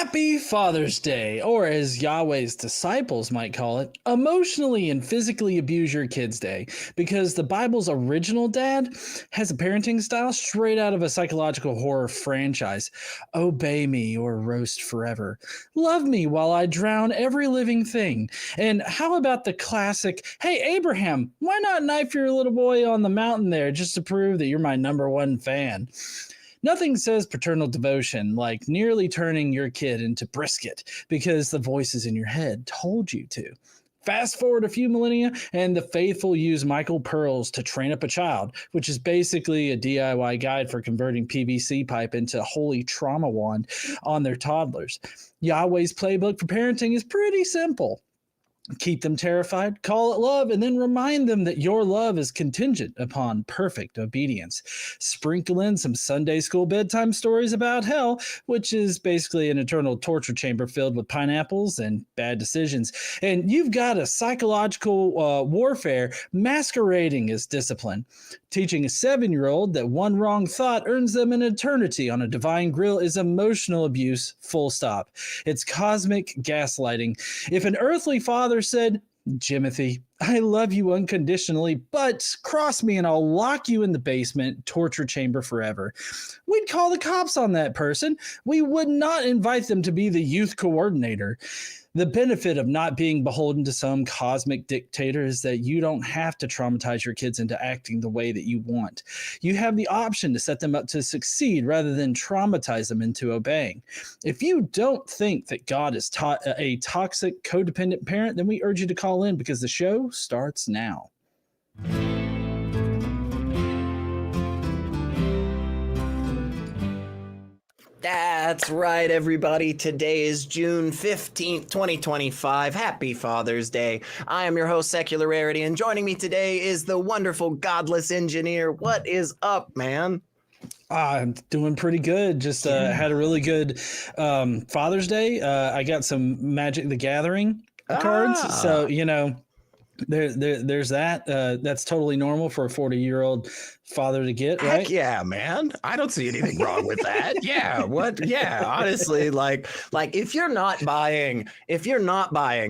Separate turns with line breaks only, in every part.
Happy Father's Day, or as Yahweh's disciples might call it, emotionally and physically abuse your kids' day, because the Bible's original dad has a parenting style straight out of a psychological horror franchise. Obey me or roast forever. Love me while I drown every living thing. And how about the classic, hey, Abraham, why not knife your little boy on the mountain there just to prove that you're my number one fan? Nothing says paternal devotion like nearly turning your kid into brisket because the voices in your head told you to. Fast forward a few millennia, and the faithful use Michael Pearl's To Train Up a Child, which is basically a DIY guide for converting PVC pipe into holy trauma wand on their toddlers. Yahweh's playbook for parenting is pretty simple. Keep them terrified, call it love, and then remind them that your love is contingent upon perfect obedience. Sprinkle in some Sunday school bedtime stories about hell, which is basically an eternal torture chamber filled with pineapples and bad decisions. And you've got a psychological warfare masquerading as discipline. Teaching a 7-year-old that one wrong thought earns them an eternity on a divine grill is emotional abuse, full stop. It's cosmic gaslighting. If an earthly father said, Jimothy, I love you unconditionally, but cross me and I'll lock you in the basement, torture chamber forever, we'd call the cops on that person. We would not invite them to be the youth coordinator. The benefit of not being beholden to some cosmic dictator is that you don't have to traumatize your kids into acting the way that you want. You have the option to set them up to succeed rather than traumatize them into obeying. If you don't think that God is a toxic, codependent parent, then we urge you to call in because the show starts now.
That's right, everybody. Today is June 15th, 2025. Happy Father's Day. I am your host, Rarity, and joining me today is the wonderful Godless engineer. What is up, man?
I'm doing pretty good. Just had a really good Father's Day. I got some Magic the Gathering cards. So, you know, there's that. That's totally normal for a 40-year-old father to get, right?
Heck yeah, man. I don't see anything wrong with that. Yeah. What? Yeah. Honestly, like if you're not buying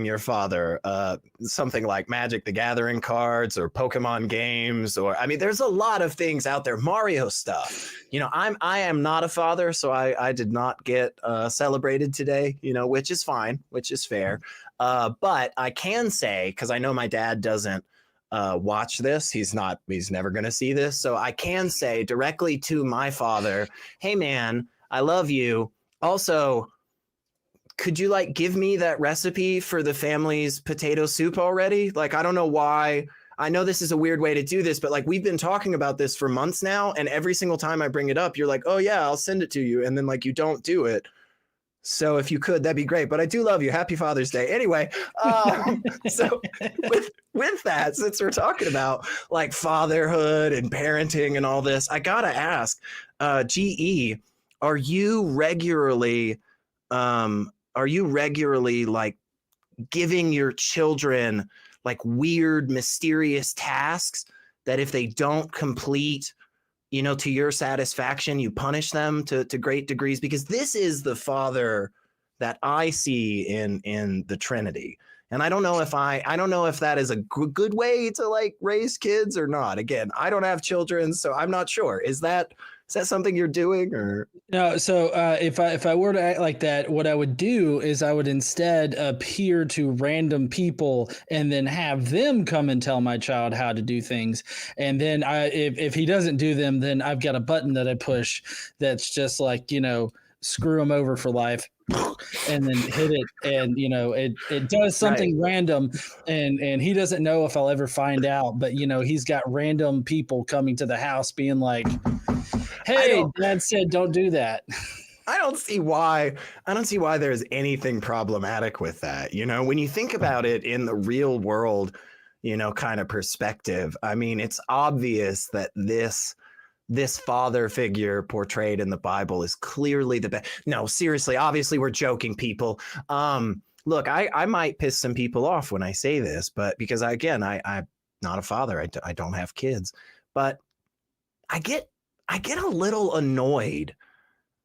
your father something like Magic the Gathering cards or Pokemon games, or I mean, there's a lot of things out there. Mario stuff. You know, I am not a father, so I did not get celebrated today. You know, which is fine, which is fair. But I can say, because I know my dad doesn't watch this, he's never going to see this. So I can say directly to my father, hey man, I love you. Also, could you like give me that recipe for the family's potato soup already? Like, I don't know why. I know this is a weird way to do this, but like we've been talking about this for months now. And every single time I bring it up, you're like, oh yeah, I'll send it to you. And then like you don't do it. So if you could, that'd be great. But I do love you. Happy Father's Day. Anyway, so with that, since we're talking about like fatherhood and parenting and all this, I gotta ask, GE, are you regularly like giving your children like weird, mysterious tasks that if they don't complete, you know, to your satisfaction, you punish them to great degrees? Because this is the father that I see in the Trinity. And I don't know if that is a good way to like raise kids or not. Again, I don't have children, so I'm not sure. Is that something you're doing or
no? So if I were to act like that, what I would do is I would instead appear to random people and then have them come and tell my child how to do things. And then if he doesn't do them, then I've got a button that I push that's just like, you know, screw him over for life. And then hit it, and you know it does something random, and he doesn't know if I'll ever find out. But you know, he's got random people coming to the house being like, "Hey, Dad said don't do that."
I don't see why there's anything problematic with that. You know, when you think about it in the real world, you know, kind of perspective. I mean, it's obvious that this father figure portrayed in the Bible is clearly the best. No, seriously, obviously we're joking, people. Look, I might piss some people off when I say this, but because I'm not a father, I don't have kids, but I get a little annoyed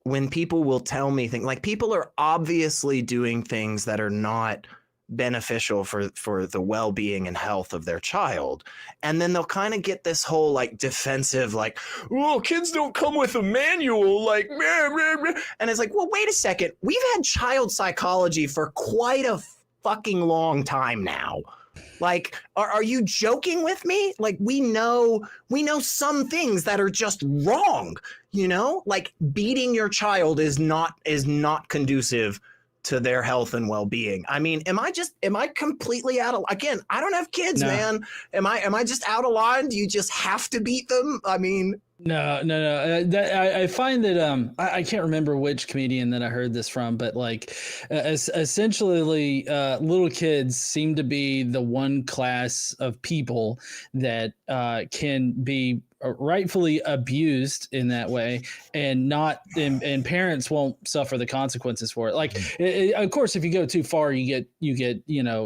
when people will tell me things, like people are obviously doing things that are not beneficial for the well-being and health of their child, and then they'll kind of get this whole like defensive, like, oh, kids don't come with a manual, like meh, meh, meh. And it's like, well, wait a second, we've had child psychology for quite a fucking long time now. Like, are you joking with me? Like, we know some things that are just wrong, you know? Like, beating your child is not conducive to their health and well-being. I mean, am I completely out of, again, I don't have kids, man. Am I just out of line? Do you just have to beat them? I mean,
No. I find that I can't remember which comedian that I heard this from, but like essentially little kids seem to be the one class of people that can be rightfully abused in that way, and and parents won't suffer the consequences for it. Like, of course, if you go too far, you get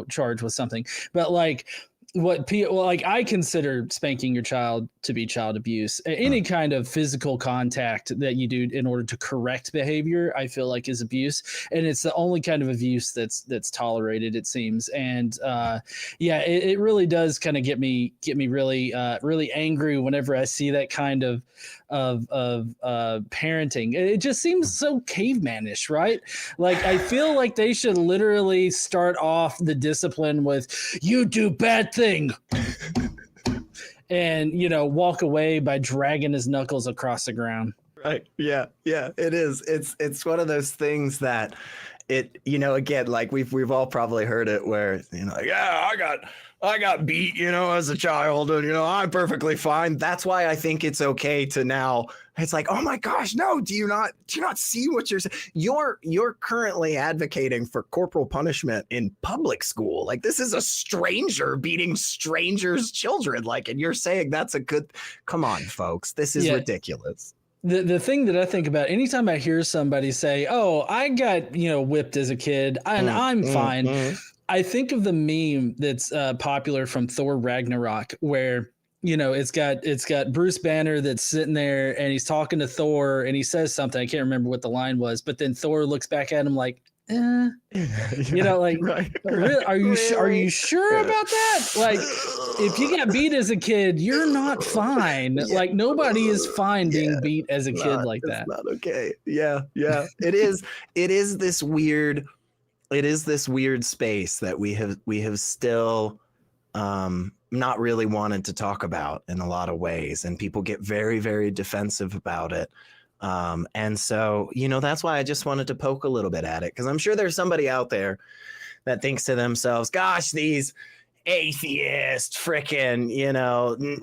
charged with something, but like. Like I consider spanking your child to be child abuse. Any kind of physical contact that you do in order to correct behavior, I feel like is abuse, and it's the only kind of abuse that's tolerated, it seems. And it really does kind of get me really really angry whenever I see that kind of parenting. It just seems so cavemanish, right? Like I feel like they should literally start off the discipline with "you do bad thing." And walk away by dragging his knuckles across the ground.
Right. Yeah. It is. It's one of those things that again, like we've all probably heard it where like, yeah, I got beat as a child, and I'm perfectly fine. That's why I think it's okay to now. It's like, oh my gosh, no! Do you not see what you're saying? You're currently advocating for corporal punishment in public school. Like, this is a stranger beating strangers' children. Like, and you're saying that's a good? Come on, folks, this is ridiculous.
The thing that I think about anytime I hear somebody say, "Oh, I got whipped as a kid and I'm fine," I think of the meme that's popular from Thor Ragnarok, where it's got Bruce Banner that's sitting there and he's talking to Thor and he says something. I can't remember what the line was, but then Thor looks back at him like, like, really? Are you sure about that? Like, if you got beat as a kid, you're not fine. Like, nobody is fine being beat as a kid like that.
It's not okay. Yeah. It is this weird space that we have still not really wanted to talk about in a lot of ways, and people get very, very defensive about it. And so, that's why I just wanted to poke a little bit at it, because I'm sure there's somebody out there that thinks to themselves, gosh, these atheist, freaking,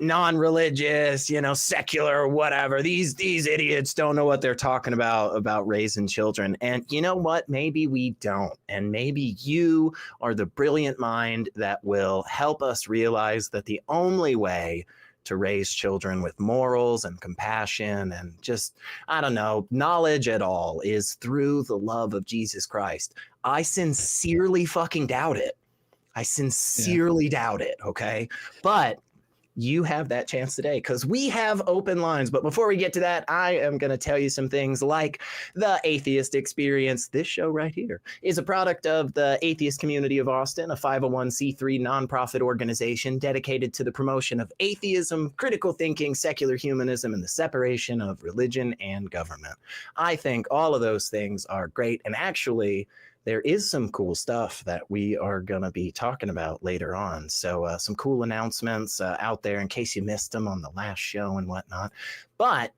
non-religious, secular, whatever. These idiots don't know what they're talking about raising children. And you know what? Maybe we don't. And maybe you are the brilliant mind that will help us realize that the only way to raise children with morals and compassion and just, I don't know, knowledge at all is through the love of Jesus Christ. I sincerely fucking doubt it. Doubt it, okay? But you have that chance today because we have open lines. But before we get to that, I am going to tell you some things like the Atheist Experience. This show right here is a product of the Atheist Community of Austin, a 501c3 nonprofit organization dedicated to the promotion of atheism, critical thinking, secular humanism, and the separation of religion and government. I think all of those things are great. And actually, there is some cool stuff that we are going to be talking about later on. So some cool announcements out there in case you missed them on the last show and whatnot. But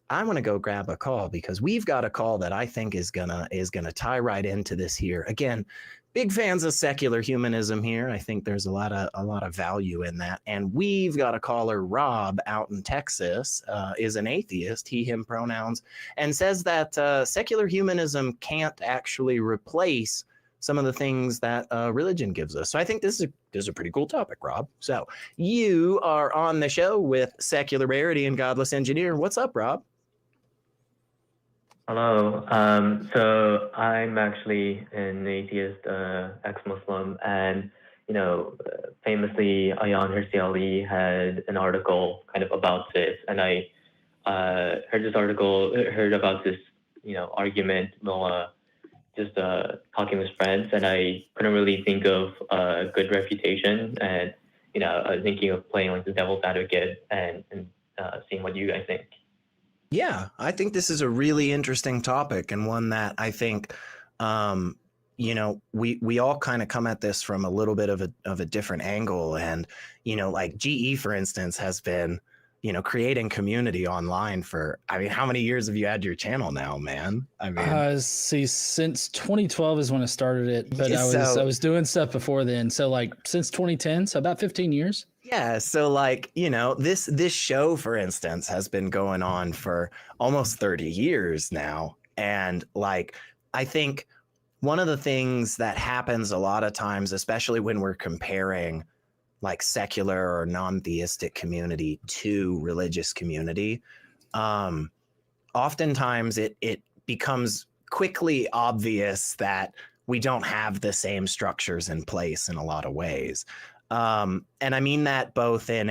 I want to go grab a call because we've got a call that I think is gonna tie right into this here. Again, big fans of secular humanism here. I think there's a lot of value in that. And we've got a caller, Rob, out in Texas, is an atheist, he, him pronouns, and says that secular humanism can't actually replace some of the things that religion gives us. So I think this is a pretty cool topic, Rob. So you are on the show with Secular Rarity and Godless Engineer. What's up, Rob?
Hello. So I'm actually an atheist, ex-Muslim, and famously, Ayaan Hirsi Ali had an article kind of about this, and I heard about this argument while just talking with friends, and I couldn't really think of a good refutation, and I was thinking of playing like the devil's advocate and seeing what you guys think.
Yeah, I think this is a really interesting topic, and one that I think, we all kind of come at this from a little bit of a different angle. And, like GE, for instance, has been, creating community online for, I mean, how many years have you had your channel now, man? I mean,
see, since 2012 is when I started it, but I was doing stuff before then. So like since 2010, so about 15 years.
Yeah, so like, this show, for instance, has been going on for almost 30 years now. And like, I think one of the things that happens a lot of times, especially when we're comparing like secular or non-theistic community to religious community, oftentimes it becomes quickly obvious that we don't have the same structures in place in a lot of ways. And I mean that both in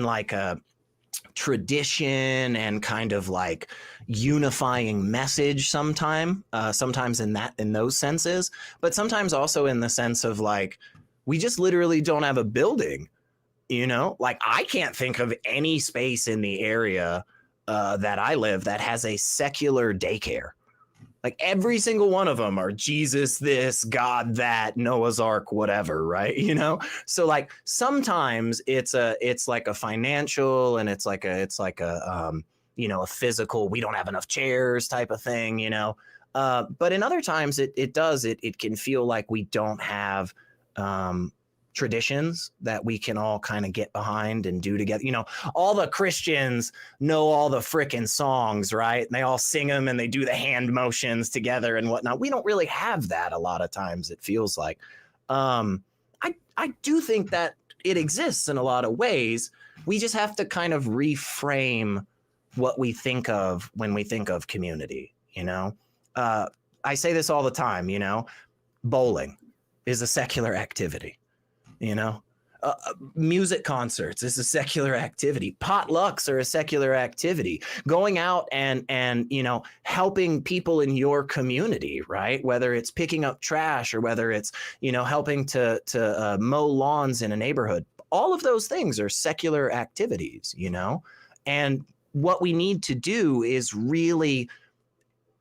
like a tradition and kind of like unifying message sometimes in those senses, but sometimes also in the sense of like, we just literally don't have a building, like I can't think of any space in the area that I live that has a secular daycare. Like every single one of them are Jesus this, God that, Noah's Ark, whatever, right? So like sometimes it's like a financial, and it's like a a physical, we don't have enough chairs type of thing, but in other times it can feel like we don't have traditions that we can all kind of get behind and do together. All the Christians know all the frickin' songs, right? And they all sing them and they do the hand motions together and whatnot. We don't really have that a lot of times, it feels like. I do think that it exists in a lot of ways. We just have to kind of reframe what we think of when we think of community, I say this all the time, bowling is a secular activity. Music concerts is a secular activity. Potlucks are a secular activity. Going out and helping people in your community, right? Whether it's picking up trash or whether it's helping to mow lawns in a neighborhood. All of those things are secular activities, And what we need to do is really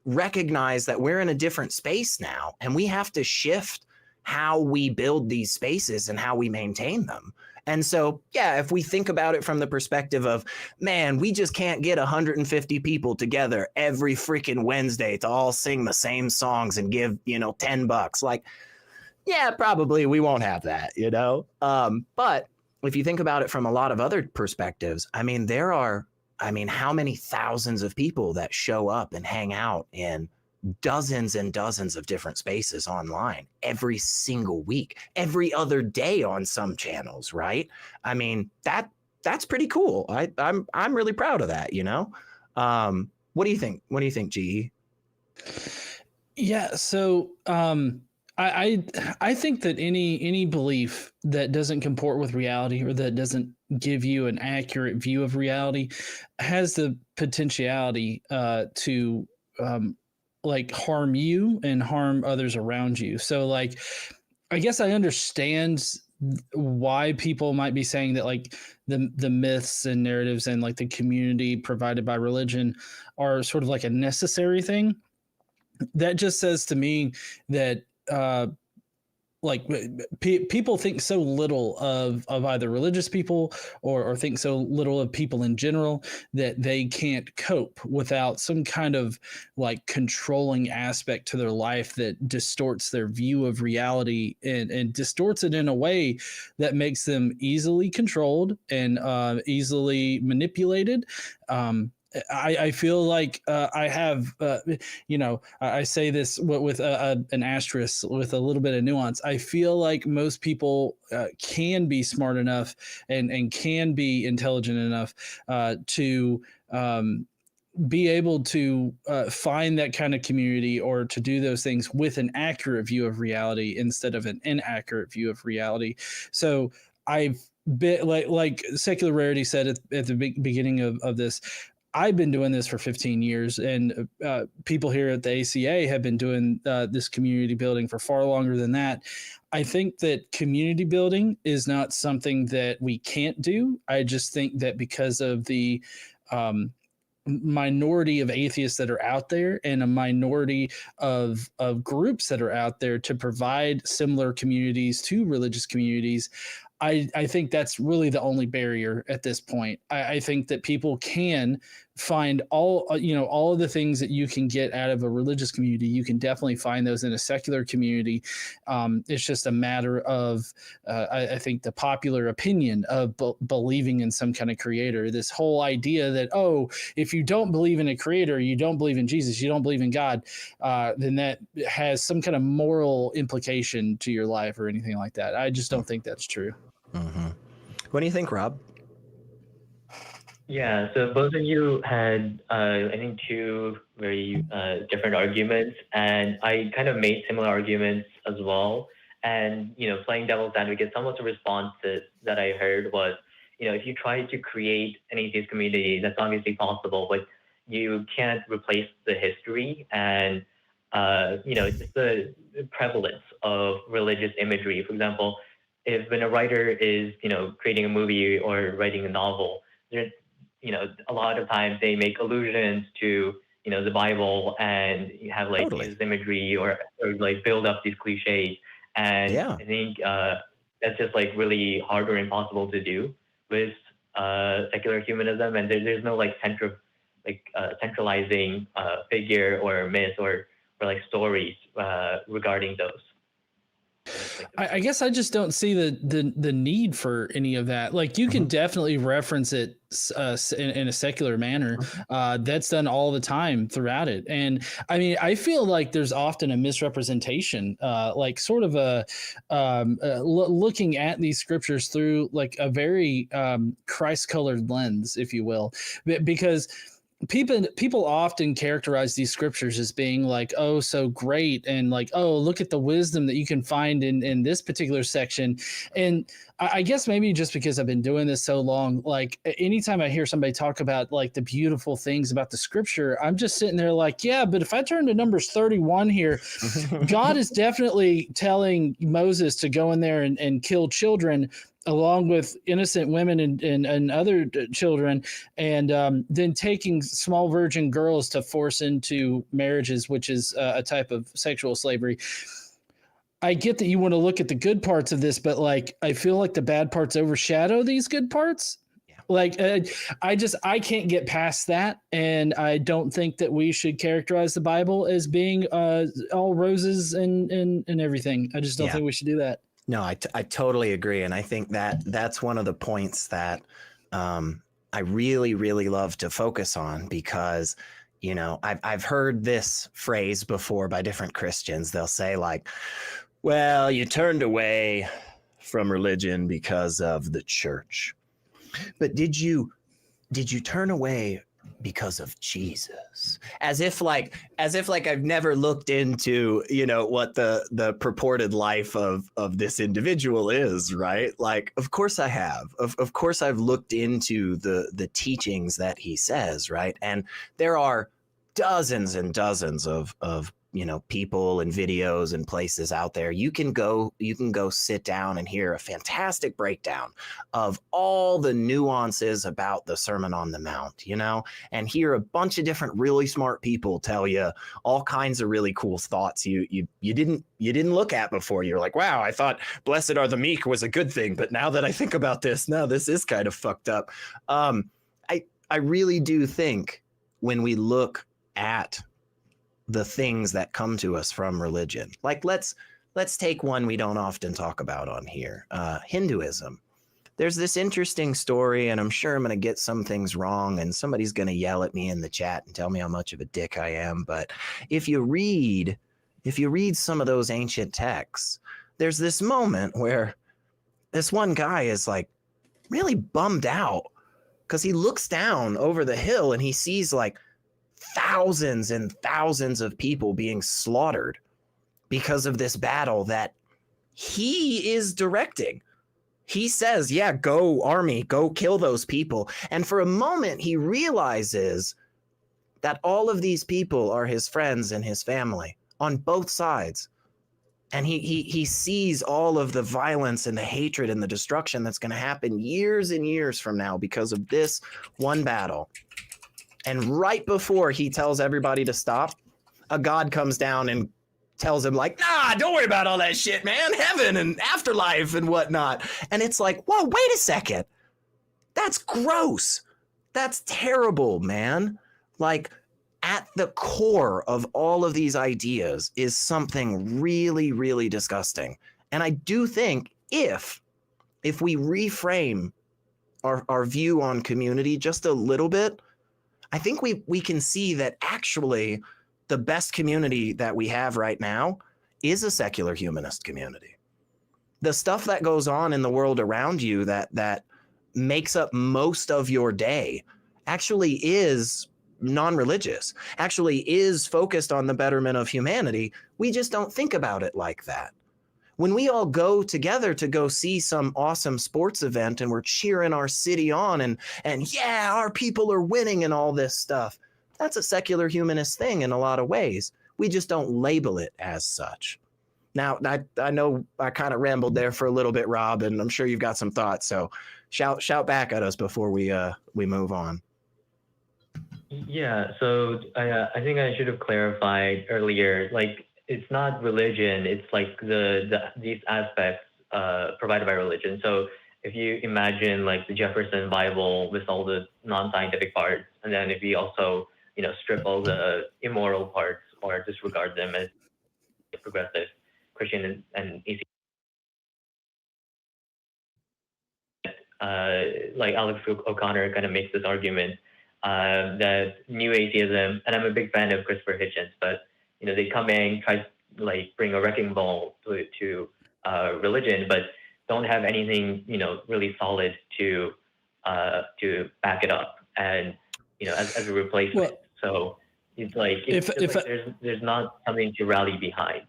recognize that we're in a different space now, and we have to shift how we build these spaces and how we maintain them. And so, yeah, if we think about it from the perspective of, man, we just can't get 150 people together every freaking Wednesday to all sing the same songs and give, $10. Like, yeah, probably we won't have that, But if you think about it from a lot of other perspectives, I mean, how many thousands of people that show up and hang out in dozens and dozens of different spaces online every single week, every other day on some channels, right? I mean, that's pretty cool. I'm really proud of that, What do you think? What do you think, GE?
Yeah, so I think that any belief that doesn't comport with reality or that doesn't give you an accurate view of reality has the potentiality to like harm you and harm others around you. So like, I guess I understand why people might be saying that like the myths and narratives and like the community provided by religion are sort of like a necessary thing. That just says to me that like people think so little of either religious people or think so little of people in general that they can't cope without some kind of like controlling aspect to their life that distorts their view of reality and distorts it in a way that makes them easily controlled and easily manipulated. I feel like I have, I say this with an asterisk with a little bit of nuance. I feel like most people can be smart enough and can be intelligent enough to be able to find that kind of community or to do those things with an accurate view of reality instead of an inaccurate view of reality. So I've been like secular Rarity said at the beginning of this, I've been doing this for 15 years, and people here at the ACA have been doing this community building for far longer than that. I think that community building is not something that we can't do. I just think that because of the minority of atheists that are out there and a minority of groups that are out there to provide similar communities to religious communities, I think that's really the only barrier at this point. I think that people can find all of the things that you can get out of a religious community. You can definitely find those in a secular community. It's just a matter of, I think, the popular opinion of believing in some kind of creator. This whole idea that, oh, if you don't believe in a creator, you don't believe in Jesus, you don't believe in God, then that has some kind of moral implication to your life or anything like that. I just don't think that's true.
Mm-hmm. What do you think, Rob?
Yeah, so both of you had, I think, two very different arguments, and I kind of made similar arguments as well. And, playing devil's advocate, some of the responses that I heard was, if you try to create an atheist community, that's obviously possible, but you can't replace the history and, just the prevalence of religious imagery. For example, if when a writer is, creating a movie or writing a novel, there's, a lot of times they make allusions to, the Bible, and you have like
Totally.
this imagery or like build up these cliches. And
Yeah.
I think that's just like really hard or impossible to do with secular humanism. And there's no like centralizing figure or myth or like stories regarding those.
I guess I just don't see the need for any of that. Like, you can definitely reference it in a secular manner. That's done all the time throughout it. And I mean, I feel like there's often a misrepresentation, like sort of looking at these scriptures through like a very Christ-colored lens, if you will, because people often characterize these scriptures as being like, oh, so great, and like, oh, look at the wisdom that you can find in this particular section. And I guess maybe just because I've been doing this so long, like anytime I hear somebody talk about like the beautiful things about the scripture, I'm just sitting there like, yeah, but if I turn to Numbers 31 here, God is definitely telling Moses to go in there and kill children along with innocent women and other children, and then taking small virgin girls to force into marriages, which is a type of sexual slavery. I get that you want to look at the good parts of this, but like, I feel like the bad parts overshadow these good parts. Yeah. Like, I can't get past that. And I don't think that we should characterize the Bible as being all roses and everything. I just don't think we should do that.
No, I totally agree. And I think that's one of the points that I really, really love to focus on, because, I've heard this phrase before by different Christians. They'll say like, well, you turned away from religion because of the church. But did you turn away because of Jesus? As if like I've never looked into, what the purported life of this individual is, right? Like, of course I have. Of course I've looked into the teachings that he says, right? And there are dozens and dozens of people and videos and places out there. You can go sit down and hear a fantastic breakdown of all the nuances about the Sermon on the Mount, and hear a bunch of different really smart people tell you all kinds of really cool thoughts you didn't look at before. You're like, wow, I thought blessed are the meek was a good thing, but now that I think about this, no, this is kind of fucked up. I really do think when we look at the things that come to us from religion, like let's take one we don't often talk about on here, Hinduism. There's this interesting story, and I'm sure I'm going to get some things wrong, and somebody's going to yell at me in the chat and tell me how much of a dick I am. But if you read some of those ancient texts, there's this moment where this one guy is like really bummed out because he looks down over the hill and he sees like thousands and thousands of people being slaughtered because of this battle that he is directing. He says, yeah, go army, go kill those people. And for a moment, he realizes that all of these people are his friends and his family on both sides. And he sees all of the violence and the hatred and the destruction that's going to happen years and years from now because of this one battle. And right before he tells everybody to stop, a god comes down and tells him, like, nah, don't worry about all that shit, man. Heaven and afterlife and whatnot. And it's like, whoa, wait a second. That's gross. That's terrible, man. Like, at the core of all of these ideas is something really, really disgusting. And I do think if we reframe our view on community just a little bit, I think we can see that actually the best community that we have right now is a secular humanist community. The stuff that goes on in the world around you that makes up most of your day actually is non-religious, actually is focused on the betterment of humanity. We just don't think about it like that. When we all go together to go see some awesome sports event and we're cheering our city on and yeah, our people are winning and all this stuff, that's a secular humanist thing in a lot of ways. We just don't label it as such. Now, I know I kind of rambled there for a little bit, Rob, and I'm sure you've got some thoughts. So shout back at us before we move on.
Yeah, so I think I should have clarified earlier, like, it's not religion, it's like these aspects provided by religion. So if you imagine like the Jefferson Bible with all the non-scientific parts, and then if you also, strip all the immoral parts or disregard them as progressive Christian and atheist, like Alex O'Connor kind of makes this argument that new atheism, and I'm a big fan of Christopher Hitchens, but they come in, try to like bring a wrecking ball to religion, but don't have anything really solid to back it up, and as a replacement.
Well,
so it's like there's not something to rally behind.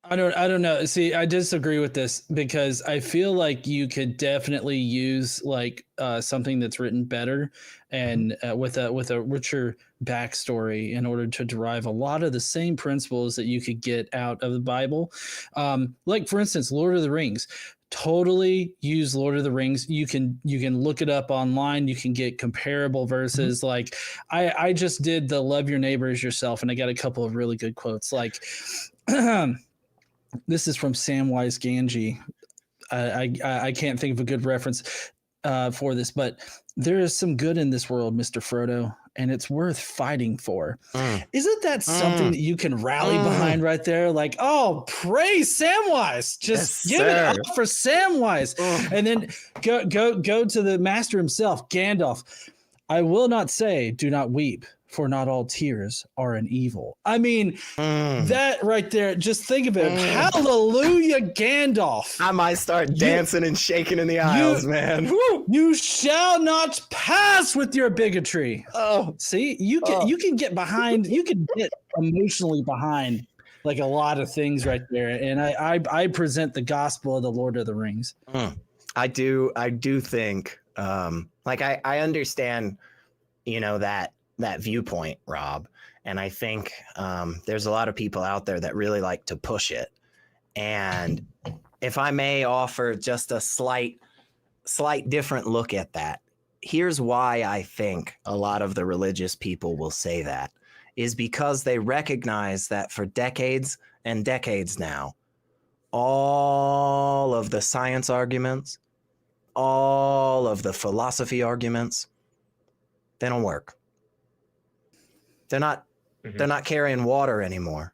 I don't know. See, I disagree with this because I feel like you could definitely use like something that's written better and with a richer backstory in order to derive a lot of the same principles that you could get out of the Bible. Like for instance, Lord of the Rings. Totally use Lord of the Rings. You can look it up online. You can get comparable verses. Mm-hmm. Like I just did the love your neighbor as yourself, and I got a couple of really good quotes. Like this is from Samwise Gamgee. I can't think of a good reference for this, but there is some good in this world, Mr. Frodo, and it's worth fighting for. Isn't that something that you can rally behind right there? Like, oh, praise Samwise. Just give it up for Samwise. And then go to the master himself, Gandalf. I will not say, do not weep, for not all tears are an evil. I mean, that right there, just think of it. Hallelujah, Gandalf.
I might start dancing and shaking in the aisles, man.
You shall not pass with your bigotry. Oh, see, you can get behind, you can get emotionally behind like a lot of things right there. And I present the gospel of the Lord of the Rings.
I do think, like I understand, that viewpoint, Rob. And I think there's a lot of people out there that really like to push it. And if I may offer just a slight different look at that, here's why I think a lot of the religious people will say that is because they recognize that for decades and decades now, all of the science arguments, all of the philosophy arguments, they don't work. They're not carrying water anymore.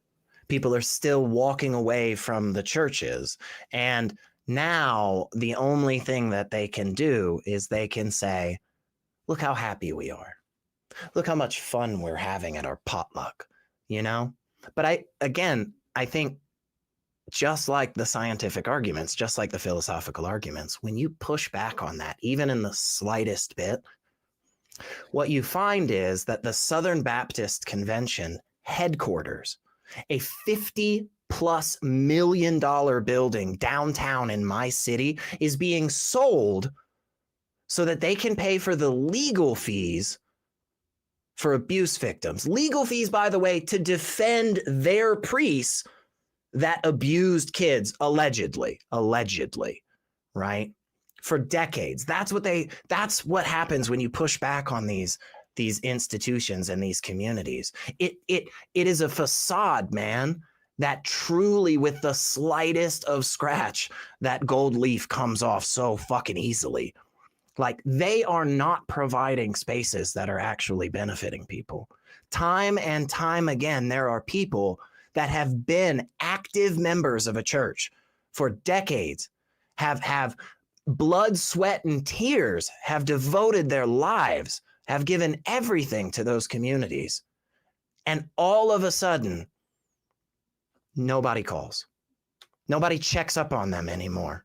People are still walking away from the churches. And now the only thing that they can do is they can say, look how happy we are. Look how much fun we're having at our potluck, But I think just like the scientific arguments, just like the philosophical arguments, when you push back on that, even in the slightest bit, what you find is that the Southern Baptist Convention headquarters, a 50 plus million building downtown in my city is being sold so that they can pay for the legal fees for abuse victims. Legal fees, by the way, to defend their priests that abused kids, allegedly, right? For decades. That's what happens when you push back on these institutions and these communities. It is a facade, man, that truly, with the slightest of scratch, that gold leaf comes off so fucking easily. Like, they are not providing spaces that are actually benefiting people. Time and time again, there are people that have been active members of a church for decades, have blood, sweat, and tears, have devoted their lives, have given everything to those communities. And all of a sudden, nobody calls. Nobody checks up on them anymore.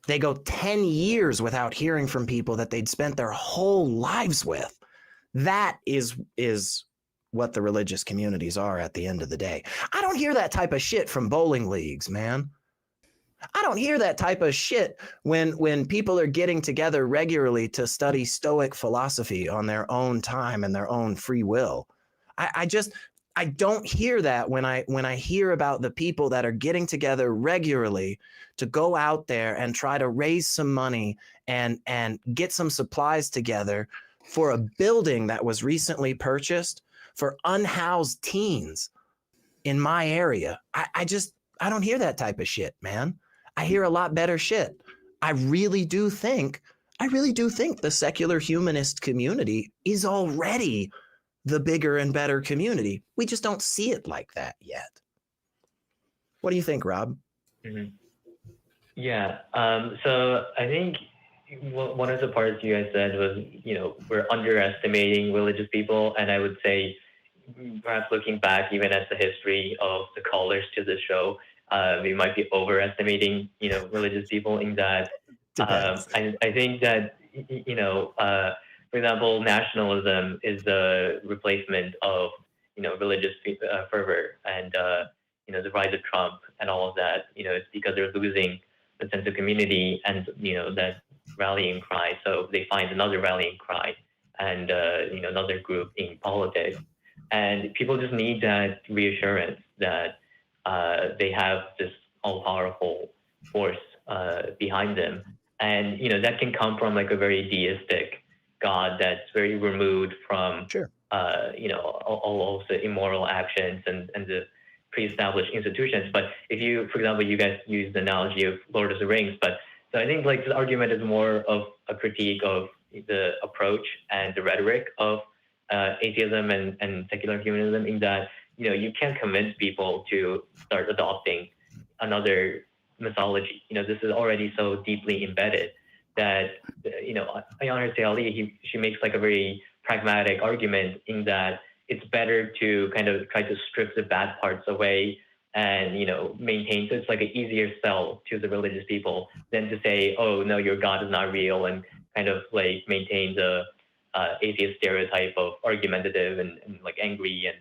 They go 10 years without hearing from people that they'd spent their whole lives with. That is what the religious communities are at the end of the day. I don't hear that type of shit from bowling leagues, man. I don't hear that type of shit when people are getting together regularly to study Stoic philosophy on their own time and their own free will. I don't hear that when I hear about the people that are getting together regularly to go out there and try to raise some money and get some supplies together for a building that was recently purchased for unhoused teens in my area. I don't hear that type of shit, man. I hear a lot better shit. I really do think the secular humanist community is already the bigger and better community. We just don't see it like that yet. What do you think, Rob?
Mm-hmm. Yeah. So I think one of the parts you guys said was, we're underestimating religious people. And I would say, perhaps looking back even at the history of the callers to the show, we might be overestimating, religious people in that. I think that, for example, nationalism is the replacement of, religious fervor and, the rise of Trump and all of that. It's because they're losing the sense of community and, that rallying cry. So they find another rallying cry and, another group in politics. And people just need that reassurance that they have this all-powerful force behind them. And, that can come from like a very deistic God that's very removed from,
sure.
All of the immoral actions and the pre-established institutions. But if you, for example, you guys use the analogy of Lord of the Rings, but so I think like this argument is more of a critique of the approach and the rhetoric of atheism and secular humanism, in that, you can't convince people to start adopting another mythology. This is already so deeply embedded that, Ayaan Hirsi Ali, she makes like a very pragmatic argument in that it's better to kind of try to strip the bad parts away and, maintain. So it's like an easier sell to the religious people than to say, oh, no, your God is not real, and kind of like maintain the atheist stereotype of argumentative and like angry and,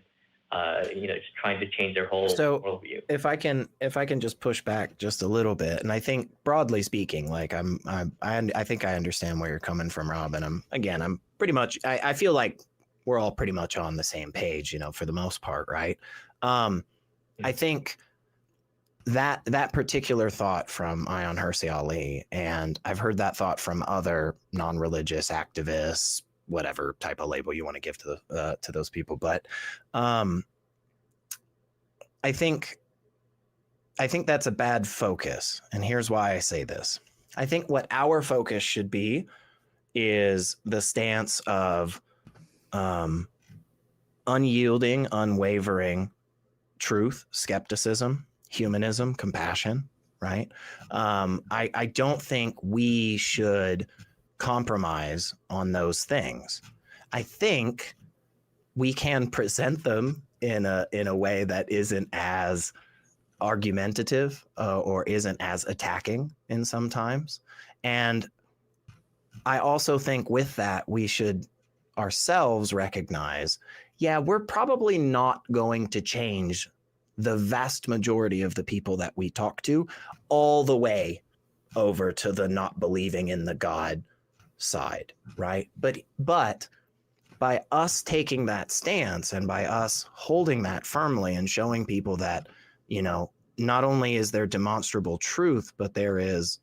just trying to change their whole worldview.
If I can just push back just a little bit, and I think broadly speaking, like I think I understand where you're coming from, Rob, and I'm pretty much, I feel like we're all pretty much on the same page, for the most part, right? I think that particular thought from Ayaan Hirsi Ali, and I've heard that thought from other non-religious activists, whatever type of label you want to give to those people, but I think that's a bad focus, and here's why I say this. I think what our focus should be is the stance of unyielding, unwavering truth, skepticism, humanism, compassion, right? I don't think we should compromise on those things. I think we can present them in a way that isn't as argumentative or isn't as attacking in sometimes. And I also think with that, we should ourselves recognize, yeah, we're probably not going to change the vast majority of the people that we talk to, all the way over to the not believing in the God side, right? But by us taking that stance and by us holding that firmly and showing people that, you know, not only is there demonstrable truth, but there is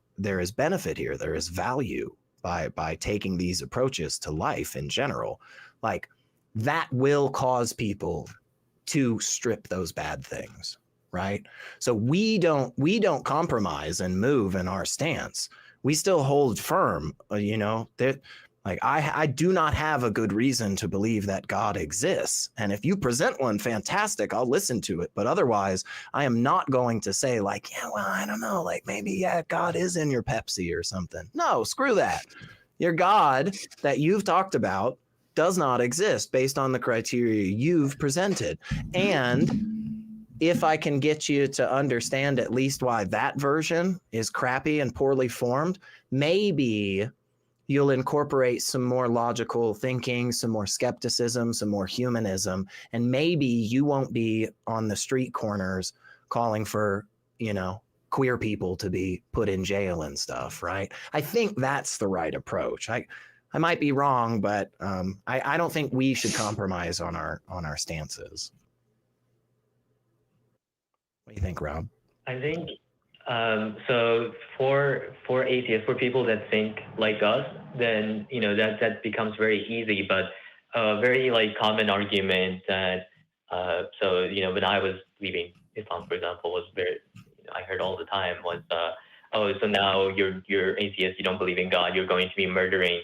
benefit here, there is value by taking these approaches to life in general, like that will cause people to strip those bad things, right? So we don't compromise and move in our stance. We still hold firm, you know, that like I do not have a good reason to believe that God exists. And if you present one, fantastic, I'll listen to it. But otherwise, I am not going to say like, yeah, well, I don't know, like maybe, yeah, God is in your Pepsi or something. No, screw that. Your God that you've talked about does not exist based on the criteria you've presented. And if I can get you to understand at least why that version is crappy and poorly formed, maybe you'll incorporate some more logical thinking, some more skepticism, some more humanism, and maybe you won't be on the street corners calling for, you know, queer people to be put in jail and stuff, right? I think that's the right approach. I might be wrong, but I don't think we should compromise on our stances. What do you think, Rob?
I think so. For atheists, for people that think like us, then you know that becomes very easy. But a very like common argument that so you know when I was leaving Islam, for example, was very I heard all the time was oh, so now you're atheist, you don't believe in God, you're going to be murdering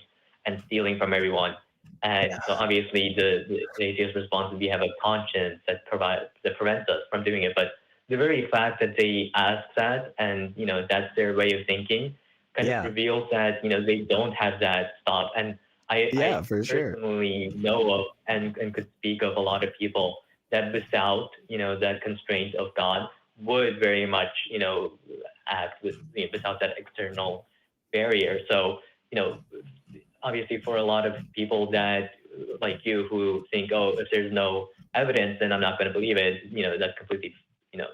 and stealing from everyone. And so obviously the atheist response is we have a conscience that prevents us from doing it. But the very fact that they ask that and you know that's their way of thinking kind of reveals that you know they don't have that stop. And I
for sure
personally know of and could speak of a lot of people that without you know that constraint of God would very much you know act with you know, without that external barrier. So you know obviously for a lot of people that like you who think, oh, if there's no evidence then I'm not going to believe it, you know that's completely you know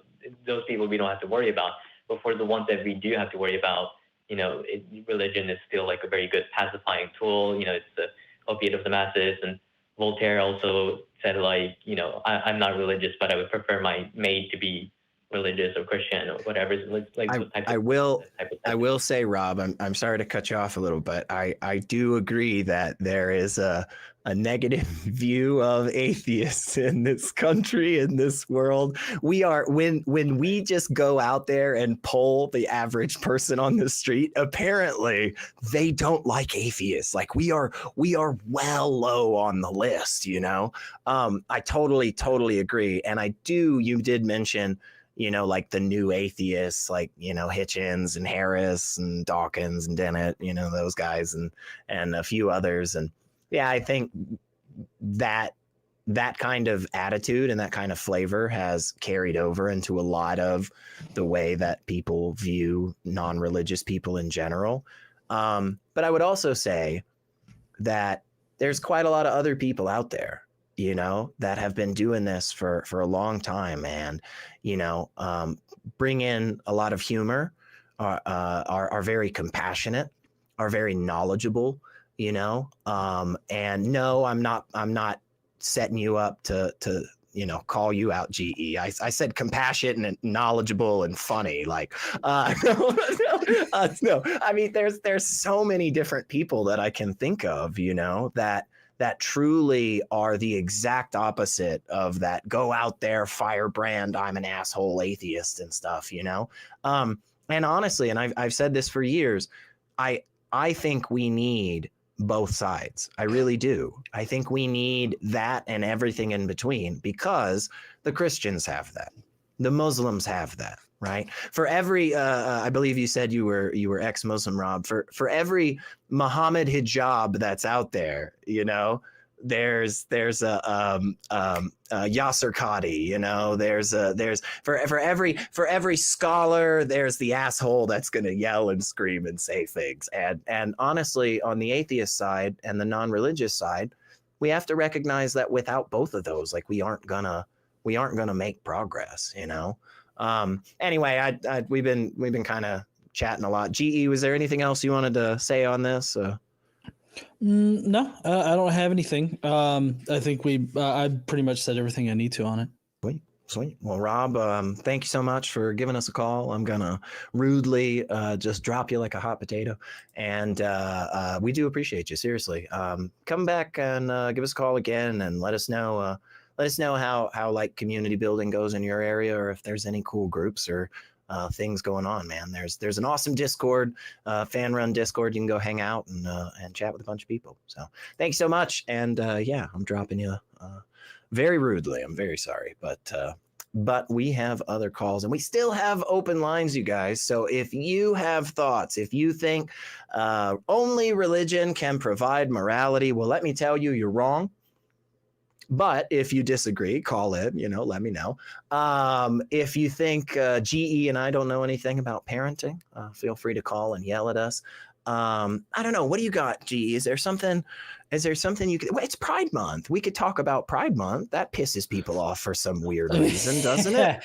those people we don't have to worry about. But for the ones that we do have to worry about, you know religion is still like a very good pacifying tool. You know it's the opiate of the masses. And Voltaire also said like you know I'm not religious but I would prefer my maid to be religious or Christian or whatever. Like
I will say, Rob, I'm sorry to cut you off a little, but I do agree that there is a negative view of atheists in this country, in this world. We are when we just go out there and poll the average person on the street, apparently they don't like atheists. Like we are well low on the list, you know. I totally agree. And you did mention, you know, like the new atheists, like, you know, Hitchens and Harris and Dawkins and Dennett, you know, those guys and a few others. And yeah, I think that kind of attitude and that kind of flavor has carried over into a lot of the way that people view non-religious people in general. But I would also say that there's quite a lot of other people out there, you know, that have been doing this for a long time and, you know, bring in a lot of humor, are very compassionate, are very knowledgeable, you know, and no, I'm not setting you up to, you know, call you out, GE. I said compassionate and knowledgeable and funny. Like, no, I mean, there's so many different people that I can think of, you know, that truly are the exact opposite of that go out there, firebrand, I'm an asshole atheist and stuff, you know? And honestly, and I've said this for years, I think we need both sides. I really do. I think we need that and everything in between because the Christians have that. The Muslims have that, right? For every, I believe you said you were ex-Muslim, Rob. For every Muhammad hijab that's out there, you know, there's a Yasser Qadi, you know, there's for every scholar, there's the asshole that's going to yell and scream and say things. And honestly, on the atheist side and the non-religious side, we have to recognize that without both of those, like we aren't gonna we aren't going to make progress, you know? Anyway, we've been kind of chatting a lot. GE, was there anything else you wanted to say on this?
No, I don't have anything. I think I pretty much said everything I need to on it.
Sweet. Well, Rob, thank you so much for giving us a call. I'm going to rudely just drop you like a hot potato. And we do appreciate you, seriously. Come back and give us a call again and let us know how like community building goes in your area, or if there's any cool groups or things going on, man. There's an awesome Discord, fan run Discord. You can go hang out and chat with a bunch of people. So thanks so much. And yeah, I'm dropping you very rudely. I'm very sorry, but we have other calls and we still have open lines, you guys. So if you have thoughts, if you think only religion can provide morality, well, let me tell you, you're wrong. But if you disagree, call in, let me know. If you think GE and I don't know anything about parenting, feel free to call and yell at us. I don't know. What do you got, GE? Is there something you could, well, it's Pride Month. We could talk about Pride Month. That pisses people off for some weird reason, doesn't it?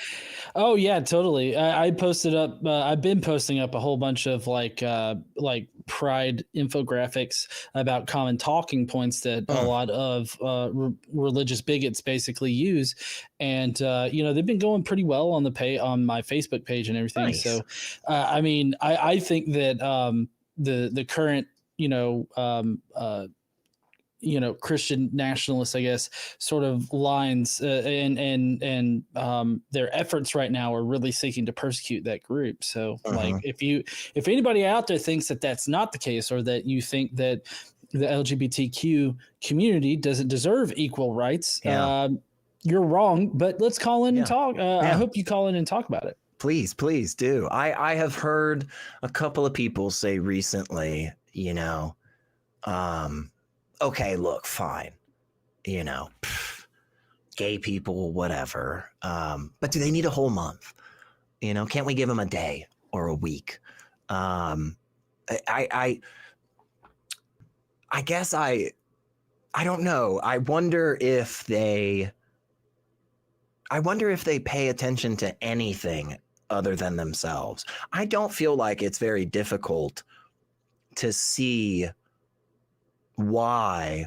Oh yeah, totally. I posted up, I've been posting up a whole bunch of like Pride infographics about common talking points that a lot of religious bigots basically use. And, they've been going pretty well on my Facebook page and everything. Nice. So, I think that, the current, Christian nationalists, I guess, sort of lines and their efforts right now are really seeking to persecute that group. So like if anybody out there thinks that that's not the case, or that you think that the LGBTQ community doesn't deserve equal rights, you're wrong, but let's call in and talk. I hope you call in and talk about it.
Please do. I have heard a couple of people say recently, okay, look, fine, gay people, whatever. But do they need a whole month? Can't we give them a day or a week? I guess I don't know. I wonder if they pay attention to anything other than themselves. I don't feel like it's very difficult to see why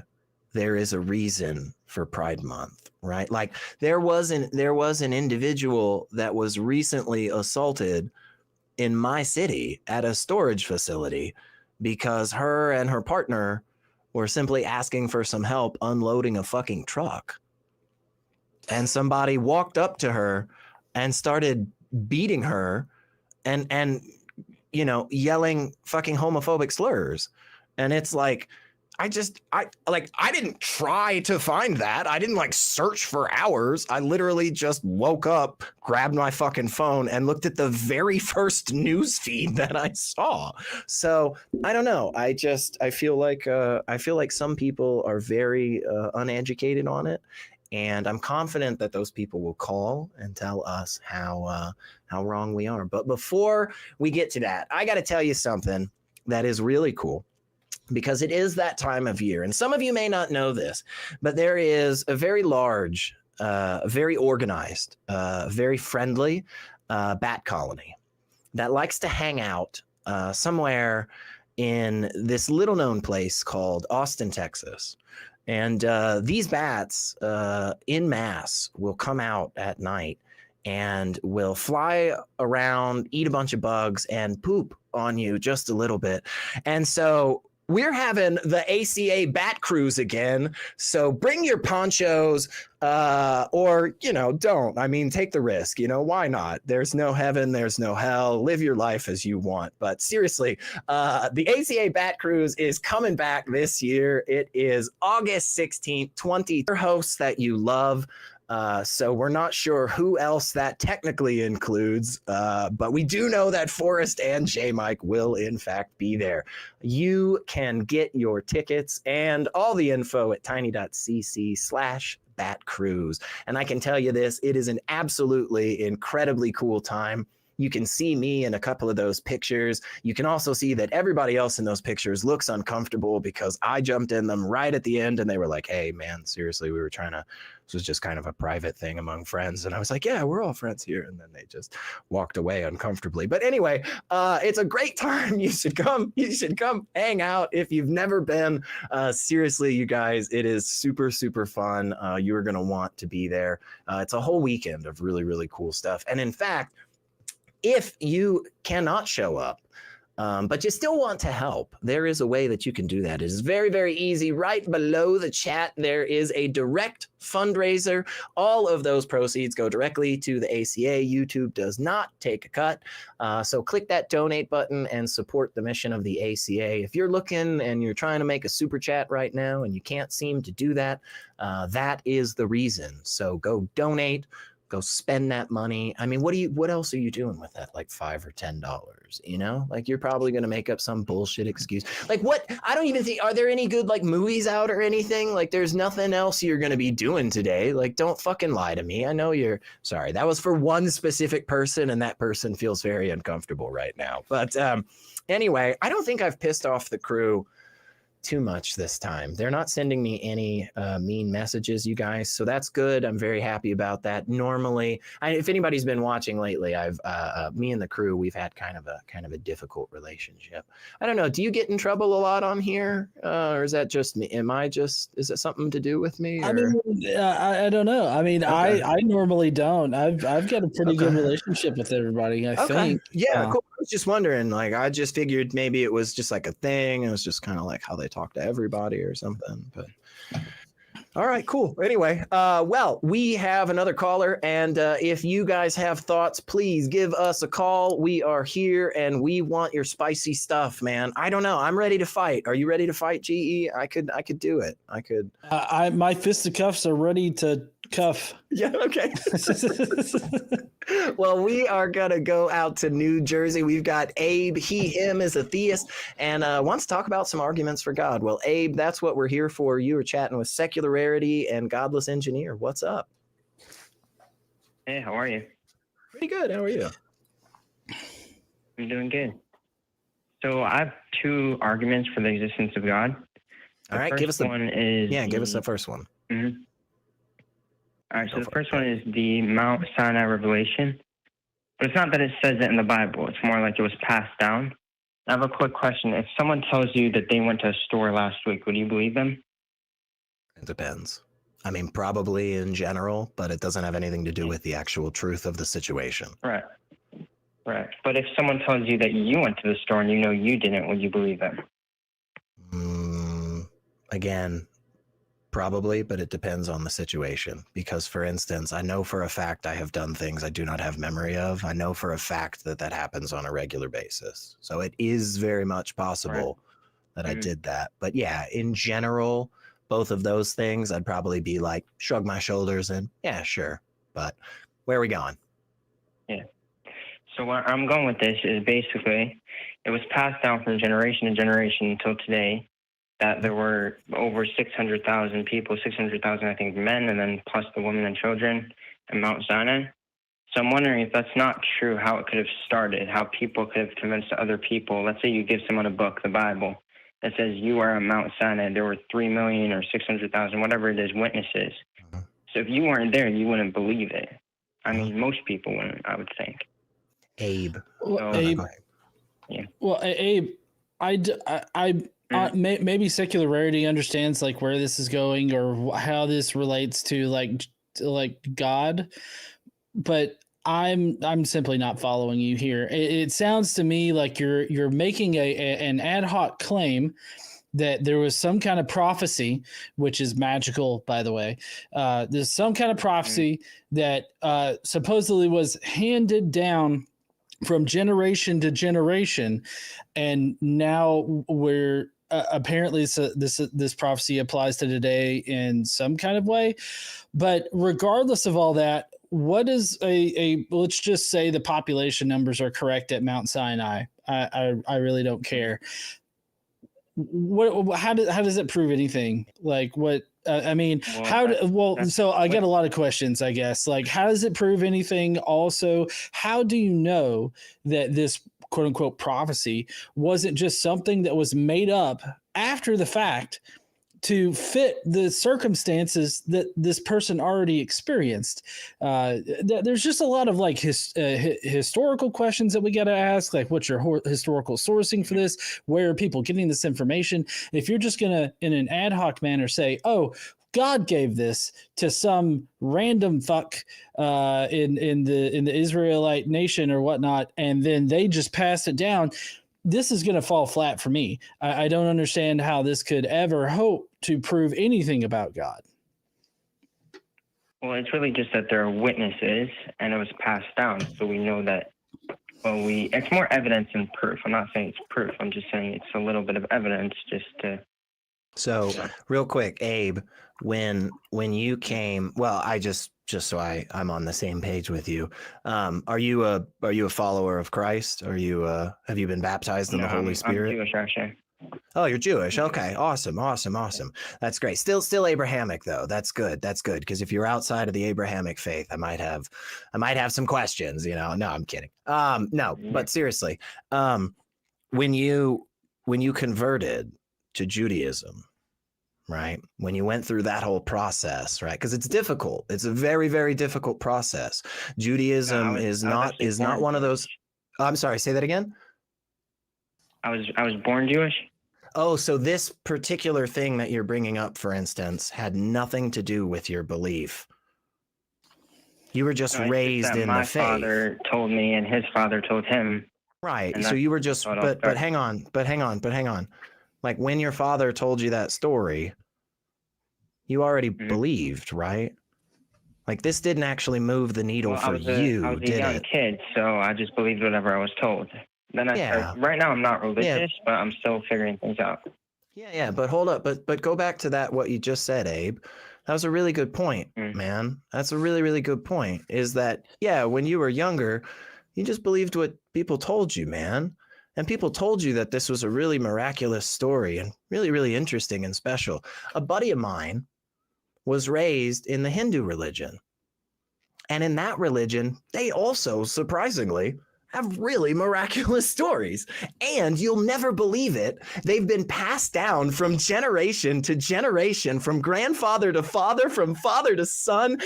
there is a reason for Pride Month, right? Like there was an individual that was recently assaulted in my city at a storage facility because her and her partner were simply asking for some help unloading a fucking truck. And somebody walked up to her and started beating her and yelling fucking homophobic slurs. And it's like, I didn't try to find that. I didn't search for hours. I literally just woke up, grabbed my fucking phone and looked at the very first news feed that I saw. So I don't know. I feel like some people are very uneducated on it. And I'm confident that those people will call and tell us how wrong we are. But before we get to that, I got to tell you something that is really cool, because it is that time of year. And some of you may not know this, but there is a very large, very organized, very friendly bat colony that likes to hang out somewhere in this little known place called Austin, Texas. And these bats in mass will come out at night and will fly around, eat a bunch of bugs, and poop on you just a little bit. And so we're having the ACA Bat Cruise again. So bring your ponchos or, don't. I mean, take the risk. Why not? There's no heaven. There's no hell. Live your life as you want. But seriously, the ACA Bat Cruise is coming back this year. It is August 16th, 2020. Your hosts that you love. So we're not sure who else that technically includes, but we do know that Forrest and J Mike will in fact be there. You can get your tickets and all the info at tiny.cc/batcruise. And I can tell you this, it is an absolutely incredibly cool time. You can see me in a couple of those pictures. You can also see that everybody else in those pictures looks uncomfortable because I jumped in them right at the end and they were like, hey, man, seriously, we were trying to, this was just kind of a private thing among friends. And I was like, yeah, we're all friends here. And then they just walked away uncomfortably. But anyway, it's a great time. You should come hang out if you've never been. Seriously, you guys, it is super, super fun. You're going to want to be there. It's a whole weekend of really, really cool stuff. And in fact, if you cannot show up, but you still want to help, there is a way that you can do that. It is very, very easy. Right below the chat, there is a direct fundraiser. All of those proceeds go directly to the ACA. YouTube does not take a cut. So click that donate button and support the mission of the ACA. If you're looking and you're trying to make a super chat right now and you can't seem to do that, that is the reason. So go donate. Go spend that money. I mean, what else are you doing with that? Like $5 or $10, you know? Like you're probably going to make up some bullshit excuse. Like what? I don't even think, are there any good like movies out or anything? Like there's nothing else you're going to be doing today. Like don't fucking lie to me. I know you're sorry. That was for one specific person and that person feels very uncomfortable right now. But anyway, I don't think I've pissed off the crew too much this time. They're not sending me any mean messages, you guys, so that's good. I'm very happy about that. Normally, if anybody's been watching lately, I've me and the crew, we've had kind of a difficult relationship. I don't know, do you get in trouble a lot on here, or is that just me? Is it something to do with me, or?
I mean, I don't know. I mean, okay. I normally don't. I've got a pretty good relationship with everybody, I think.
Yeah, cool. I was just wondering, like, I just figured maybe it was just like a thing. It was just kind of like how they talk to everybody or something. But all right, cool. Anyway, well, we have another caller, and if you guys have thoughts, please give us a call. We are here, and we want your spicy stuff, man. I don't know. I'm ready to fight. Are you ready to fight, GE? I could do it. I could.
My fisticuffs are ready to cuff.
Yeah. Okay. Well, we are going to go out to New Jersey. We've got Abe. He, him is a theist and wants to talk about some arguments for God. Well, Abe, that's what we're here for. You were chatting with Secular Rarity and Godless Engineer. What's up?
Hey, how are you?
Pretty good. How are you?
I'm doing good. So I have two arguments for the existence of God.
All right, give us the one. Give us the first one.
Mm-hmm. All right, so the first one is the Mount Sinai revelation. But it's not that it says it in the Bible. It's more like it was passed down. I have a quick question. If someone tells you that they went to a store last week, would you believe them?
It depends. I mean, probably in general, but it doesn't have anything to do with the actual truth of the situation.
Right. Right. But if someone tells you that you went to the store and you know you didn't, would you believe them?
Again, probably, but it depends on the situation. Because, for instance, I know for a fact I have done things I do not have memory of. I know for a fact that happens on a regular basis. So it is very much possible that I did that. But yeah, in general, both of those things, I'd probably be like, shrug my shoulders and, yeah, sure. But where are we going?
Yeah. So where I'm going with this is basically it was passed down from generation to generation until today that there were over 600,000 people, 600,000, I think, men, and then plus the women and children in Mount Sinai. So I'm wondering if that's not true, how it could have started, how people could have convinced other people. Let's say you give someone a book, the Bible, that says you are on Mount Sinai. There were 3 million or 600,000, whatever it is, witnesses. So if you weren't there, you wouldn't believe it. I mean, most people wouldn't, I would think.
Abe.
Well, Abe.
Yeah.
Well, Abe, maybe Secular Rarity understands like where this is going or how this relates to like God, but I'm simply not following you here. It sounds to me like you're making an ad hoc claim that there was some kind of prophecy, which is magical, by the way. There's some kind of prophecy that supposedly was handed down from generation to generation, and now we're apparently this prophecy applies to today in some kind of way. But regardless of all that, what is let's just say the population numbers are correct at Mount Sinai. I really don't care. How does it prove anything? Like what? I mean,
Well,
so I got a lot of questions, I guess. Like, how does it prove anything? Also, how do you know that this quote unquote prophecy wasn't just something that was made up after the fact to fit the circumstances that this person already experienced? There's just a lot of like historical questions that we got to ask, like what's your historical sourcing for this? Where are people getting this information? If you're just gonna in an ad hoc manner say, oh, God gave this to some random fuck in the Israelite nation or whatnot, and then they just passed it down, this is going to fall flat for me. I don't understand how this could ever hope to prove anything about God.
Well, it's really just that there are witnesses, and it was passed down, so we know that. Well, it's more evidence than proof. I'm not saying it's proof. I'm just saying it's a little bit of evidence, just to.
So, real quick, Abe, when you came, well, I just so I'm on the same page with you. Are you a follower of Christ? Have you been baptized in the Holy Spirit?
I'm Jewish, actually.
Oh, you're Jewish. Okay, awesome. That's great. Still Abrahamic though. That's good. Because if you're outside of the Abrahamic faith, I might have some questions. You know, no, I'm kidding. No, but seriously, when you converted to Judaism, right? When you went through that whole process, right? Because it's difficult. It's a very, very difficult process. Judaism is not one of those. Oh, I'm sorry. Say that again.
I was born Jewish.
Oh, so this particular thing that you're bringing up, for instance, had nothing to do with your belief. You were just raised in the faith.
My father told me, and his father told him.
Right. So you were just, but hang on. Like when your father told you that story, you already believed, right? Like this didn't actually move the needle for you,
I was a young kid, so I just believed whatever I was told. Then right now I'm not religious, but I'm still figuring things out.
Yeah. But hold up. But go back to that, what you just said, Abe. That was a really good point, man. That's a really, really good point. Is that, when you were younger, you just believed what people told you, man. And people told you that this was a really miraculous story and really, really interesting and special. A buddy of mine was raised in the Hindu religion. And in that religion, they also, surprisingly, have really miraculous stories. And you'll never believe it. They've been passed down from generation to generation, from grandfather to father, from father to son.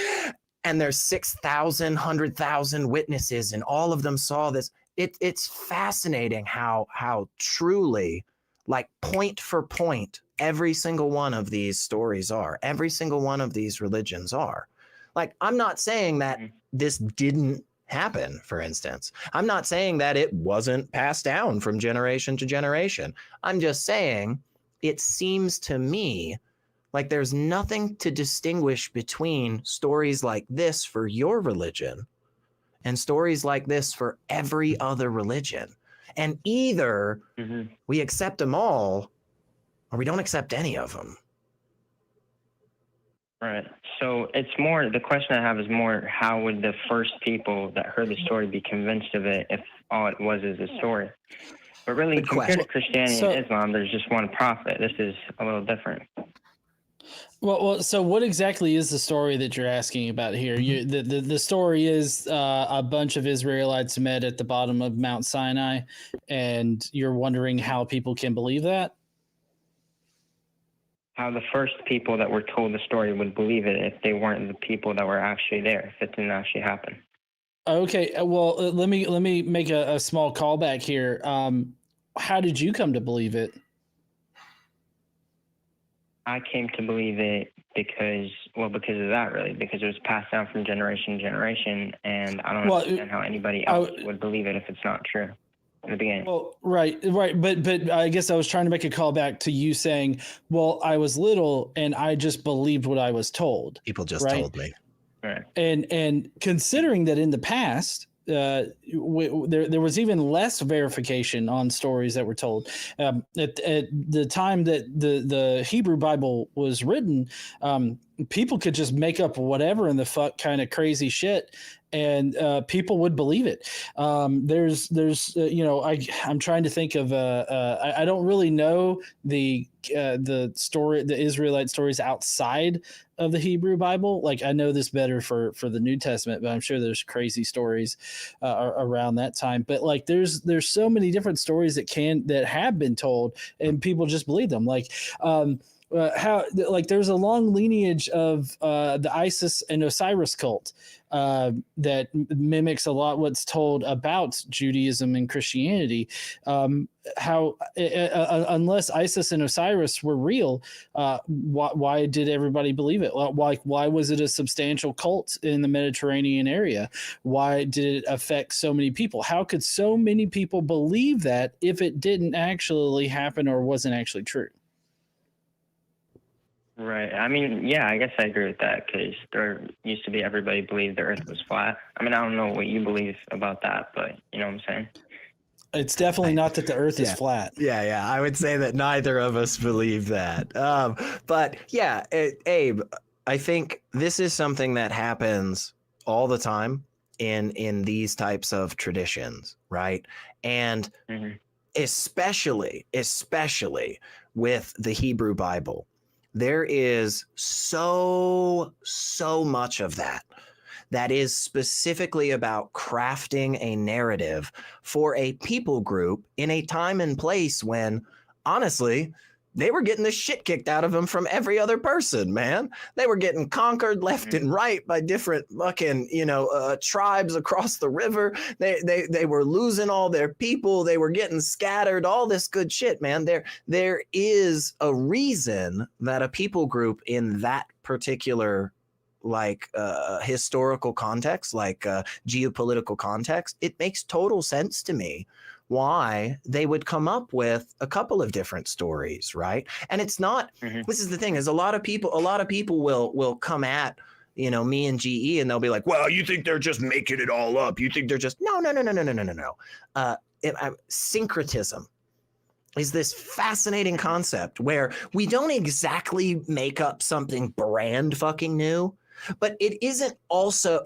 And there's 6,000, 100,000 witnesses, and all of them saw this. It's fascinating how truly, like point for point, every single one of these stories are. Every single one of these religions are. Like, I'm not saying that this didn't happen, for instance. I'm not saying that it wasn't passed down from generation to generation. I'm just saying it seems to me like there's nothing to distinguish between stories like this for your religion and stories like this for every other religion. And either we accept them all or we don't accept any of them.
Right. So it's more, the question I have is more, how would the first people that heard the story be convinced of it if all it was is a story? But really, compared to Christianity and Islam, there's just one prophet. This is a little different.
Well, so what exactly is the story that you're asking about here? The story is a bunch of Israelites met at the bottom of Mount Sinai, and you're wondering how people can believe that?
How the first people that were told the story would believe it if they weren't the people that were actually there, if it didn't actually happen. Okay, well, let me make a small callback here. How did you come to believe it? I came to believe it because of that, really, because it was passed down from generation to generation, and I don't understand how anybody else would believe it if it's not true in the beginning. Well, right, but I guess I was trying to make a call back to you saying, well, I was little and I just believed what I was told.
People just told me.
Right.
And considering that in the past, there was even less verification on stories that were told. At the time that the Hebrew Bible was written, people could just make up whatever in the fuck kind of crazy shit, and people would believe it. I'm trying to think of I don't really know the the Israelite stories outside of the Hebrew Bible. Like, I know this better for the New Testament, but I'm sure there's crazy stories around that time. But like, there's so many different stories that have been told, and people just believe them. Like, how like there's a long lineage of the Isis and Osiris cult that mimics a lot what's told about Judaism and Christianity. Unless Isis and Osiris were real, why did everybody believe it? Why was it a substantial cult in the Mediterranean area? Why did it affect so many people? How could so many people believe that if it didn't actually happen or wasn't actually true?
Right. I mean, yeah, I guess I agree with that, because there used to be everybody believed the earth was flat. I mean, I don't know what you believe about that, but you know what I'm saying?
It's definitely not that the earth is flat.
Yeah. I would say that neither of us believe that. But yeah, Abe, I think this is something that happens all the time in these types of traditions, right? And especially with the Hebrew Bible, there is so much of that is specifically about crafting a narrative for a people group in a time and place when, honestly, they were getting the shit kicked out of them from every other person, man. They were getting conquered left and right by different fucking, tribes across the river. They were losing all their people. They were getting scattered, all this good shit, man. There is a reason that a people group in that particular historical context, geopolitical context, it makes total sense to me why they would come up with a couple of different stories, right? And it's not, this is the thing, is a lot of people will come at, me and GE, and they'll be like, well, you think they're just making it all up. You think they're just, no. Syncretism is this fascinating concept where we don't exactly make up something brand fucking new, but it also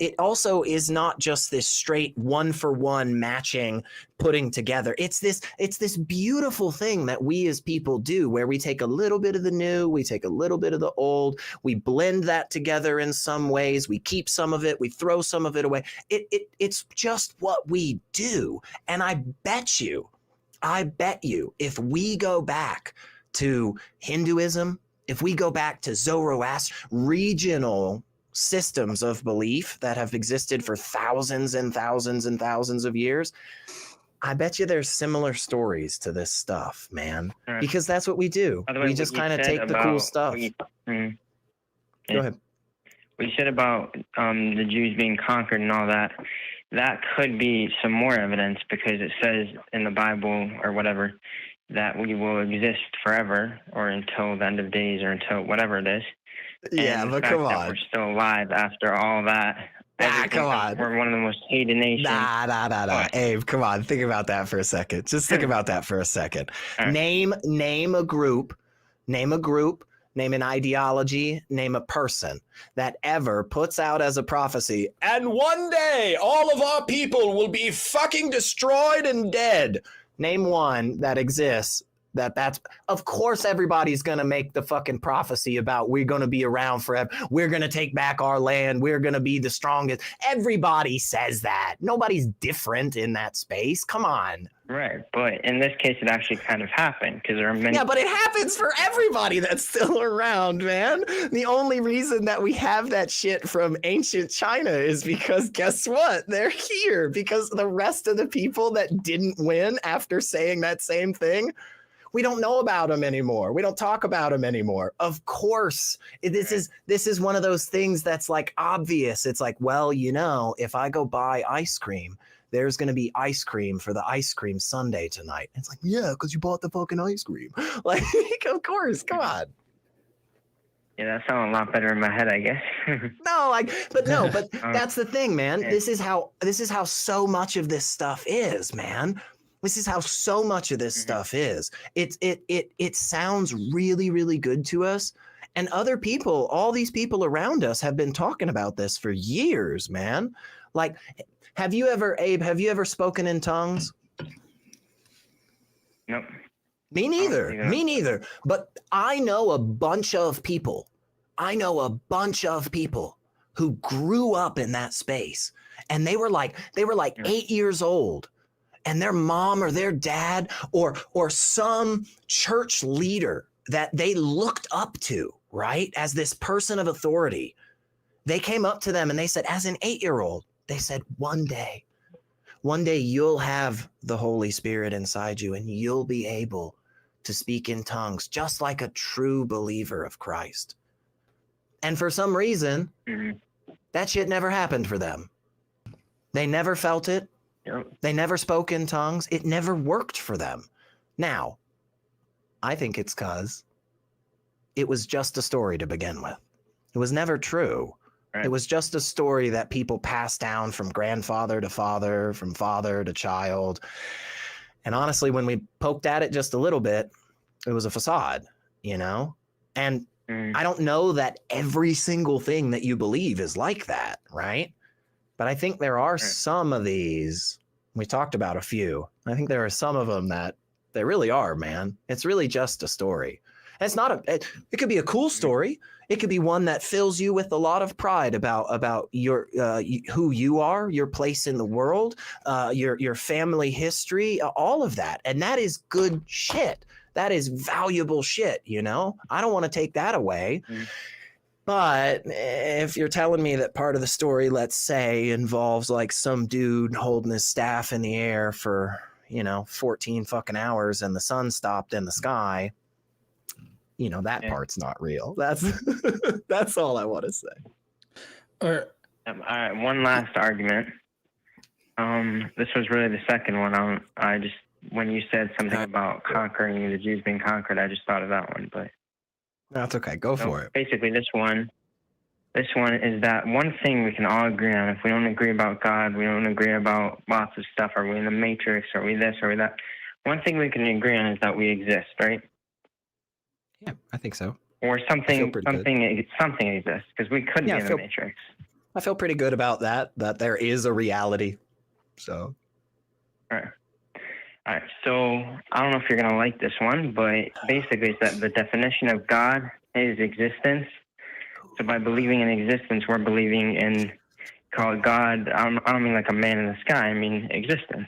is not just this straight one for one matching, putting together. It's this beautiful thing that we as people do, where we take a little bit of the new, we take a little bit of the old, we blend that together in some ways, we keep some of it, we throw some of it away. It's just what we do. And I bet you, if we go back to Hinduism, if we go back to Zoroaster, regional systems of belief that have existed for thousands and thousands and thousands of years, I bet you there's similar stories to this stuff, man. Right. Because that's what we do. We just kind of take the cool stuff. Go ahead.
What you said about the Jews being conquered and all that, that could be some more evidence, because it says in the Bible or whatever that we will exist forever, or until the end of days, or until whatever it is.
Yeah,
and
but come on.
We're still alive after all that.
Come on.
We're one of the most hated nations.
Nah. Abe, come on. Think about that for a second. Just think about that for a second. Right. Name a group, name an ideology, name a person that ever puts out as a prophecy, and one day all of our people will be fucking destroyed and dead. Name one that exists. That's of course everybody's gonna make the fucking prophecy about we're gonna be around forever, we're gonna take back our land, we're gonna be the strongest. Everybody says that. Nobody's different in that space. Come on.
Right, but in this case it actually kind of happened, because there are many.
Yeah, but it happens for everybody that's still around, man. The only reason that we have that shit from ancient China is because guess what? They're here, because the rest of the people that didn't win after saying that same thing, we don't know about them anymore. We don't talk about them anymore. Of course, this is one of those things that's like obvious. It's like, well, if I go buy ice cream, there's going to be ice cream for the ice cream sundae tonight. It's like, yeah, because you bought the fucking ice cream. Like, of course, come on.
Yeah, that sounds a lot better in my head, I guess.
but that's the thing, man. Yeah. This is how so much of this stuff is, man. This is how so much of this stuff is. It sounds really, really good to us. And other people, all these people around us have been talking about this for years, man. Like, Abe, have you ever spoken in tongues?
Nope.
Me neither. Me neither. But I know a bunch of people. Who grew up in that space, and they were like 8 years old, and their mom or their dad or some church leader that they looked up to, right, as this person of authority, they came up to them and they said, as an 8-year-old, they said, one day you'll have the Holy Spirit inside you and you'll be able to speak in tongues just like a true believer of Christ. And for some reason, that shit never happened for them. They never felt it.
Yep.
They never spoke in tongues. It never worked for them. Now, I think it's because it was just a story to begin with. It was never true. Right. It was just a story that people passed down from grandfather to father, from father to child. And honestly, when we poked at it just a little bit, it was a facade, you know? And I don't know that every single thing that you believe is like that, right? But I think there are some of these. We talked about a few. I think there are some of them that they really are, man. It's really just a story. And it's not it could be a cool story. It could be one that fills you with a lot of pride about your who you are, your place in the world, your family history, all of that. And that is good shit. That is valuable shit, you know? I don't want to take that away. But if you're telling me that part of the story, let's say, involves like some dude holding his staff in the air for, 14 fucking hours and the sun stopped in the sky, that part's not real. That's all I want to say.
All right, one last argument. This was really the second one. When you said something about conquering the Jews being conquered, I just thought of that one. But
that's okay. Go for it.
Basically, this one is that one thing we can all agree on. If we don't agree about God, we don't agree about lots of stuff. Are we in the Matrix? Are we this? Are we that? One thing we can agree on is that we exist, right?
Yeah, I think so.
Or something exists, because we could be in the Matrix.
I feel pretty good about that there is a reality. So.
All right, so I don't know if you're going to like this one, but basically it's that the definition of God is existence. So by believing in existence, we're believing in, call it God. I don't mean like a man in the sky. I mean existence.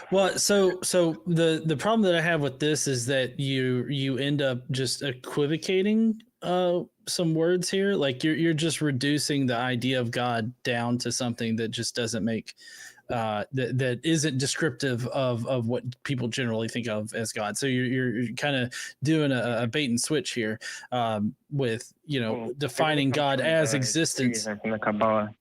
Well, so the problem that I have with this is that you end up just equivocating some words here. Like you're just reducing the idea of God down to something that just doesn't make that isn't descriptive of what people generally think of as God. So you're kind of doing a bait and switch here with defining God as existence.
From the Kabbalah.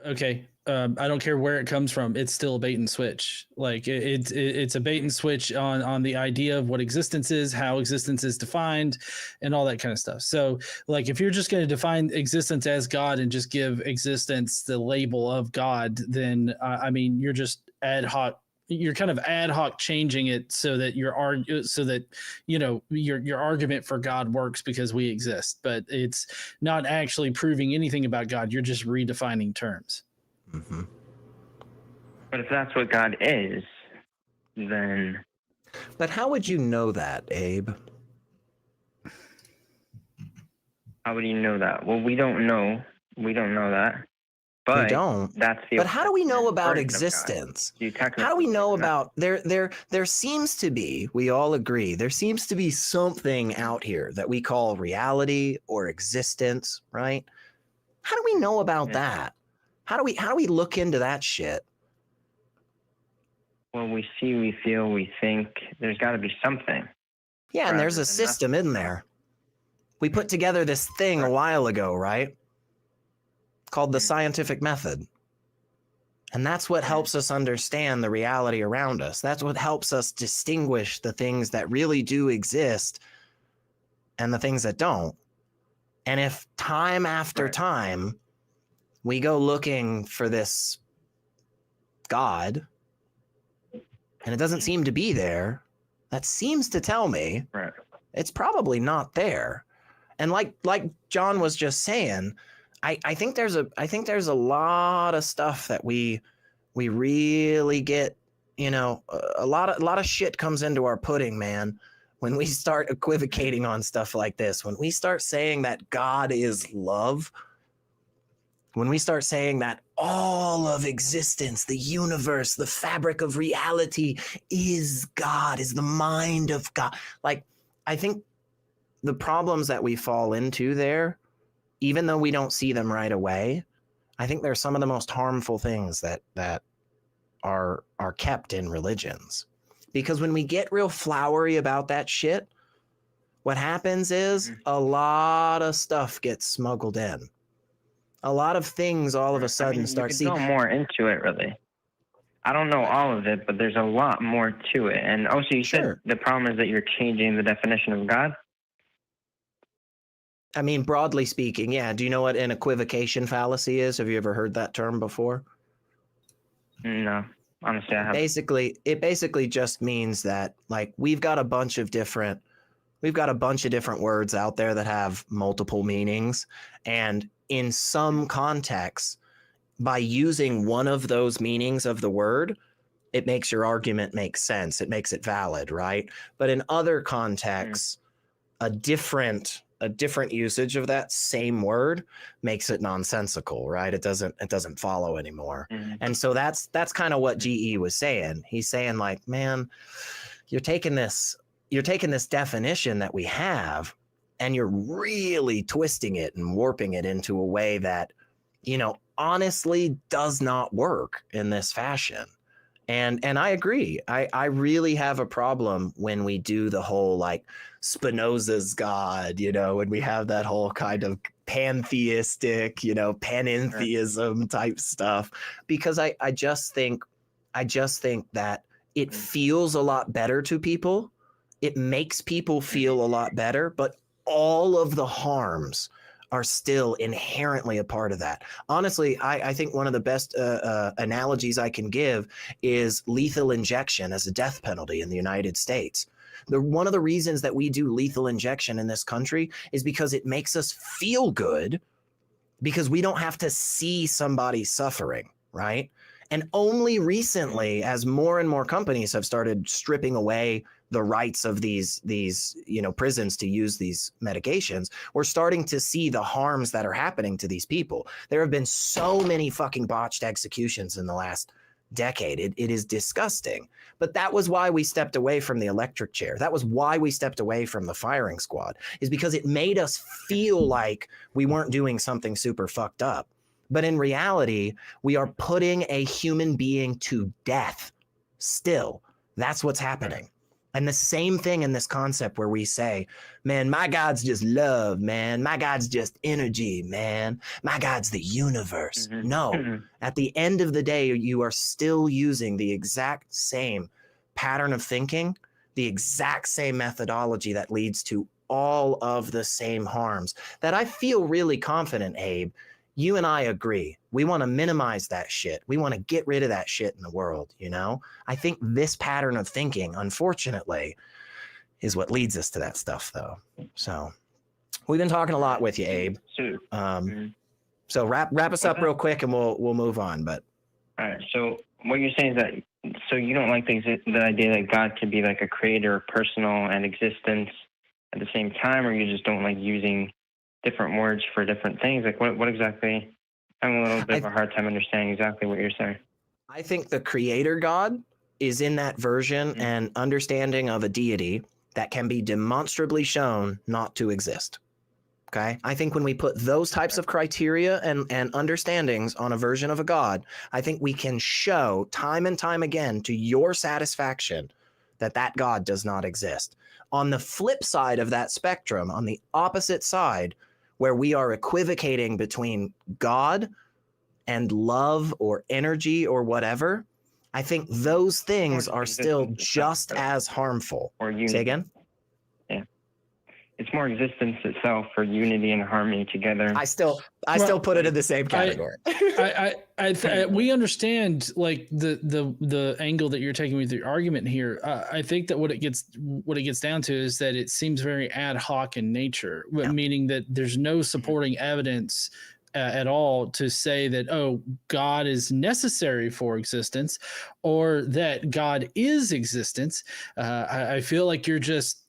Okay. I don't care where it comes from. It's still a bait and switch. Like it's a bait and switch on the idea of what existence is, how existence is defined, and all that kind of stuff. So like if you're just going to define existence as God and just give existence the label of God, then I mean you're just ad hoc. You're kind of ad hoc changing it so that your argument for God works because we exist, but it's not actually proving anything about God. You're just redefining terms.
Mm-hmm.
But if that's what God is, then.
But how would you know that, Abe?
How would you know that? Well, we don't know. We don't know that. But
we don't. But how do we know about existence? How do we know about there seems to be, we all agree, there seems to be something out here that we call reality or existence, right? How do we know about that? How do we look into that shit?
Well, we see, we feel, we think. There's got to be something.
Yeah, and there's a system in there. We put together this thing a while ago, right? Called the scientific method. And that's what helps us understand the reality around us. That's what helps us distinguish the things that really do exist and the things that don't. And if time after time we go looking for this God and it doesn't seem to be there, that seems to tell me it's probably not there. And like John was just saying, I think there's a lot of stuff that we really get you know, a lot of shit comes into our pudding, man. When we start equivocating on stuff like this, when we start saying that God is love, when we start saying that all of existence, the universe, the fabric of reality is God, is the mind of God. Like, I think the problems that we fall into there, even though we don't see them right away, I think they're some of the most harmful things that are kept in religions. Because when we get real flowery about that shit, what happens is a lot of stuff gets smuggled in. A lot of things all of a sudden start.
You could go more into it, really. I don't know all of it, but there's a lot more to it. And also, you said the problem is that you're changing the definition of God.
I mean, broadly speaking, yeah. Do you know what an equivocation fallacy is? Have you ever heard that term before?
No, honestly, I haven't.
It basically just means that, like, we've got a bunch of different words out there that have multiple meanings, and in some contexts, by using one of those meanings of the word, it makes your argument make sense. It makes it valid, right? But in other contexts, a different usage of that same word makes it nonsensical, right? It doesn't follow anymore. And so that's kind of what GE was saying. He's saying, like, man, you're taking this definition that we have and you're really twisting it and warping it into a way that, you know, honestly does not work in this fashion. And I agree. I really have a problem when we do the whole, like, Spinoza's God, you know, when we have that whole kind of pantheistic, you know, panentheism type stuff, because I just think that it feels a lot better to people. It makes people feel a lot better, but all of the harms are still inherently a part of that. Honestly, I think one of the best analogies I can give is lethal injection as a death penalty in the United States. One of the reasons that we do lethal injection in this country is because it makes us feel good, because we don't have to see somebody suffering, right? And only recently, as more and more companies have started stripping away the rights of these you know, prisons to use these medications, we're starting to see the harms that are happening to these people. There have been so many fucking botched executions in the last decade. It is disgusting. But that was why we stepped away from the electric chair. That was why we stepped away from the firing squad, is because it made us feel like we weren't doing something super fucked up. But in reality, we are putting a human being to death still. That's what's happening. And the same thing in this concept where we say, man, my God's just love, man. My God's just energy, man. My God's the universe. No, at the end of the day, you are still using the exact same pattern of thinking, the exact same methodology that leads to all of the same harms that I feel really confident, Abe. You and I agree. We want to minimize that shit. We want to get rid of that shit in the world, you know? I think this pattern of thinking, unfortunately, is what leads us to that stuff, though. So we've been talking a lot with you, Abe. So wrap us up real quick and we'll move on. But
all right. So what you're saying is that, so you don't like the idea that God could be like a creator, personal, and existence at the same time, or you just don't like using different words for different things? Like what exactly? I'm a little bit of a hard time understanding exactly what you're saying.
I think the creator God is in that version and understanding of a deity that can be demonstrably shown not to exist. Okay. I think when we put those types of criteria and understandings on a version of a God, I think we can show time and time again to your satisfaction that that God does not exist. On the flip side of that spectrum, on the opposite side, where we are equivocating between God and love or energy or whatever, I think those things are still just as harmful.
Or unity.
Say again?
Yeah. It's more existence itself for unity and harmony together.
I still put it in the same category.
We understand, like, the angle that you're taking with your argument here. I think that what it gets down to is that it seems very ad hoc in nature, meaning that there's no supporting evidence at all to say that, oh, God is necessary for existence or that God is existence. I feel like you're just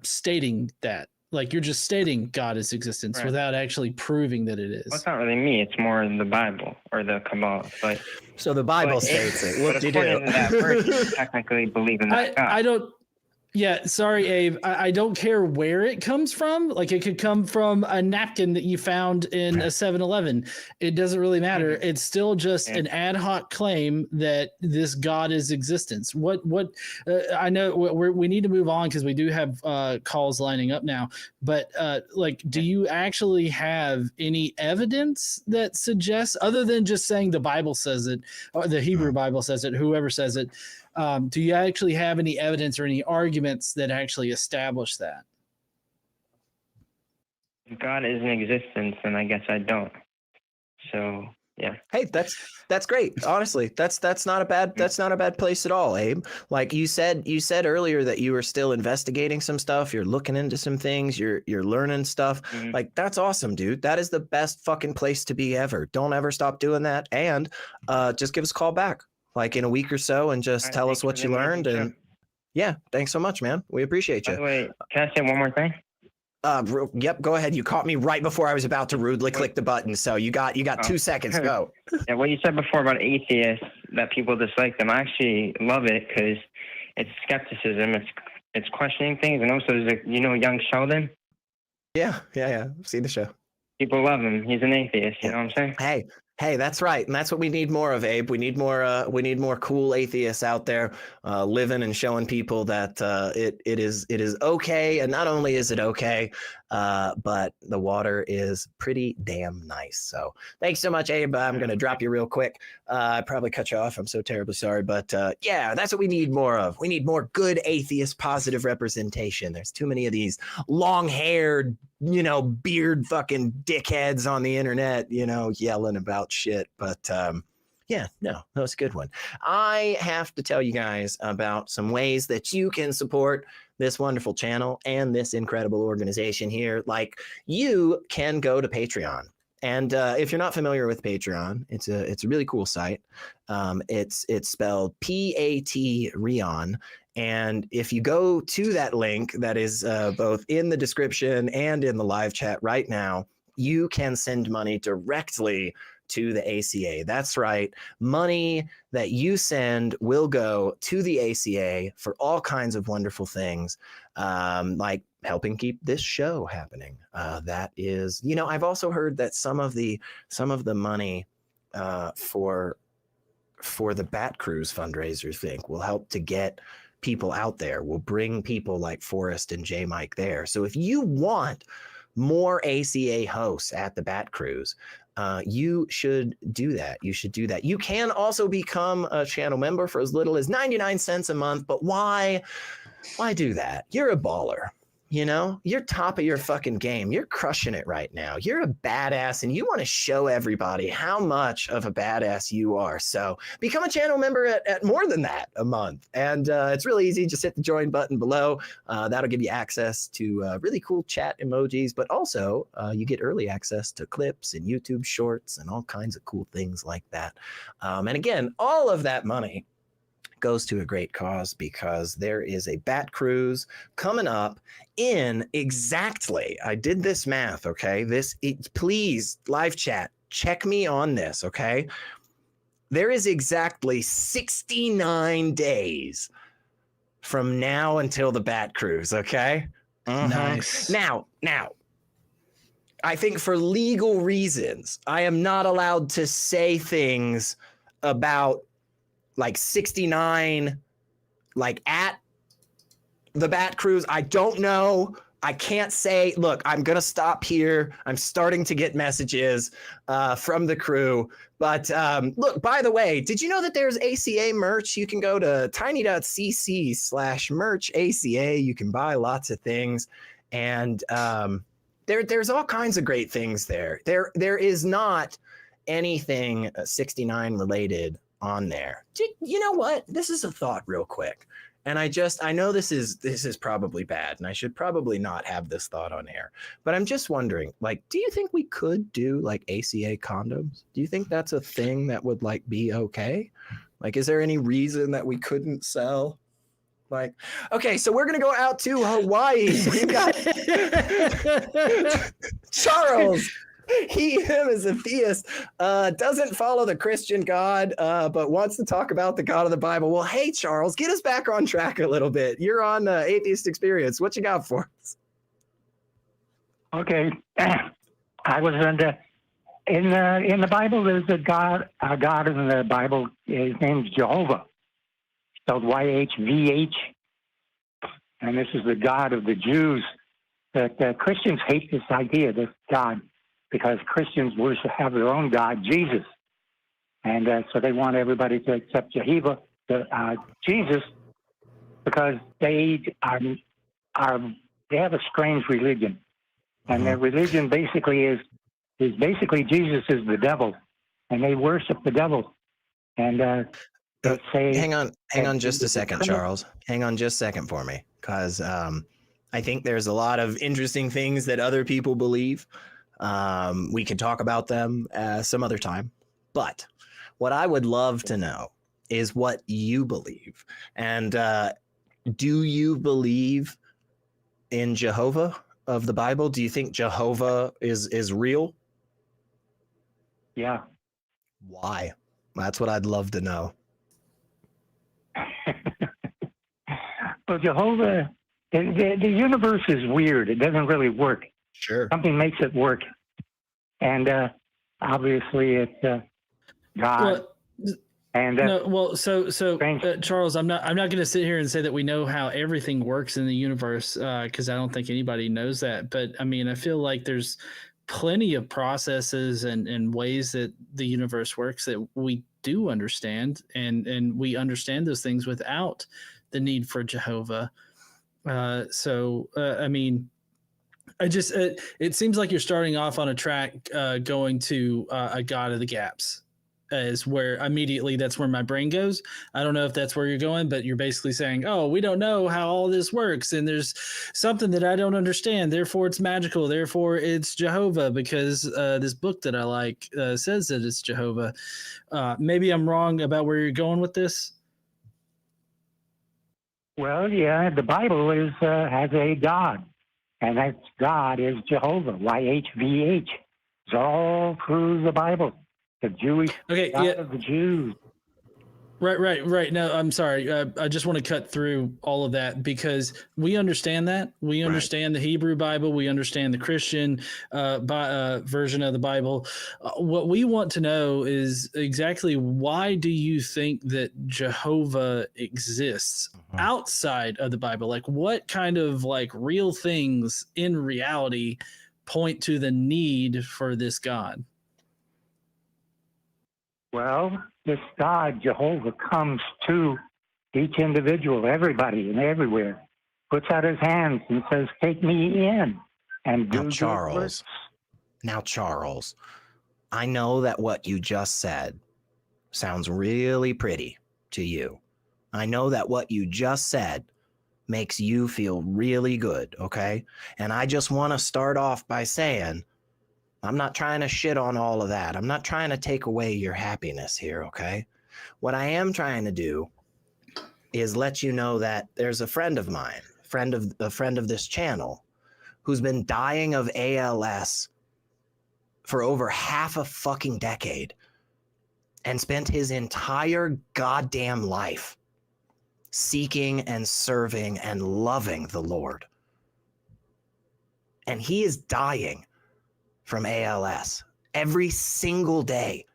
stating that. Like you're just stating God is existence
Right.
without actually proving that it
Well,
is.
it's not really me. It's more the Bible or the Kabbalah. But
So the Bible
but
states it.
but
What do you do?
according to that verse, you technically believe in that God.
I don't. Yeah, sorry, Abe. I don't care where it comes from. Like it could come from a napkin that you found in a 7-Eleven. It doesn't really matter.
Mhm.
It's still just
Yeah.
an ad hoc claim that this God is existence. What I know we need to move on because we do have calls lining up now. But like, do you actually have any evidence that suggests, other than just saying the Bible says it, or the Hebrew Bible says it, whoever says it? Do you actually have any evidence or any arguments that actually establish that?
If God is in existence, then I guess I don't. So yeah.
Hey, that's great. Honestly, that's not a bad place at all, Abe. Like you said earlier that you were still investigating some stuff. You're looking into some things. You're learning stuff.
Mhm.
Like that's awesome, dude. That is the best fucking place to be ever. Don't ever stop doing that. And just give us a call back, like in a week or so, and just
All right,
tell
thanks
us
for
what
the
you learned.
amazing
And yeah, thanks so much, man. We appreciate
By
you.
the way, can I say one more thing?
Yep, go ahead. You caught me right before I was about to rudely click the button. So you got 2 seconds. Go.
Yeah, what you said before about atheists, that people dislike them, I actually love it because it's skepticism. It's questioning things, and also there's young Sheldon.
Yeah. I've seen the show.
People love him. He's an atheist. You know what I'm saying?
Hey, that's right, and that's what we need more of, Abe. We need more cool atheists out there, living and showing people that it is okay, and not only is it okay, but the water is pretty damn nice. So thanks so much, Abe. I'm gonna drop you real quick. I probably cut you off. I'm so terribly sorry, but yeah, that's what we need more of. We need more good atheist positive representation. There's too many of these long-haired, beard fucking dickheads on the internet, yelling about shit. But yeah, no, that was a good one. I have to tell you guys about some ways that you can support this wonderful channel and this incredible organization here. Like, you can go to Patreon. And if you're not familiar with Patreon, it's a really cool site. It's spelled Patreon. And if you go to that link that is both in the description and in the live chat right now, you can send money directly to the ACA. That's right. Money that you send will go to the ACA for all kinds of wonderful things, like helping keep this show happening. That is, I've also heard that some of the money for the Bat Cruise fundraiser thing will help to get people out there. Will bring people like Forrest and J Mike there. So if you want more ACA hosts at the Bat Cruise, you should do that. You can also become a channel member for as little as 99 cents a month. But why do that? You're a baller. You're top of your fucking game. You're crushing it right now. You're a badass, and you want to show everybody how much of a badass you are. So become a channel member at more than that a month. And it's really easy. Just hit the join button below. That'll give you access to really cool chat emojis, but also you get early access to clips and YouTube shorts and all kinds of cool things like that. And again, all of that money goes to a great cause, because there is a Bat Cruise coming up in exactly, I did this math, okay? Please, live chat, check me on this, okay? There is exactly 69 days from now until the Bat Cruise, okay?
Nice.
Now, I think for legal reasons, I am not allowed to say things about like 69, like at the Bat Cruise. I don't know. I can't say, look, I'm going to stop here. I'm starting to get messages from the crew. But look, by the way, did you know that there's ACA merch? You can go to tiny.cc/merch ACA. You can buy lots of things. And there's all kinds of great things there. There is not anything 69 related on there. You know what? This is a thought real quick. And I know this is probably bad, and I should probably not have this thought on air, but I'm just wondering, like, do you think we could do like ACA condoms? Do you think that's a thing that would like be okay? Like, is there any reason that we couldn't sell? Like, okay, so we're gonna go out to Hawaii. So we've got Charles. Him is a theist, doesn't follow the Christian God, but wants to talk about the God of the Bible. Well, hey, Charles, get us back on track a little bit. You're on Atheist Experience. What you got for us?
Okay, I was in the Bible. There's a God in the Bible. His name's Jehovah, spelled YHVH, and this is the God of the Jews. That Christians hate this idea, this God, because Christians have their own God, Jesus. And so they want everybody to accept Jesus, because they have a strange religion. And their religion basically is basically Jesus is the devil, and they worship the devil. And they say...
Hang on just a second, Charles. Hang on just a second for me, because I think there's a lot of interesting things that other people believe. We can talk about them some other time. But what I would love to know is what you believe. And do you believe in Jehovah of the Bible? Do you think Jehovah is real?
Yeah.
Why? That's what I'd love to know.
Well, Jehovah, the universe is weird. It doesn't really work.
Sure.
Something makes it work. And obviously it's God.
Charles, I'm not going to sit here and say that we know how everything works in the universe, because I don't think anybody knows that. But I mean, I feel like there's plenty of processes and ways that the universe works that we do understand, and we understand those things without the need for Jehovah. I mean, it seems like you're starting off on a track going to a God of the gaps, is where immediately that's where my brain goes. I don't know if that's where you're going, but you're basically saying, oh, we don't know how all this works, and there's something that I don't understand, therefore it's magical, therefore it's Jehovah, because this book that I like says that it's Jehovah. Maybe I'm wrong about where you're going with this.
Well, yeah, the Bible has a God, and that God is Jehovah, YHVH. It's all through the Bible. The Jewish God of the Jews.
Right. No, I'm sorry. I just want to cut through all of that, because we understand that. We understand the Hebrew Bible. We understand the Christian version of the Bible. What we want to know is exactly, why do you think that Jehovah exists outside of the Bible? Like, what kind of like real things in reality point to the need for this God?
Well, this God, Jehovah, comes to each individual, everybody and everywhere, puts out his hands and says, take me in. And
now, Charles, I know that what you just said sounds really pretty to you. I know that what you just said makes you feel really good, okay? And I just want to start off by saying, I'm not trying to shit on all of that. I'm not trying to take away your happiness here, okay? What I am trying to do is let you know that there's a friend of mine, a friend of this channel, who's been dying of ALS for over half a fucking decade and spent his entire goddamn life seeking and serving and loving the Lord. And he is dying from ALS. Every single day,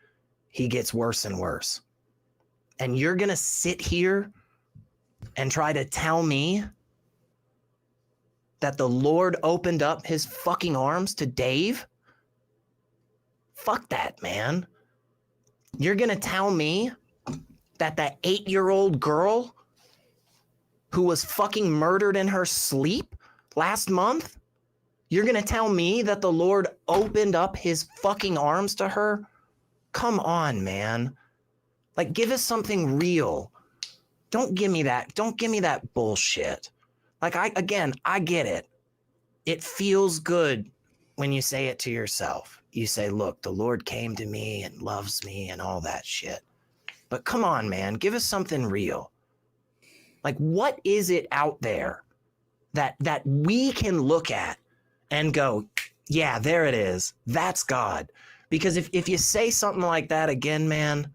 he gets worse and worse. And you're going to sit here and try to tell me that the Lord opened up his fucking arms to Dave? Fuck that, man. You're going to tell me that that 8-year-old girl who was fucking murdered in her sleep last month, you're going to tell me that the Lord opened up his fucking arms to her? Come on, man. Like, give us something real. don't give me that bullshit. Like I get it. It feels good when you say it to yourself. You say, look, the Lord came to me and loves me and all that shit. But come on, man, give us something real. Like, what is it out there that we can look at and go, yeah, there it is. That's God. Because if you say something like that again, man,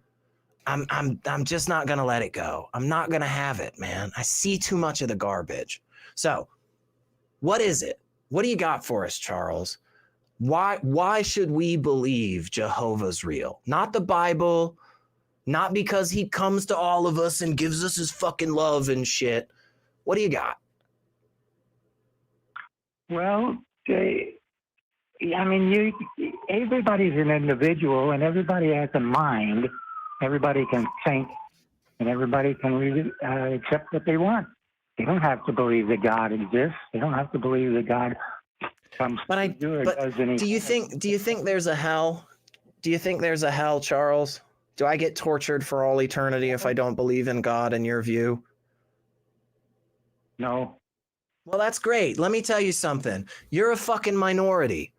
I'm just not gonna let it go. I'm not gonna have it, man. I see too much of the garbage. So, what is it? What do you got for us, Charles? Why should we believe Jehovah's real? Not the Bible, not because he comes to all of us and gives us his fucking love and shit. What do you got?
Well, everybody's an individual, and everybody has a mind. Everybody can think, and everybody can really accept what they want. They don't have to believe that God exists. They don't have to believe that God comes to do or does anything.
Do you think there's a hell? Do you think there's a hell, Charles? Do I get tortured for all eternity if I don't believe in God in your view?
No.
Well, that's great. Let me tell you something. You're a fucking minority.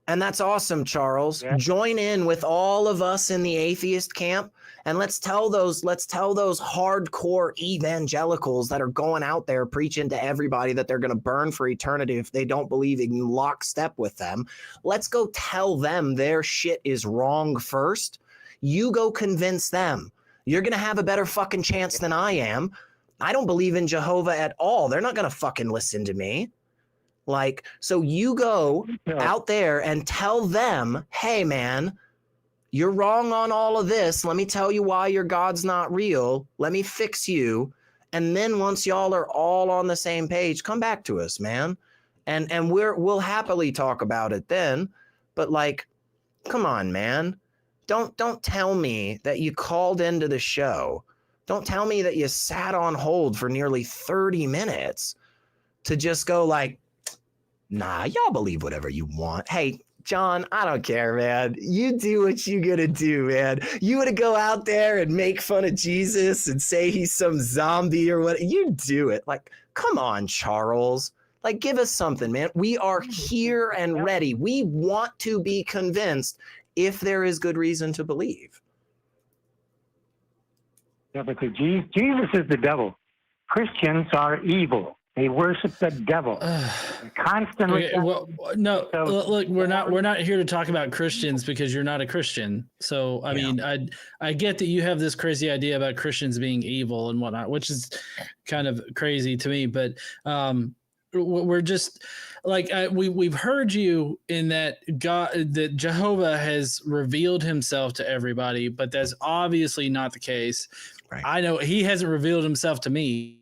And that's awesome, Charles. Yeah. Join in with all of us in the atheist camp, and let's tell those hardcore evangelicals that are going out there preaching to everybody that they're going to burn for eternity if they don't believe in lockstep with them. Let's go tell them their shit is wrong first. You go convince them. You're going to have a better fucking chance than I am. I don't believe in Jehovah at all. They're not going to fucking listen to me. Like, so you go out there and tell them, hey, man, you're wrong on all of this. Let me tell you why your God's not real. Let me fix you. And then once y'all are all on the same page, come back to us, man. And we'll happily talk about it then. But like, come on, man. Don't tell me that you called into the show. Don't tell me that you sat on hold for nearly 30 minutes to just go like, nah, y'all believe whatever you want. Hey, John, I don't care, man. You do what you gonna do, man. You wanna go out there and make fun of Jesus and say he's some zombie or what? You do it. Like, come on, Charles. Like, give us something, man. We are here and ready. We want to be convinced if there is good reason to believe.
Yeah, because Jesus is the devil. Christians are evil. They worship the devil. Constantly.
Okay, well, no, look, we're not here to talk about Christians because you're not a Christian. So, I mean, I get that you have this crazy idea about Christians being evil and whatnot, which is kind of crazy to me. But we're just like we've heard you in that that Jehovah has revealed himself to everybody, but that's obviously not the case. Right. I know he hasn't revealed himself to me.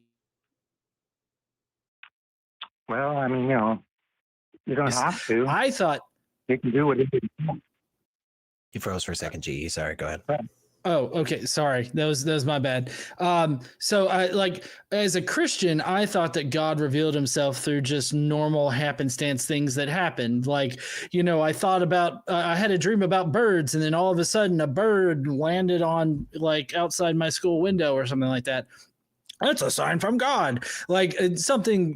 Well, I mean, you don't have to.
I thought
you can do what you do.
You froze for a second, GE. Sorry, go ahead.
Oh, okay. Sorry. That was my bad. So I like as a Christian, I thought that God revealed himself through just normal happenstance things that happened. Like, I thought about, I had a dream about birds, and then all of a sudden a bird landed on like outside my school window or something like that. That's a sign from God. Like something,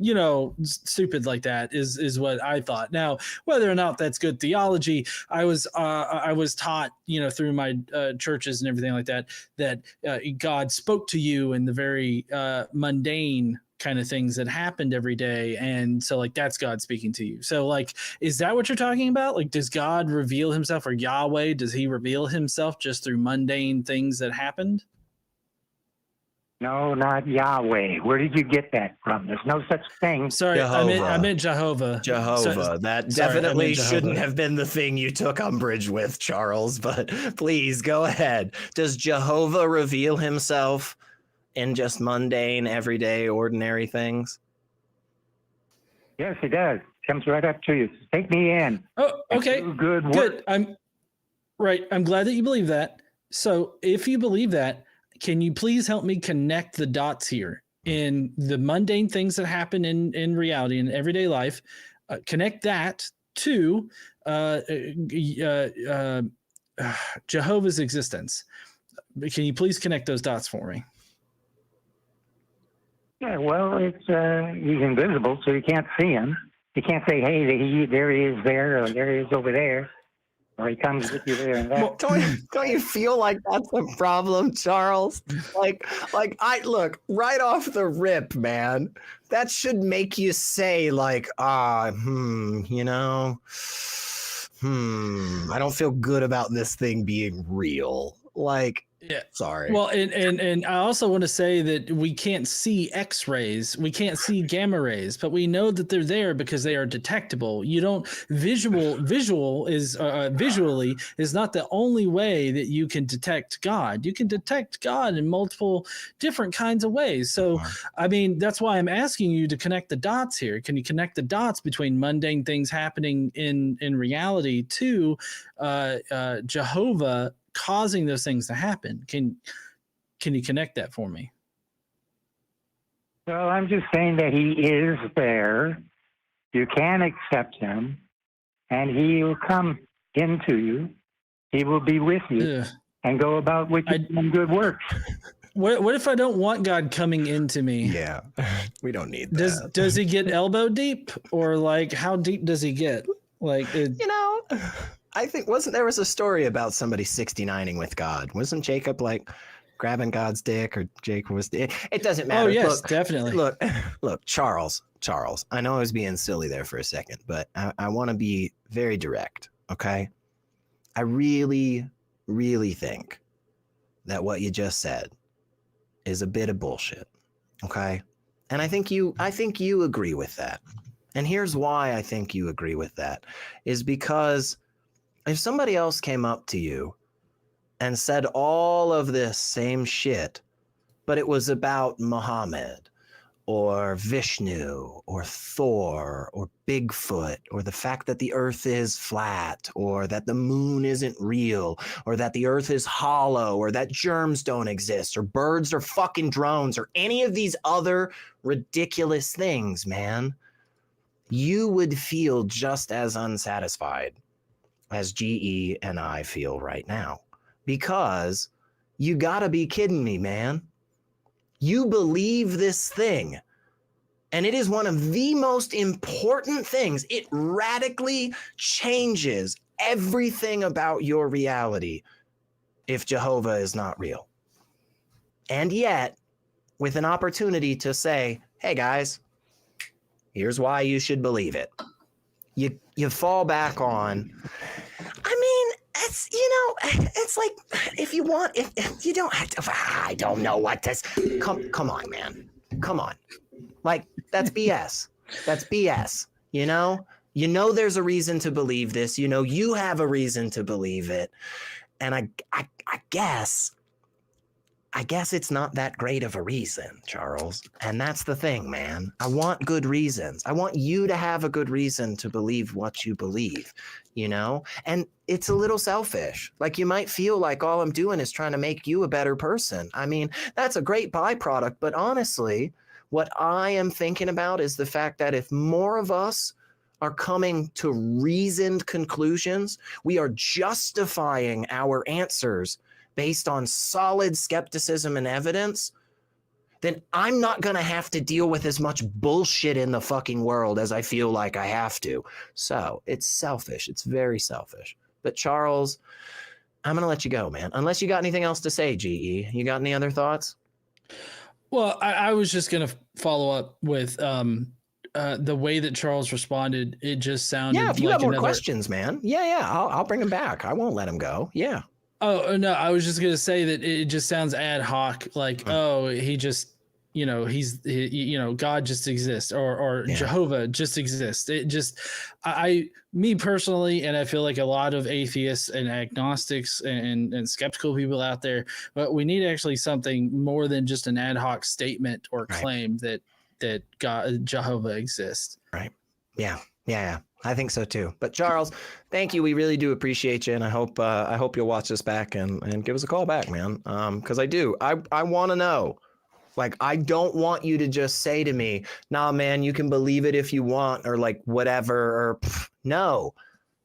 stupid like that is what I thought. Now, whether or not that's good theology, I was taught, through my churches and everything like that God spoke to you in the very mundane kind of things that happened every day. And so like, that's God speaking to you. So like, is that what you're talking about? Like, does God reveal himself, or Yahweh, does he reveal himself just through mundane things that happened?
No, not Yahweh. Where did you get that from? There's no such thing.
Sorry, I meant Jehovah.
Jehovah. That definitely shouldn't have been the thing you took umbrage with, Charles, but please go ahead. Does Jehovah reveal himself in just mundane, everyday, ordinary things?
Yes, he does. Comes right up to you. Take me in.
Oh, okay.
Good work.
I'm glad that you believe that. So if you believe that, can you please help me connect the dots here in the mundane things that happen in reality in everyday life? Connect that to Jehovah's existence. Can you please connect those dots for me?
Yeah, well, it's he's invisible, so you can't see him. You can't say, "Hey, there he is there, or there he is over there," or he comes with you there and there.
Well, don't you feel like that's a problem, Charles? Like I look right off the rip, man. That should make you say like, you know, I don't feel good about this thing being real. Like,
Yeah.
sorry.
Well, and I also want to say that we can't see X-rays, we can't see gamma rays, but we know that they're there because they are detectable. You don't visually is not the only way that you can detect God. You can detect God in multiple different kinds of ways. So, I mean, that's why I'm asking you to connect the dots here. Can you connect the dots between mundane things happening in reality to Jehovah causing those things to happen? Can you connect that for me?
Well, I'm just saying that he is there. You can accept him, and he will come into you. He will be with you
Ugh.
and go about with you in good works.
What if I don't want God coming into me?
Yeah, we don't need that.
Does he get elbow deep, or like how deep does he get? Like
You know, I think there was a story about somebody 69ing with God. Wasn't Jacob like grabbing God's dick, or Jake was? It doesn't matter.
Oh yes,
look,
definitely.
Look, Charles. I know I was being silly there for a second, but I want to be very direct. Okay, I really, really think that what you just said is a bit of bullshit. Okay, and I think you agree with that. And here's why I think you agree with that is because if somebody else came up to you and said all of this same shit, but it was about Muhammad or Vishnu or Thor or Bigfoot or the fact that the earth is flat or that the moon isn't real or that the earth is hollow or that germs don't exist or birds are fucking drones or any of these other ridiculous things, man, you would feel just as unsatisfied as GE and I feel right now. Because you gotta be kidding me, man. You believe this thing, and it is one of the most important things. It radically changes everything about your reality if Jehovah is not real. And yet, with an opportunity to say, hey guys, here's why you should believe it. You fall back on, I mean, it's, it's like, if you want, if you don't have to, I don't know what this, come on, man. Come on. Like, that's BS. That's BS. You know there's a reason to believe this. You have a reason to believe it. And I guess it's not that great of a reason, Charles. And that's the thing, man. I want good reasons. I want you to have a good reason to believe what you believe, And it's a little selfish. Like, you might feel like all I'm doing is trying to make you a better person. I mean, that's a great byproduct. But honestly, what I am thinking about is the fact that if more of us are coming to reasoned conclusions, we are justifying our answers based on solid skepticism and evidence, then I'm not going to have to deal with as much bullshit in the fucking world as I feel like I have to. So it's selfish. It's very selfish. But Charles, I'm going to let you go, man. Unless you got anything else to say, GE. You got any other thoughts?
Well, I was just going to follow up with the way that Charles responded. It just sounded
if you
like
got more questions, man. Yeah. I'll bring him back. I won't let him go. Yeah.
Oh, no, I was just going to say that it just sounds ad hoc, like, he just, God just exists or Jehovah just exists. It just, me personally, and I feel like a lot of atheists and agnostics and skeptical people out there, but we need actually something more than just an ad hoc statement or claim that God, Jehovah exists.
Right. Yeah. I think so too. But Charles, thank you. We really do appreciate you, and I hope you'll watch this back and give us a call back, man. Because I do. I want to know. Like, I don't want you to just say to me, "Nah, man, you can believe it if you want," or like whatever. Or no,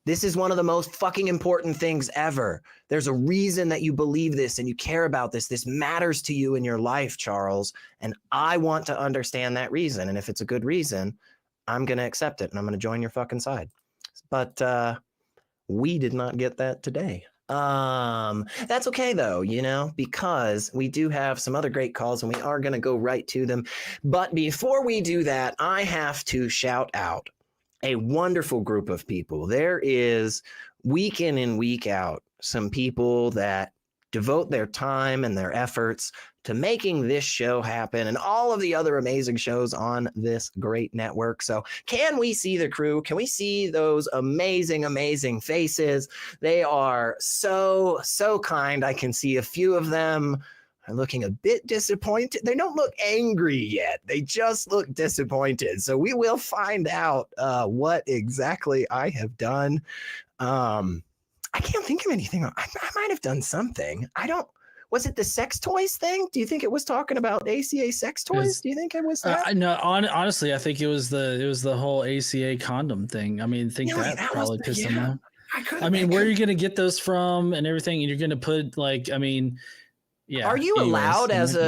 This is one of the most fucking important things ever. There's a reason that you believe this and you care about this. This matters to you in your life, Charles. And I want to understand that reason. And if it's a good reason, I'm going to accept it and I'm going to join your fucking side. But we did not get that today. That's okay though, you know, because we do have some other great calls and we are going to go right to them. But before we do that, I have to shout out a wonderful group of people. There is week in and week out some people that devote their time and their efforts to making this show happen and all of the other amazing shows on this great network. So can we see the crew? Can we see those amazing, amazing faces? They are so, so kind. I can see a few of them are looking a bit disappointed. They don't look angry yet. They just look disappointed. So we will find out what exactly I have done. I can't think of anything. I might have done something. Was it the sex toys thing? Do you think it was talking about ACA sex toys? Do you think it was that?
No, honestly, I think it was the whole ACA condom thing. I mean, I think that probably pissed them off. I mean, where are you going to get those from and everything? And you're going to put yeah.
Are you allowed as a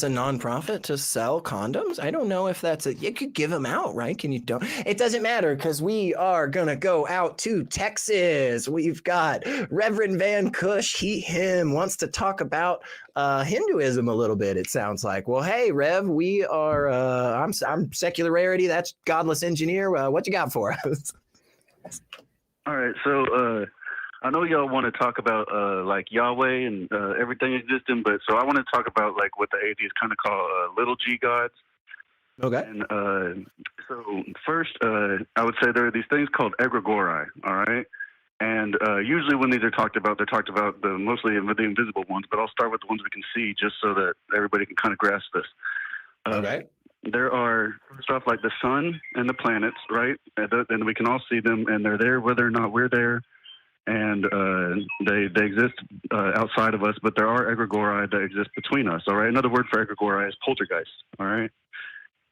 nonprofit to sell condoms? I don't know if you could give them out, right? Can you don't? It doesn't matter because we are gonna go out to Texas. We've got Reverend Van Kush. Him wants to talk about Hinduism a little bit. It sounds like. Well, hey, Rev, we are. I'm secular Rarity. That's Godless Engineer. What you got for us?
All right, so. I know y'all want to talk about like Yahweh and everything existing, but so I want to talk about like what the atheists kind of call little g gods.
Okay.
And so first, I would say there are these things called egregori. All right. And usually when these are talked about, they're talked about mostly the invisible ones, but I'll start with the ones we can see just so that everybody can kind of grasp this.
Okay.
There are stuff like the sun and the planets, right? And we can all see them, and they're there whether or not we're there. And they exist outside of us, but there are egregori that exist between us. All right. Another word for egregori is poltergeists. All right.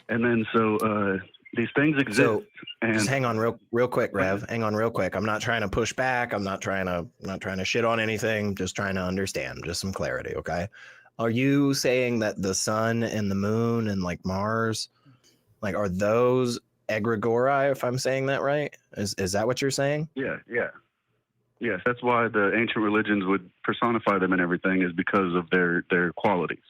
And then so these things exist. So, and
just hang on real quick, Rev. Hang on real quick. I'm not trying to push back. I'm not trying to shit on anything. Just trying to understand. Just some clarity. Okay. Are you saying that the sun and the moon and like Mars, like are those egregori? If I'm saying that right, is that what you're saying?
Yeah. Yeah. Yes, that's why the ancient religions would personify them and everything is because of their qualities.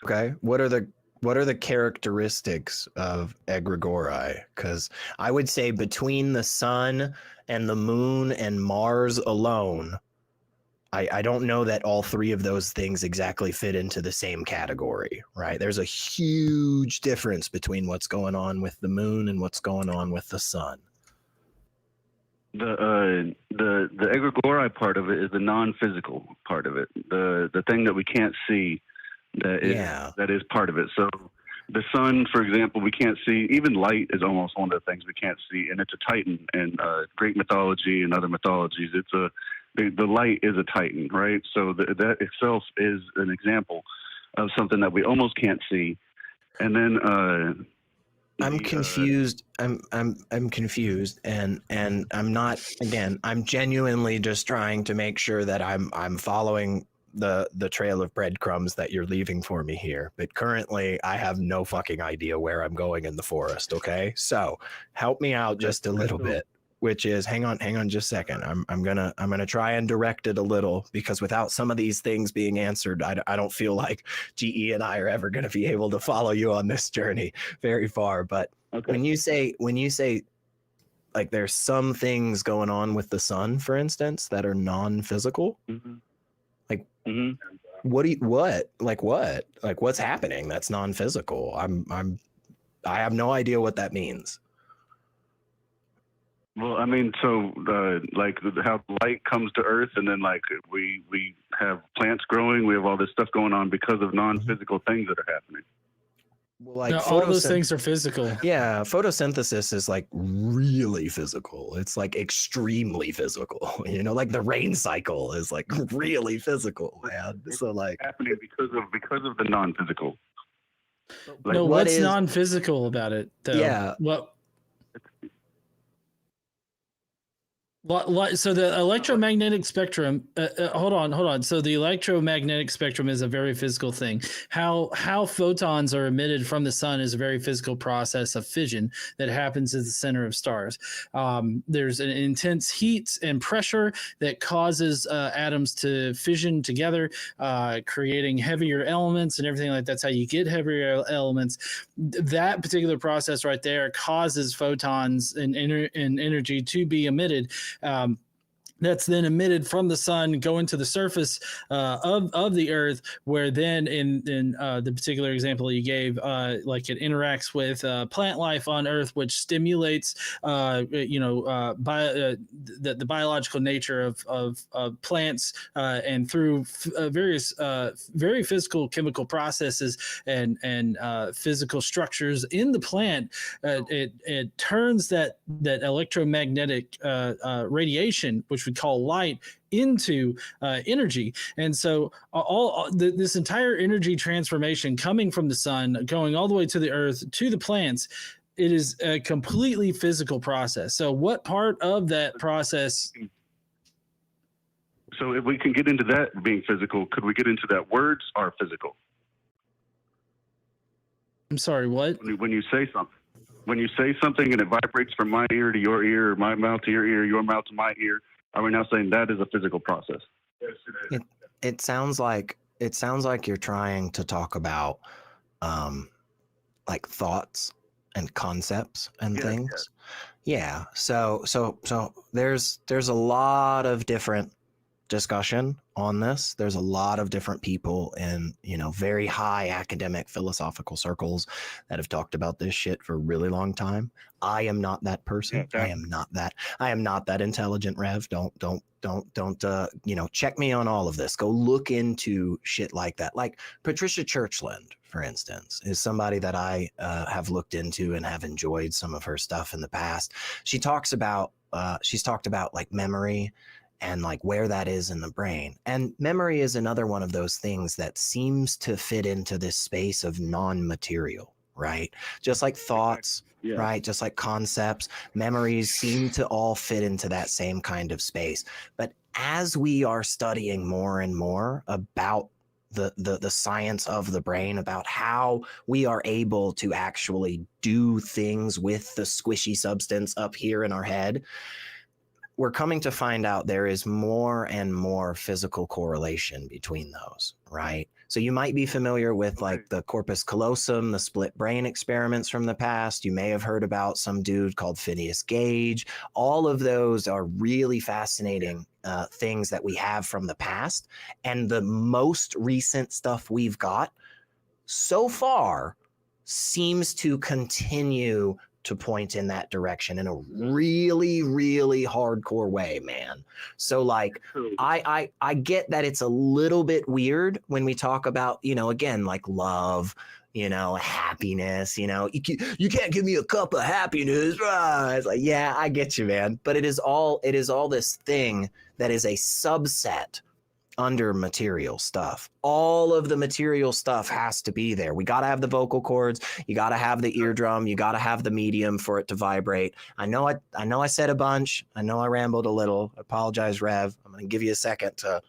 Okay. What are the characteristics of egregori? Because I would say between the sun and the moon and Mars alone, I don't know that all three of those things exactly fit into the same category, right? There's a huge difference between what's going on with the moon and what's going on with the sun.
The egregori part of it is the non-physical part of it, the thing that we can't see that is part of it. So the sun, for example, we can't see. Even light is almost one of the things we can't see, and it's a titan in Greek mythology and other mythologies. The light is a titan, right? So that itself is an example of something that we almost can't see, and then.
I'm confused. I'm confused, and I'm not. Again, I'm genuinely just trying to make sure that I'm following the trail of breadcrumbs that you're leaving for me here. But currently, I have no fucking idea where I'm going in the forest. Okay, so help me out just a little bit. Which is, hang on just a second. I'm gonna try and direct it a little, because without some of these things being answered, I don't feel like GE and I are ever gonna be able to follow you on this journey very far. But okay. when you say like there's some things going on with the sun, for instance, that are non-physical, like what's happening that's non-physical? I have no idea what that means.
Well, I mean, so like how light comes to Earth, and then like we have plants growing, we have all this stuff going on because of non-physical things that are happening.
Well, like
no, all those things are physical.
Yeah, photosynthesis is like really physical. It's like extremely physical. You know, like the rain cycle is like really physical, man. So like
happening because of the non-physical.
Like, no, what's non-physical about it, though?
Yeah.
What? So the electromagnetic spectrum. Hold on. So the electromagnetic spectrum is a very physical thing. How photons are emitted from the sun is a very physical process of fission that happens at the center of stars. There's an intense heat and pressure that causes atoms to fission together, creating heavier elements and everything like that. That's how you get heavier elements. That particular process right there causes photons and energy to be emitted. That's then emitted from the sun, going to the surface of the earth, where then in the particular example you gave, like it interacts with plant life on earth, which stimulates the biological nature of plants, and through various very physical chemical processes and physical structures in the plant, it turns that electromagnetic radiation, which we call light, into energy. And so this entire energy transformation coming from the sun, going all the way to the earth, to the plants, it is a completely physical process. So what part of that process?
So if we can get into that being physical, could we get into that words are physical?
I'm sorry, what?
When you say something and it vibrates from my ear to your ear, or my mouth to your mouth to my ear, are we now saying that is a physical process?
It sounds like you're trying to talk about like thoughts and concepts and things. Yeah. So there's a lot of different discussion on this. There's a lot of different people in, very high academic philosophical circles that have talked about this shit for a really long time. I am not that person. I am not that intelligent, Rev. Don't check me on all of this. Go look into shit like that. Like Patricia Churchland, for instance, is somebody that I have looked into and have enjoyed some of her stuff in the past. She's talked about like memory and like where that is in the brain. And memory is another one of those things that seems to fit into this space of non-material, right? Just like thoughts, right? Just like concepts, memories seem to all fit into that same kind of space. But as we are studying more and more about the science of the brain, about how we are able to actually do things with the squishy substance up here in our head, we're coming to find out there is more and more physical correlation between those, right? So you might be familiar with like the corpus callosum, the split brain experiments from the past. You may have heard about some dude called Phineas Gage. All of those are really fascinating things that we have from the past. And the most recent stuff we've got so far seems to continue to point in that direction in a really, really hardcore way, man. So like, I get that it's a little bit weird when we talk about, again, like love, happiness, you can't give me a cup of happiness. Right? It's like, yeah, I get you, man. But it is all this thing that is a subset under material stuff. All of the material stuff has to be there. We got to have the vocal cords. You got to have the eardrum. You got to have the medium for it to vibrate. I know I said a bunch. I know I rambled a little. I apologize, Rev. I'm going to give you a second to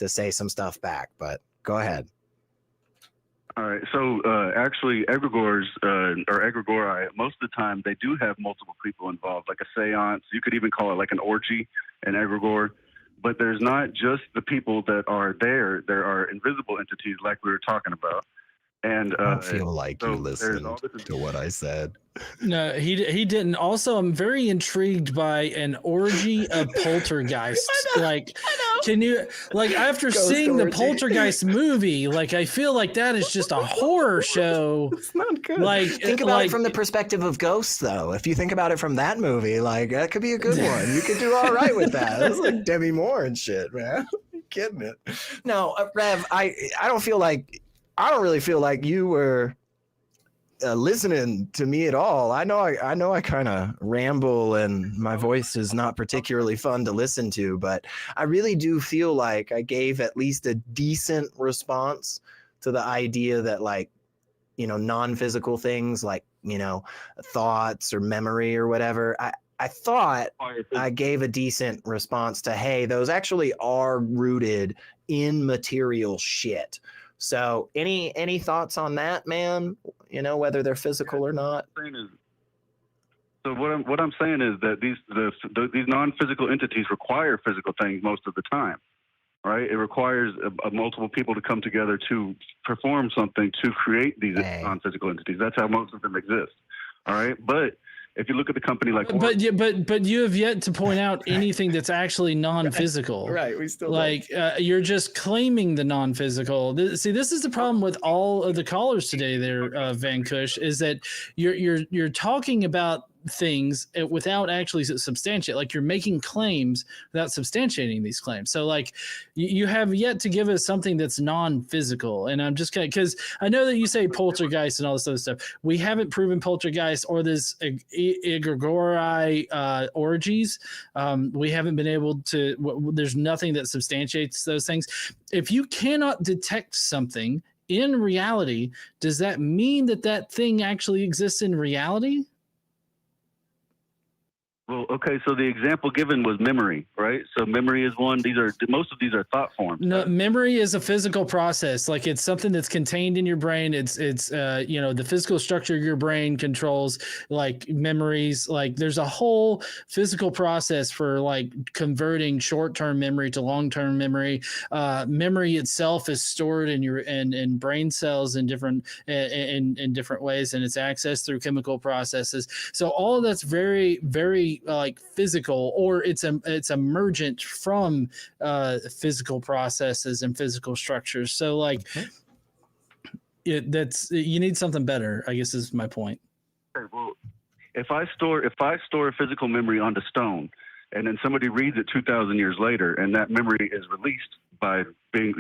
say some stuff back, but go ahead.
All right. So actually, egregores or egregori, most of the time they do have multiple people involved, like a seance. You could even call it like an orgy, an egregore. But there's not just the people that are there. There are invisible entities like we were talking about. And
I don't feel like you listened to what I said.
No, he didn't. Also, I'm very intrigued by an orgy of poltergeists. Can you after seeing the Poltergeist movie, I feel like that is just a horror show.
It's not good. Think about it from the perspective of ghosts, though. If you think about it from that movie, that could be a good one. You could do all right with that. That's like Demi Moore and shit, man. You're kidding it. No, Rev, I don't really feel like you were listening to me at all. I know I kind of ramble and my voice is not particularly fun to listen to, but I really do feel like I gave at least a decent response to the idea that non-physical things like, thoughts or memory or whatever. I thought I gave a decent response to, hey, those actually are rooted in material shit. So any thoughts on that, man? You know, whether they're physical or not?
So what I'm saying is that these non-physical entities require physical things most of the time, right? It requires multiple people to come together to perform something to create these non-physical entities. That's how most of them exist. All right, but if you look at the company like
but you have yet to point out anything that's actually non-physical.
Right, we still
like you're just claiming the non-physical. This is the problem with all of the callers today there, Van Kush, is that you're talking about things without actually substantiate, like you're making claims without substantiating these claims. So like you have yet to give us something that's non-physical. And I'm just because I know that you say poltergeist and all this other stuff. We haven't proven poltergeist or this egregori orgies. We haven't been able to, there's nothing that substantiates those things. If you cannot detect something in reality, does that mean that thing actually exists in reality?
Well, okay, so the example given was memory, right? So memory is one. Most of these are thought forms.
No, memory is a physical process. Like it's something that's contained in your brain. It's the physical structure of your brain controls like memories. Like there's a whole physical process for like converting short-term memory to long-term memory. Memory itself is stored in your in brain cells in different different ways, and it's accessed through chemical processes. So all of that's very, very like physical, or it's emergent from physical processes and physical structures. So like you need something better, I guess is my point.
Okay, well, if I store a physical memory onto stone, and then somebody reads it 2,000 years later, and that memory is released by being,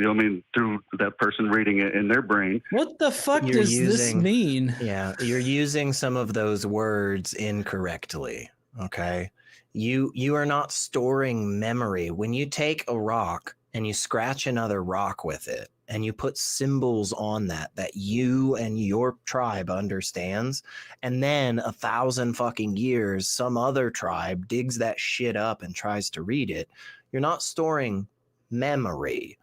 through that person reading it in their brain.
What the fuck does this mean?
Yeah, you're using some of those words incorrectly. Okay, you are not storing memory. When you take a rock and you scratch another rock with it, and you put symbols on that you and your tribe understands, and then 1,000 fucking years some other tribe digs that shit up and tries to read it, you're not storing memory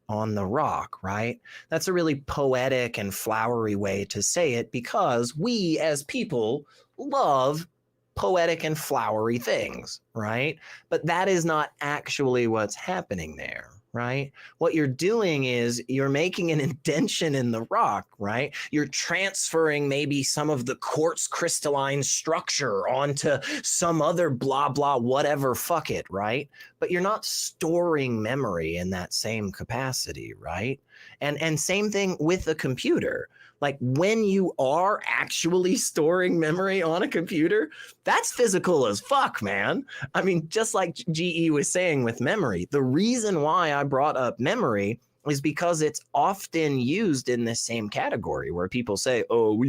on the rock, right? That's a really poetic and flowery way to say it, because we as people love poetic and flowery things, right? But that is not actually what's happening there, right? What you're doing is you're making an indention in the rock, right? You're transferring maybe some of the quartz crystalline structure onto some other blah, blah, whatever, fuck it, right? But you're not storing memory in that same capacity, right? And same thing with a computer. Like when you are actually storing memory on a computer, that's physical as fuck, man. I mean, just like GE was saying with memory, the reason why I brought up memory is because it's often used in this same category where people say, oh,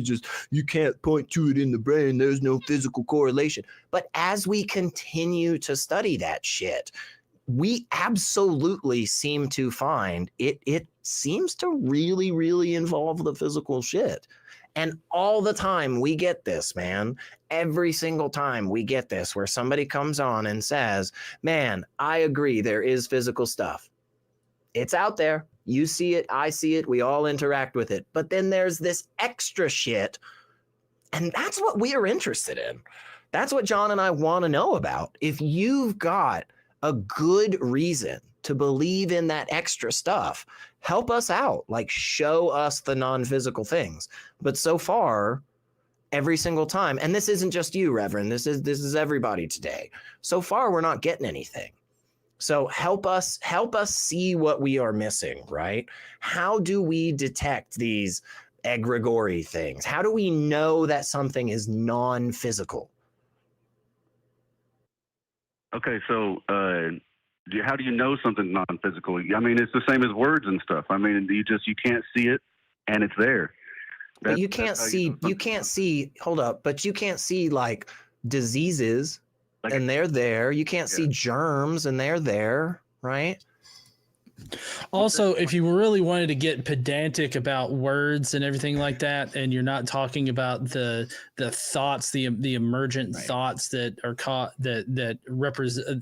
you can't point to it in the brain. There's no physical correlation. But as we continue to study that shit, we absolutely seem to find it seems to really, really involve the physical shit. And all the time we get this, man. Every single time we get this where somebody comes on and says, man, I agree, there is physical stuff. It's out there. You see it, I see it, we all interact with it. But then there's this extra shit, and that's what we are interested in. That's what John and I want to know about. If you've got a good reason to believe in that extra stuff, help us out, like show us the non-physical things. But so far, every single time, and this isn't just you, Reverend, this is everybody today. So far, we're not getting anything. So help us see what we are missing, right? How do we detect these egregori things? How do we know that something is non-physical?
Okay, so how do you know something non-physical? I mean, it's the same as words and stuff. I mean, you can't see it, and it's there.
But you can't see. Hold up, but you can't see like diseases, and they're there. You can't see germs, and they're there, right?
Also, if you really wanted to get pedantic about words and everything like that, and you're not talking about the thoughts, the emergent thoughts that are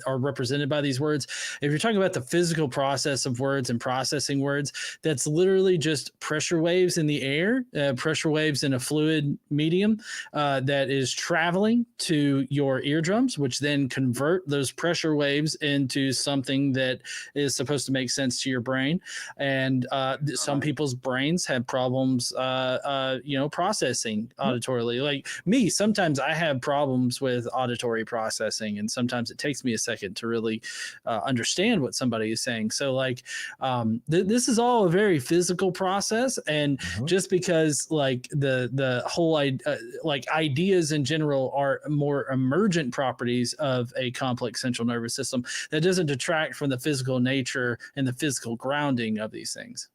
are represented by these words, if you're talking about the physical process of words and processing words, that's literally just pressure waves in the air, pressure waves in a fluid medium that is traveling to your eardrums, which then convert those pressure waves into something that is supposed to make sense to your brain. And some people's brains have problems processing auditorily. Like me, sometimes I have problems with auditory processing, and sometimes it takes me a second to really understand what somebody is saying. So like this is all a very physical process, and just because like the whole like ideas in general are more emergent properties of a complex central nervous system, that doesn't detract from the physical nature and the physical grounding of these things.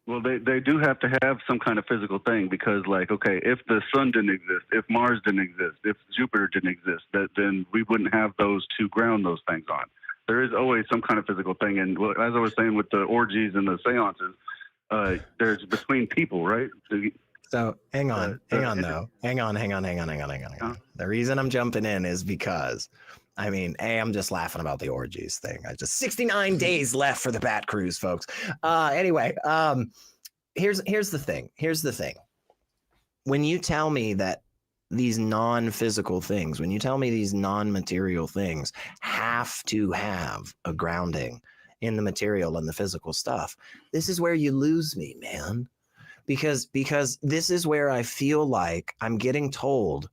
Well, they do have to have some kind of physical thing, because, like, okay, if the sun didn't exist, if Mars didn't exist, if Jupiter didn't exist, then we wouldn't have those to ground those things on. There is always some kind of physical thing. And as I was saying with the orgies and the seances, there's between people, right?
So hang on. The reason I'm jumping in is because, I mean, I'm just laughing about the orgies thing. I just 69 days left for the Bat Cruise, folks. Anyway, here's the thing. When you tell me that these non-physical things, when you tell me these non-material things have to have a grounding in the material and the physical stuff, this is where you lose me, man. Because this is where I feel like I'm getting told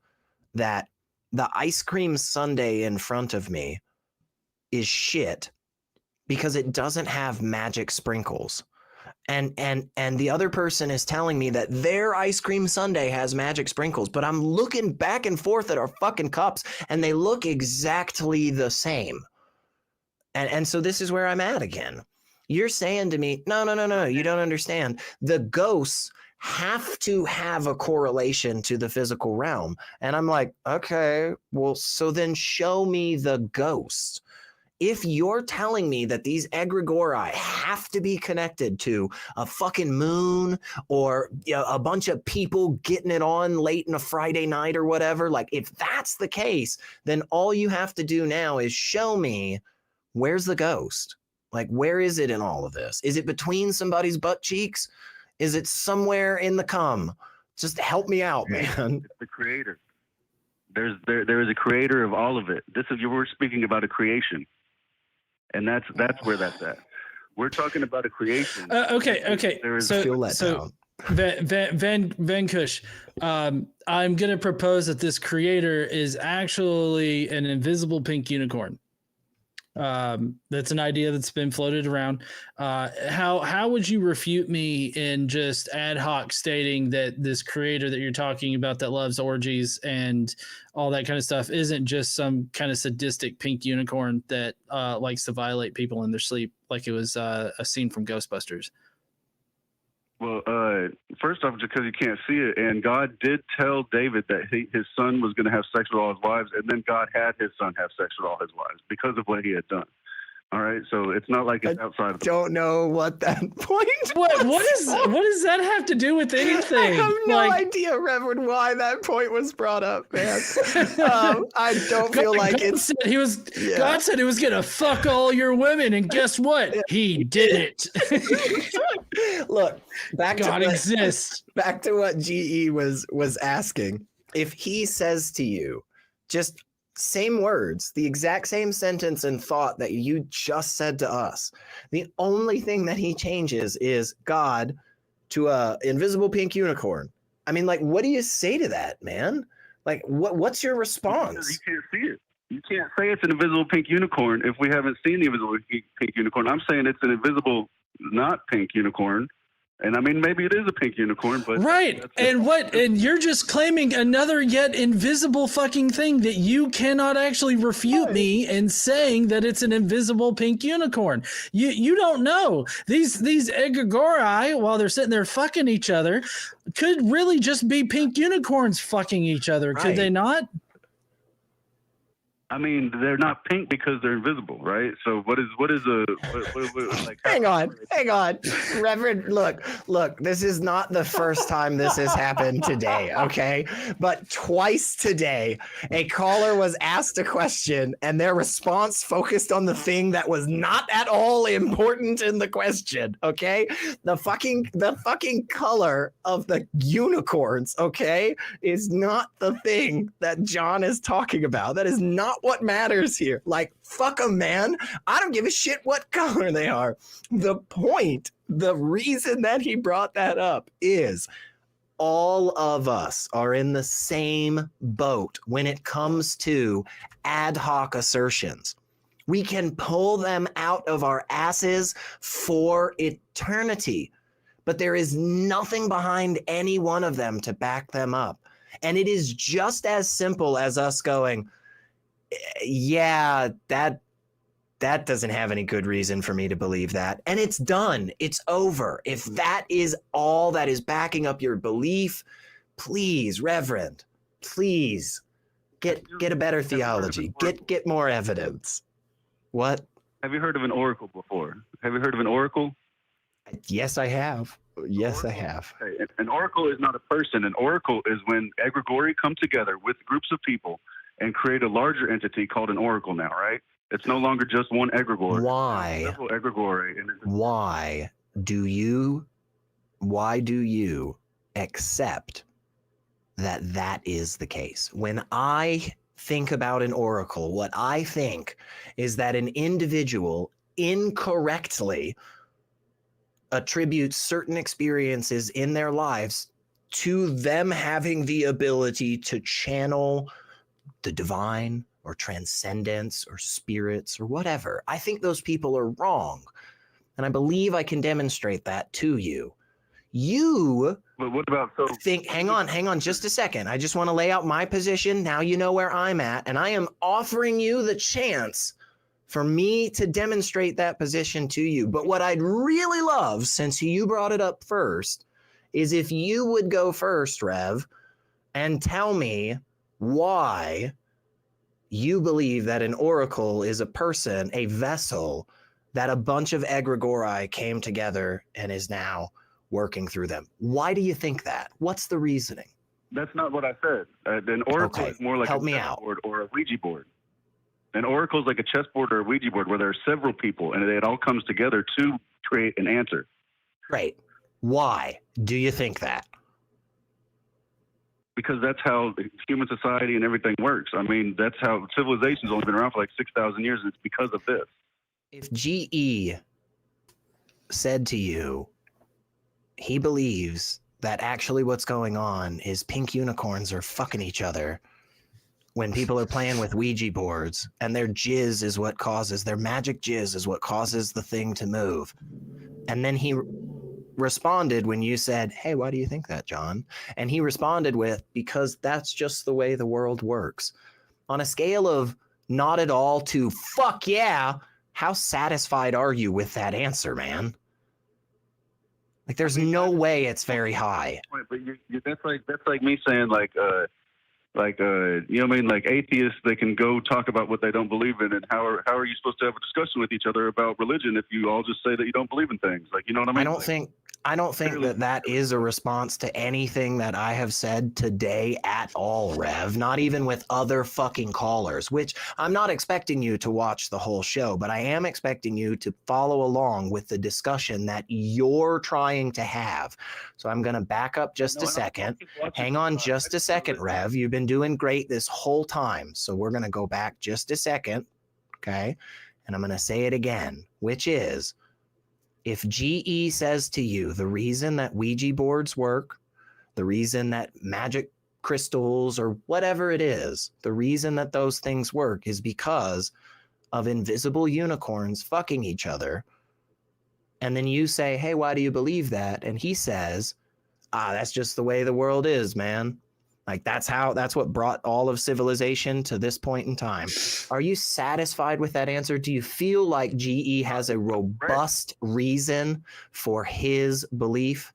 that the ice cream sundae in front of me is shit because it doesn't have magic sprinkles. And the other person is telling me that their ice cream sundae has magic sprinkles, but I'm looking back and forth at our fucking cups and they look exactly the same. And so this is where I'm at again. You're saying to me, no, you don't understand. The ghosts have to have a correlation to the physical realm. And I'm like, okay, well, so then show me the ghost. If you're telling me that these egregori have to be connected to a fucking moon or a bunch of people getting it on late in a Friday night or whatever, like if that's the case, then all you have to do now is show me where's the ghost. Like, where is it in all of this? Is it between somebody's butt cheeks? Is it somewhere in the cum? Just help me out, man.
It's the creator. There is a creator of all of it. We're speaking about a creation, and that's where that's at. We're talking about a creation.
Okay.
So
Van Kush, I'm going to propose that this creator is actually an invisible pink unicorn. That's an idea that's been floated around. How would you refute me in just ad hoc stating that this creator that you're talking about that loves orgies and all that kind of stuff isn't just some kind of sadistic pink unicorn that likes to violate people in their sleep, like it was a scene from Ghostbusters?
Well, first off, because you can't see it, and God did tell David that his son was going to have sex with all his wives, and then God had his son have sex with all his wives because of what he had done. All right, so it's not like it's outside of the...
Don't know what that point
what does that have to do with anything?
I have no idea, Reverend, why that point was brought up, man. I don't feel like it's...
God said he was going to fuck all your women, and guess what? He did it.
Look, back
God
to
exists.
Back to what GE was asking. If he says to you, just... same words, the exact same sentence and thought that you just said to us. The only thing that he changes is God to a invisible pink unicorn. I mean, like, what do you say to that, man? Like, what's your response?
You can't see it. You can't say it's an invisible pink unicorn if we haven't seen the invisible pink unicorn. I'm saying it's an invisible, not pink unicorn. And I mean, maybe it is a pink unicorn, but
right. And you're just claiming another yet invisible fucking thing that you cannot actually refute me and saying that it's an invisible pink unicorn. You don't know. These egregori, while they're sitting there fucking each other, could really just be pink unicorns fucking each other. Right. Could they not?
I mean, they're not pink because they're invisible, right? So what like?
Hang on, Reverend. Look. This is not the first time this has happened today, okay? But twice today, a caller was asked a question, and their response focused on the thing that was not at all important in the question. Okay, the fucking color of the unicorns, okay, is not the thing that John is talking about. That is not what matters here. Like, fuck them, man. I don't give a shit what color they are. The point, the reason that he brought that up is all of us are in the same boat when it comes to ad hoc assertions. We can pull them out of our asses for eternity, but there is nothing behind any one of them to back them up. And it is just as simple as us going, yeah, that doesn't have any good reason for me to believe that. And it's done. It's over. If that is all that is backing up your belief, please, Reverend, please get a better theology. Get more evidence. What?
Have you heard of an oracle before? Have you heard of an oracle?
Yes, I have. Yes, I have.
Okay. An oracle is not a person. An oracle is when egregori come together with groups of people and create a larger entity called an oracle now, right? It's no longer just one egregore.
Why?
Several egregori.
Why do you accept that is the case? When I think about an oracle, what I think is that an individual incorrectly attributes certain experiences in their lives to them having the ability to channel the divine or transcendence or spirits or whatever. I think those people are wrong. And I believe I can demonstrate that to you.
But what about
hang on just a second. I just want to lay out my position. Now you know where I'm at, and I am offering you the chance for me to demonstrate that position to you. But what I'd really love, since you brought it up first, is if you would go first, Rev, and tell me why you believe that an oracle is a person, a vessel, that a bunch of egregori came together and is now working through them. Why do you think that? What's the reasoning?
That's not what I said. An oracle is more like
Help
a
me
chessboard or a Ouija board. An oracle is like a chessboard or a Ouija board where there are several people and it all comes together to create an answer.
Right. Why do you think that?
Because that's how human society and everything works. I mean, that's how civilization's only been around for like 6,000 years, and it's because of this.
If GE said to you, he believes that actually what's going on is pink unicorns are fucking each other when people are playing with Ouija boards, and their jizz is what causes, their magic jizz is what causes the thing to move. And then he responded when you said, hey, why do you think that, John? And he responded with, because that's just the way the world works. On a scale of not at all to fuck yeah, how satisfied are you with that answer, man? Like, there's no way it's very high.
But that's like me saying you know what I mean? Like atheists, they can go talk about what they don't believe in, and how are you supposed to have a discussion with each other about religion if you all just say that you don't believe in things? Like, you know what I mean?
I don't think that is a response to anything that I have said today at all, Rev. Not even with other fucking callers, which I'm not expecting you to watch the whole show, but I am expecting you to follow along with the discussion that you're trying to have. So I'm going to back up just a second. Hang on just a second, Rev. You've been doing great this whole time. So we're going to go back just a second. Okay. And I'm going to say it again, which is, if GE says to you, the reason that Ouija boards work, the reason that magic crystals or whatever it is, the reason that those things work is because of invisible unicorns fucking each other. And then you say, hey, why do you believe that? And he says, that's just the way the world is, man. Like, that's what brought all of civilization to this point in time. Are you satisfied with that answer? Do you feel like GE has a robust reason for his belief?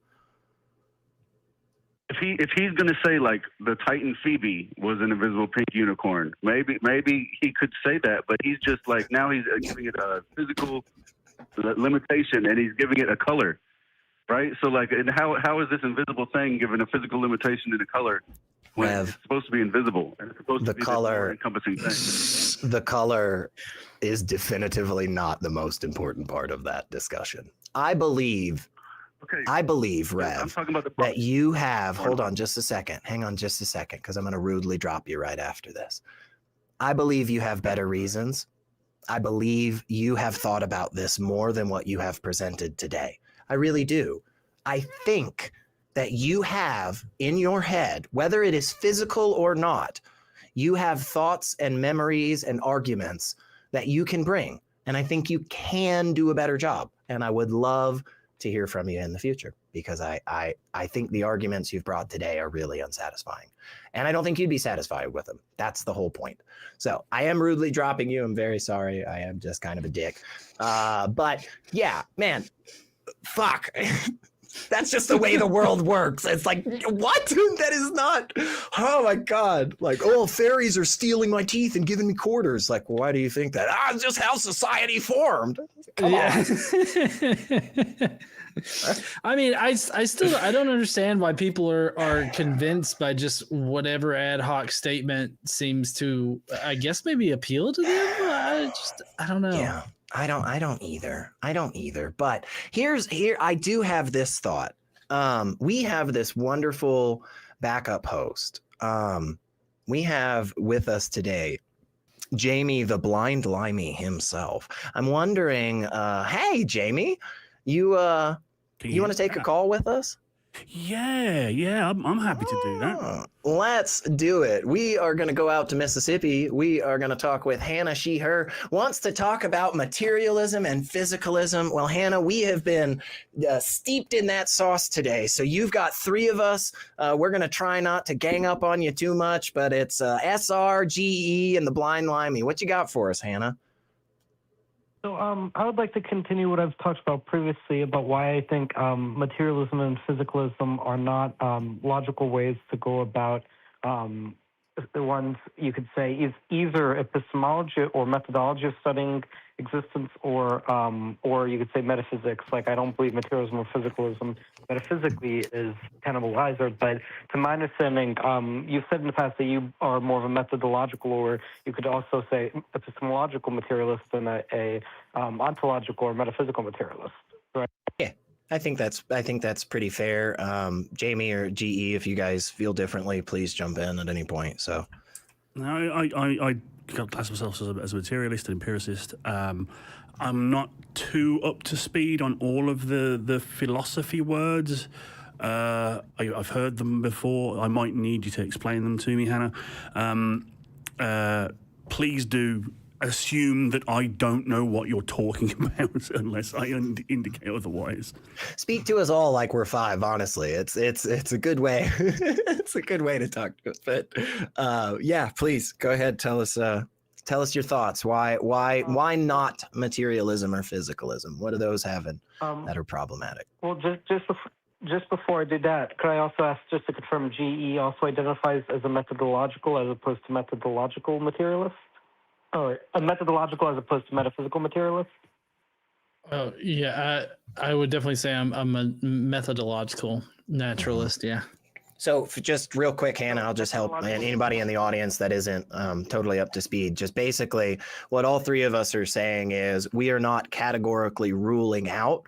if he's going to say like the Titan Phoebe was an invisible pink unicorn, maybe he could say that, but he's just like now he's giving it a physical limitation and he's giving it a color, right? So like, and how is this invisible thing given a physical limitation and a color? When it's supposed to be invisible and it's supposed to be
color
encompassing thing.
The color is definitively not the most important part of that discussion. I believe, Rev,
I'm talking about
that you have. Hold on just a second. Hang on just a second, because I'm going to rudely drop you right after this. I believe you have better reasons. I believe you have thought about this more than what you have presented today. I really do. I think that you have in your head, whether it is physical or not, you have thoughts and memories and arguments that you can bring. And I think you can do a better job. And I would love to hear from you in the future, because I think the arguments you've brought today are really unsatisfying. And I don't think you'd be satisfied with them. That's the whole point. So I am rudely dropping you. I'm very sorry. I am just kind of a dick. But yeah, man, fuck. That's just the way the world works. It's like, what? That is not. Oh my God. Like, oh, fairies are stealing my teeth and giving me quarters. Like, why do you think that? It's just how society formed. Come on.
I mean, I don't understand why people are convinced by just whatever ad hoc statement seems to, I guess, maybe appeal to them. I don't know.
Yeah. I don't either. But here, I do have this thought. We have this wonderful backup host. We have with us today Jamie, the blind limey himself. I'm wondering, hey, Jamie, you want to take a call with us?
Yeah, I'm happy to do that.
Let's do it. We are going to go out to Mississippi. We are going to talk with Hannah. She, her, wants to talk about materialism and physicalism. Well, Hannah, we have been steeped in that sauce today. So you've got three of us. We're going to try not to gang up on you too much, but it's SR, GE, and the blind limey. What you got for us, Hannah?
So I would like to continue what I've talked about previously about why I think materialism and physicalism are not logical ways to go about the ones you could say is either epistemology or methodology of studying existence, or you could say metaphysics. Like, I don't believe materialism or physicalism metaphysically is cannibalizer, but to my understanding, you've said in the past that you are more of a methodological, or you could also say epistemological materialist than a ontological or metaphysical materialist. Right?
Yeah. I think that's pretty fair. Jamie or GE, if you guys feel differently, please jump in at any point. So,
no, I class myself as a materialist and empiricist. I'm not too up to speed on all of the philosophy words. I've heard them before. I might need you to explain them to me, Hannah. Please do assume that I don't know what you're talking about unless I indicate otherwise.
Speak to us all like we're five. Honestly, it's a good way. It's a good way to talk to us. But yeah, please go ahead. Tell us your thoughts. Why not materialism or physicalism? What do those have that are problematic?
Well, just before I do that, could I also ask, just to confirm, GE also identifies as a methodological as opposed to methodological materialist? Or a methodological as opposed to metaphysical materialist?
Oh, yeah, I would definitely say I'm a methodological naturalist, yeah.
So just real quick, Hannah, I'll just help anybody in the audience that isn't totally up to speed. Just basically what all three of us are saying is we are not categorically ruling out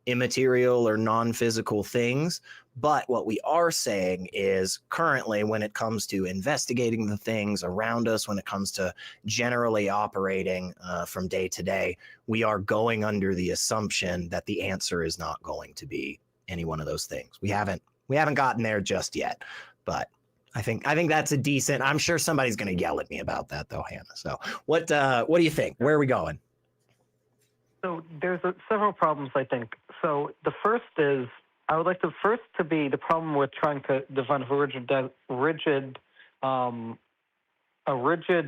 immaterial or non-physical things. But what we are saying is currently, when it comes to investigating the things around us, when it comes to generally operating from day to day, we are going under the assumption that the answer is not going to be any one of those things. We haven't gotten there just yet, but I think that's a decent. I'm sure somebody's going to yell at me about that, though, Hannah. So what do you think? Where are we going?
So there's several problems, I think. So the first is, I would like the first to be the problem with trying to define a rigid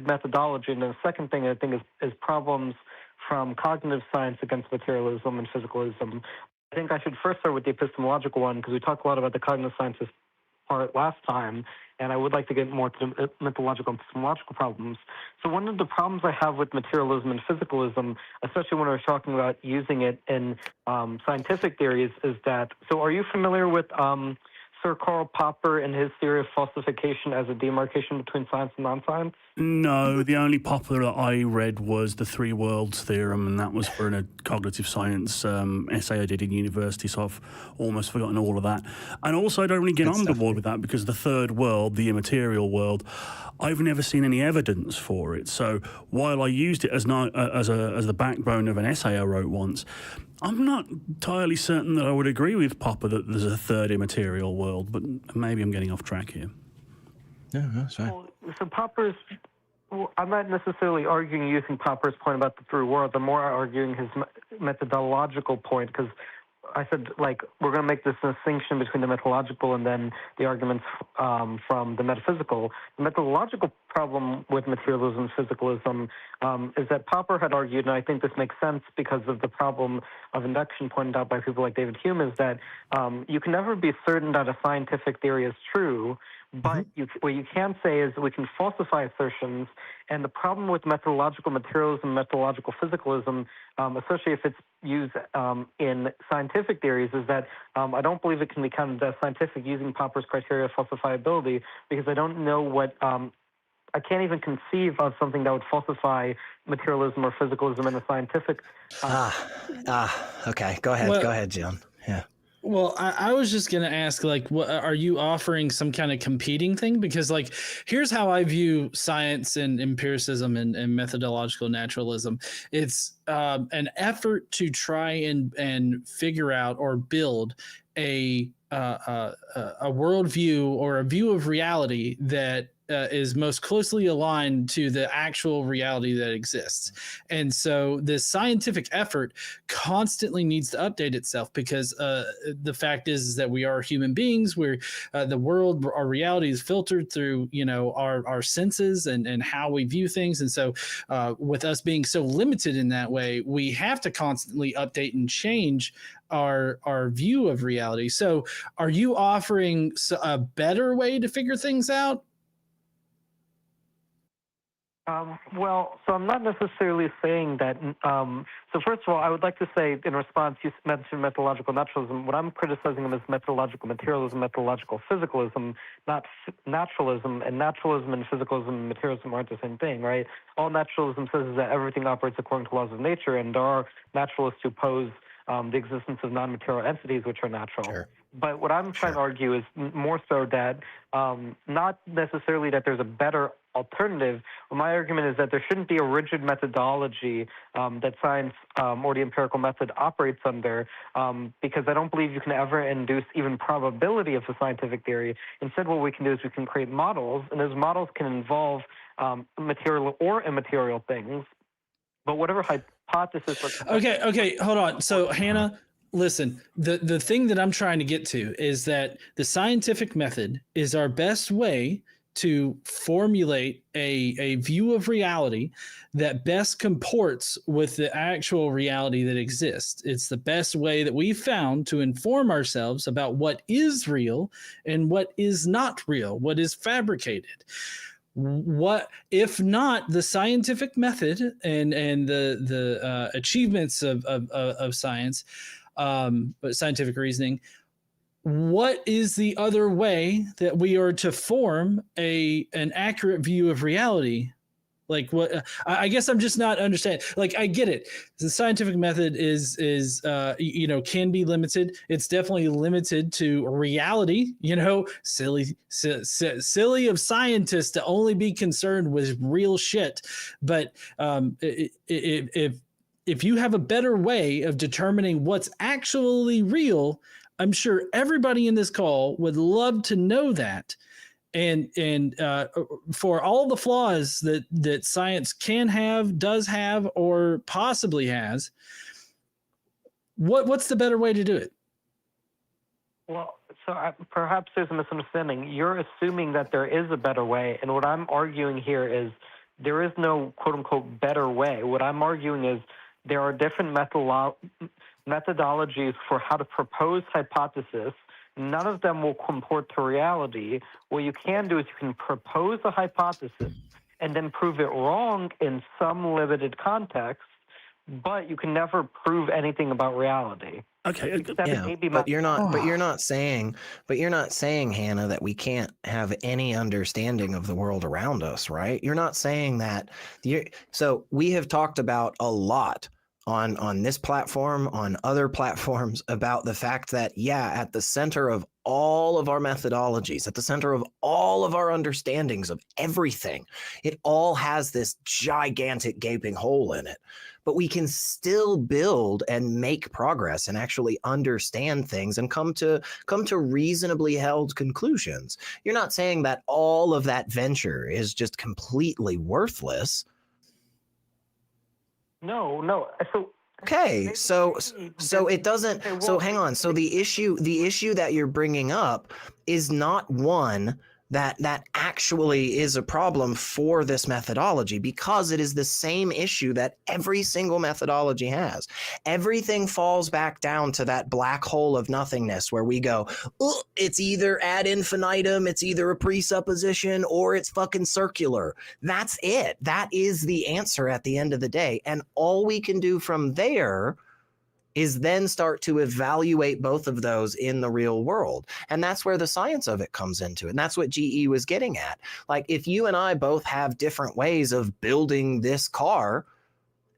methodology, and then the second thing I think is problems from cognitive science against materialism and physicalism. I think I should first start with the epistemological one, because we talk a lot about the cognitive sciences part last time, and I would like to get more to the mythological and epistemological problems. So one of the problems I have with materialism and physicalism, especially when we're talking about using it in scientific theories, is that, so are you familiar with Sir Karl Popper and his theory of falsification as a demarcation between science and non-science?
No, the only Popper that I read was the Three Worlds Theorem, and that was for a cognitive science essay I did in university, so I've almost forgotten all of that. And also, I don't really get on board with that because the third world, the immaterial world, I've never seen any evidence for it. So while I used it as the backbone of an essay I wrote once, I'm not entirely certain that I would agree with Popper that there's a third immaterial world, but maybe I'm getting off track here.
Yeah, that's fine.
Well, so Popper's, I'm not necessarily arguing using Popper's point about the three worlds. I'm more arguing his methodological point, because I said, like, we're going to make this distinction between the methodological and then the arguments from the metaphysical. The methodological problem with materialism and physicalism is that Popper had argued, and I think this makes sense because of the problem of induction pointed out by people like David Hume, is that you can never be certain that a scientific theory is true, but what you can say is we can falsify assertions. And the problem with methodological materialism, methodological physicalism, especially if it's used in scientific theories, is that I don't believe it can be counted as scientific using Popper's criteria of falsifiability, because I don't know what I can't even conceive of something that would falsify materialism or physicalism in a scientific.
Okay. Go ahead.
Well,
Go ahead, John. Yeah.
Well, I was just going to ask, like, what are you offering some kind of competing thing? Because, like, here's how I view science and empiricism and methodological naturalism. It's an effort to try and figure out or build a worldview or a view of reality that is most closely aligned to the actual reality that exists. And so this scientific effort constantly needs to update itself, because the fact is that we are human beings. We're the world, our reality is filtered through, our senses and how we view things. And so with us being so limited in that way, we have to constantly update and change our view of reality. So are you offering a better way to figure things out?
Well, so I'm not necessarily saying that. So first of all, I would like to say, in response, you mentioned methodological naturalism. What I'm criticizing them is methodological materialism, methodological physicalism, not naturalism. And naturalism and physicalism and materialism aren't the same thing, right? All naturalism says is that everything operates according to laws of nature, and there are naturalists who pose the existence of non-material entities which are natural.
Sure.
But what I'm trying to argue is more so that not necessarily that there's a better alternative. My argument is that there shouldn't be a rigid methodology that science or the empirical method operates under, because I don't believe you can ever induce even probability of a scientific theory. Instead, what we can do is we can create models, and those models can involve material or immaterial things. But whatever hypothesis...
Okay, hold on. So, Hannah, listen, the thing that I'm trying to get to is that the scientific method is our best way to formulate a view of reality that best comports with the actual reality that exists. It's the best way that we've found to inform ourselves about what is real and what is not real, what is fabricated. What if not the scientific method and the achievements of science, but scientific reasoning? What is the other way that we are to form an accurate view of reality? Like, what? I guess I'm just not understanding. Like, I get it. The scientific method is can be limited. It's definitely limited to reality. Silly of scientists to only be concerned with real shit. But if you have a better way of determining what's actually real, I'm sure everybody in this call would love to know that. And for all the flaws that science can have, does have, or possibly has, what's the better way to do it?
Well, so perhaps there's a misunderstanding. You're assuming that there is a better way, and what I'm arguing here is there is no quote-unquote better way. What I'm arguing is there are different methodologies for how to propose hypothesis none of them will comport to reality. What you can do is you can propose a hypothesis and then prove it wrong in some limited context, but you can never prove anything about reality.
Okay.
But you're not saying, Hannah, that we can't have any understanding of the world around us, right? You're not saying that. So we have talked about a lot on this platform, on other platforms, about the fact that, at the center of all of our methodologies, at the center of all of our understandings of everything, it all has this gigantic gaping hole in it. But we can still build and make progress and actually understand things and come to reasonably held conclusions. You're not saying that all of that venture is just completely worthless.
No. So
okay, so it doesn't. So hang on. So the issue that you're bringing up is not one that actually is a problem for this methodology, because it is the same issue that every single methodology has. Everything falls back down to that black hole of nothingness where we go, it's either ad infinitum, it's either a presupposition, or it's fucking circular. That's it. That is the answer at the end of the day. And all we can do from there is then start to evaluate both of those in the real world. And that's where the science of it comes into it. And that's what GE was getting at. Like, if you and I both have different ways of building this car,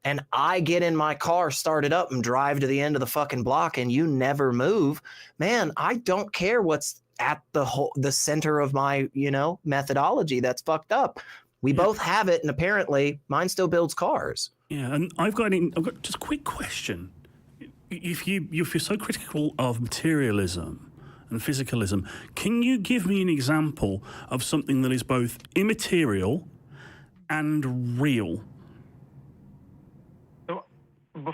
and I get in my car, start it up, and drive to the end of the fucking block, and you never move, man, I don't care what's at the center of my, methodology that's fucked up. We both have it, and apparently mine still builds cars.
Yeah, and I've got just a quick question. If you're so critical of materialism and physicalism, can you give me an example of something that is both immaterial and real?
Well,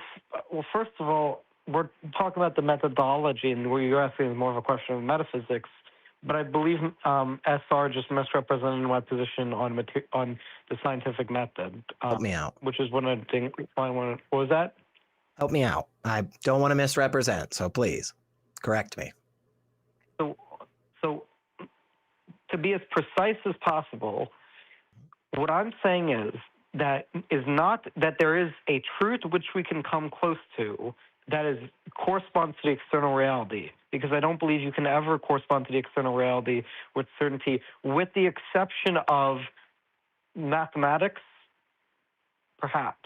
first of all, we're talking about the methodology, and where you're asking is more of a question of metaphysics. But I believe SR just misrepresented my position on the scientific method.
Help me out.
Which is one of the things. What was that?
Help me out. I don't want to misrepresent, so please correct me.
So to be as precise as possible, what I'm saying is not that there is a truth which we can come close to that corresponds to the external reality, because I don't believe you can ever correspond to the external reality with certainty, with the exception of mathematics, perhaps.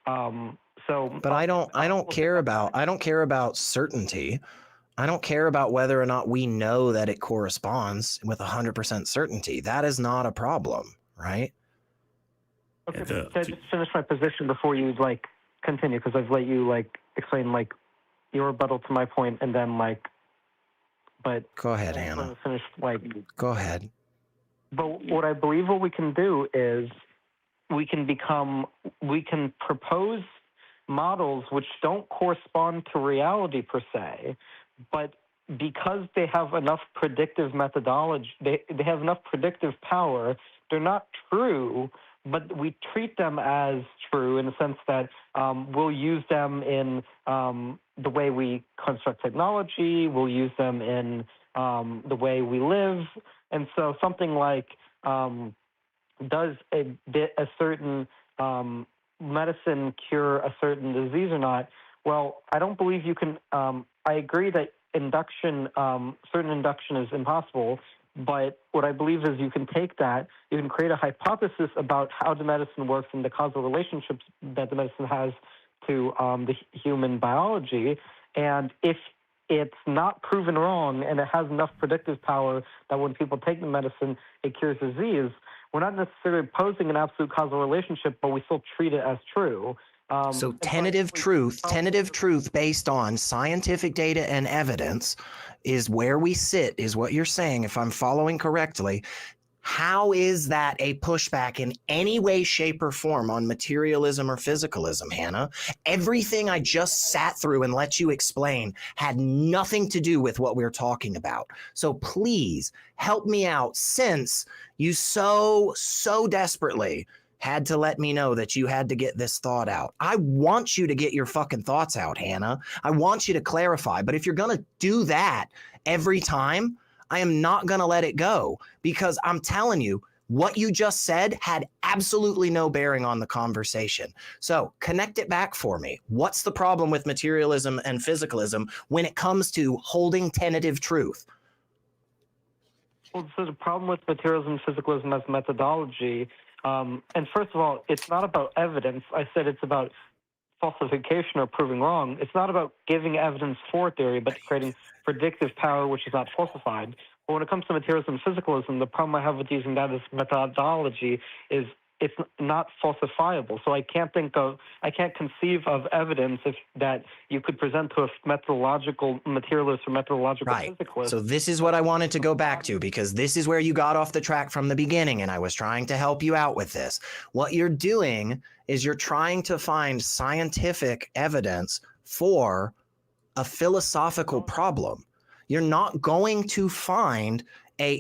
But I don't care about certainty. I don't care about whether or not we know that it corresponds with 100% certainty. That is not a problem, right?
Okay, so I just finish my position before you continue, because I've let you explain your rebuttal to my point, and then but
go ahead, Hannah.
Finish
Go ahead.
But what I believe what we can do is we can propose models which don't correspond to reality per se, but because they have enough predictive methodology, they have enough predictive power, they're not true, but we treat them as true in the sense that we'll use them in the way we construct technology, we'll use them in the way we live. And so something like, does a certain medicine cure a certain disease or not? Well, I don't believe you can. I agree that certain induction is impossible, but what I believe is you can take that, you can create a hypothesis about how the medicine works and the causal relationships that the medicine has to the human biology, and if it's not proven wrong and it has enough predictive power that when people take the medicine, it cures disease, we're not necessarily posing an absolute causal relationship, but we still treat it as true.
So tentative truth based on scientific data and evidence is where we sit, is what you're saying, if I'm following correctly. How is that a pushback in any way, shape, or form on materialism or physicalism, Hannah? Everything I just sat through and let you explain had nothing to do with what we're talking about. So please help me out, since you so desperately had to let me know that you had to get this thought out. I want you to get your fucking thoughts out, Hannah. I want you to clarify. But if you're going to do that every time, I am not going to let it go, because I'm telling you, what you just said had absolutely no bearing on the conversation. So connect it back for me. What's the problem with materialism and physicalism when it comes to holding tentative truth?
Well, so the problem with materialism and physicalism as methodology, and first of all, it's not about evidence. I said it's about falsification or proving wrong. It's not about giving evidence for theory, but creating predictive power which is not falsified. But when it comes to materialism and physicalism, the problem I have with using that as methodology is it's not falsifiable. So I can't conceive of evidence that you could present to a methodological materialist or methodological physicalist.
So this is what I wanted to go back to, because this is where you got off the track from the beginning, and I was trying to help you out with this. What you're doing is you're trying to find scientific evidence for a philosophical problem. You're not going to find a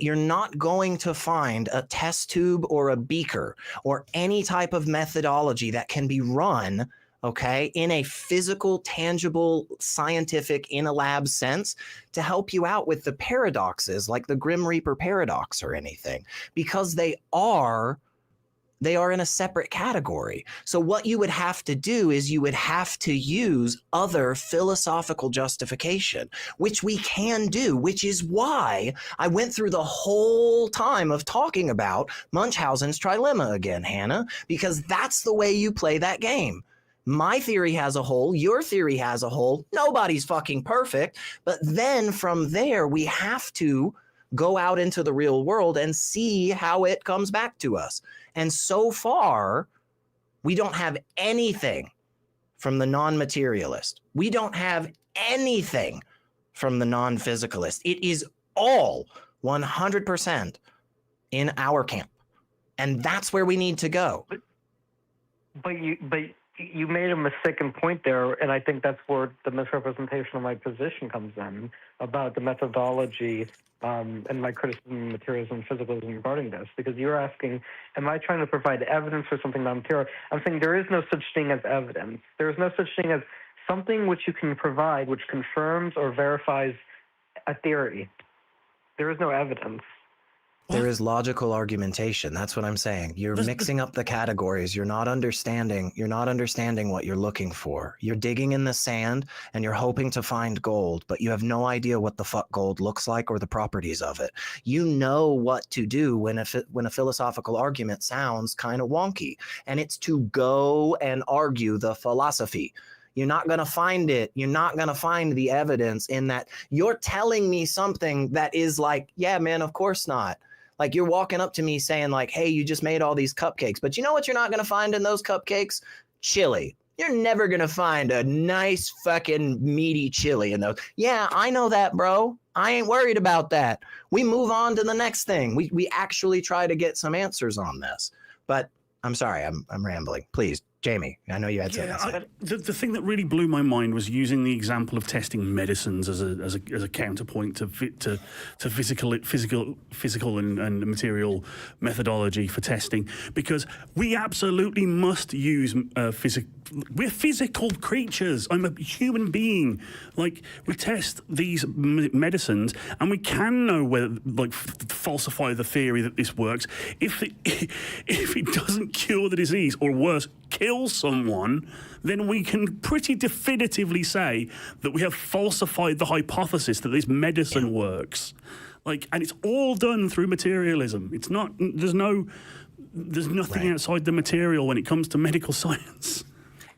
test tube or a beaker or any type of methodology that can be run, okay, in a physical, tangible, scientific, in a lab sense to help you out with the paradoxes like the Grim Reaper paradox or anything, because they are in a separate category. So what you would have to do is you would have to use other philosophical justification, which we can do, which is why I went through the whole time of talking about Munchausen's trilemma again, Hannah, because that's the way you play that game. My theory has a hole, your theory has a hole, nobody's fucking perfect, but then from there we have to go out into the real world and see how it comes back to us. And so far, we don't have anything from the non-materialist. We don't have anything from the non-physicalist. It is all 100% in our camp. And that's where we need to go.
But you made a mistaken point there, and I think that's where the misrepresentation of my position comes in about the methodology and my criticism of materialism and physicalism regarding this, because you're asking, am I trying to provide evidence for something non-material? I'm saying there is no such thing as evidence. There is no such thing as something which you can provide which confirms or verifies a theory. There is no evidence.
There is logical argumentation. That's what I'm saying. You're mixing up the categories. You're not understanding what you're looking for. You're digging in the sand and you're hoping to find gold, but you have no idea what the fuck gold looks like or the properties of it. You know what to do when a philosophical argument sounds kind of wonky, and it's to go and argue the philosophy. You're not going to find it. You're not going to find the evidence in that. You're telling me something that is like, yeah, man, of course not. Like, you're walking up to me saying like, hey, you just made all these cupcakes, but you know what you're not going to find in those cupcakes? Chili. You're never going to find a nice fucking meaty chili in those. Yeah, I know that, bro. I ain't worried about that. We move on to the next thing. We actually try to get some answers on this. But I'm sorry, I'm rambling. Please, Jamie, I know you had something.
The thing that really blew my mind was using the example of testing medicines as a counterpoint to physical and material methodology for testing, because we absolutely must use we're physical creatures. I'm a human being. Like, we test these medicines, and we can know whether, like, falsify the theory that this works if it doesn't cure the disease, or worse, kill someone. Then we can pretty definitively say that we have falsified the hypothesis that this medicine works. Like, and it's all done through materialism. It's not. There's nothing outside the material when it comes to medical science.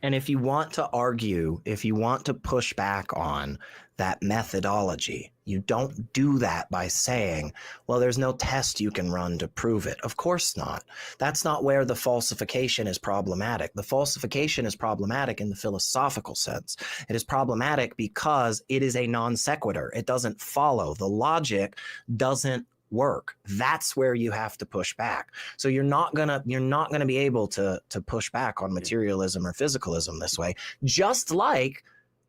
And if you want to argue, if you want to push back on that methodology, you don't do that by saying, well, there's no test you can run to prove it. Of course not. That's not where the falsification is problematic. The falsification is problematic in the philosophical sense. It is problematic because it is a non sequitur. It doesn't follow. The logic doesn't work. That's where you have to push back. So you're not gonna be able to push back on materialism or physicalism this way. Just like,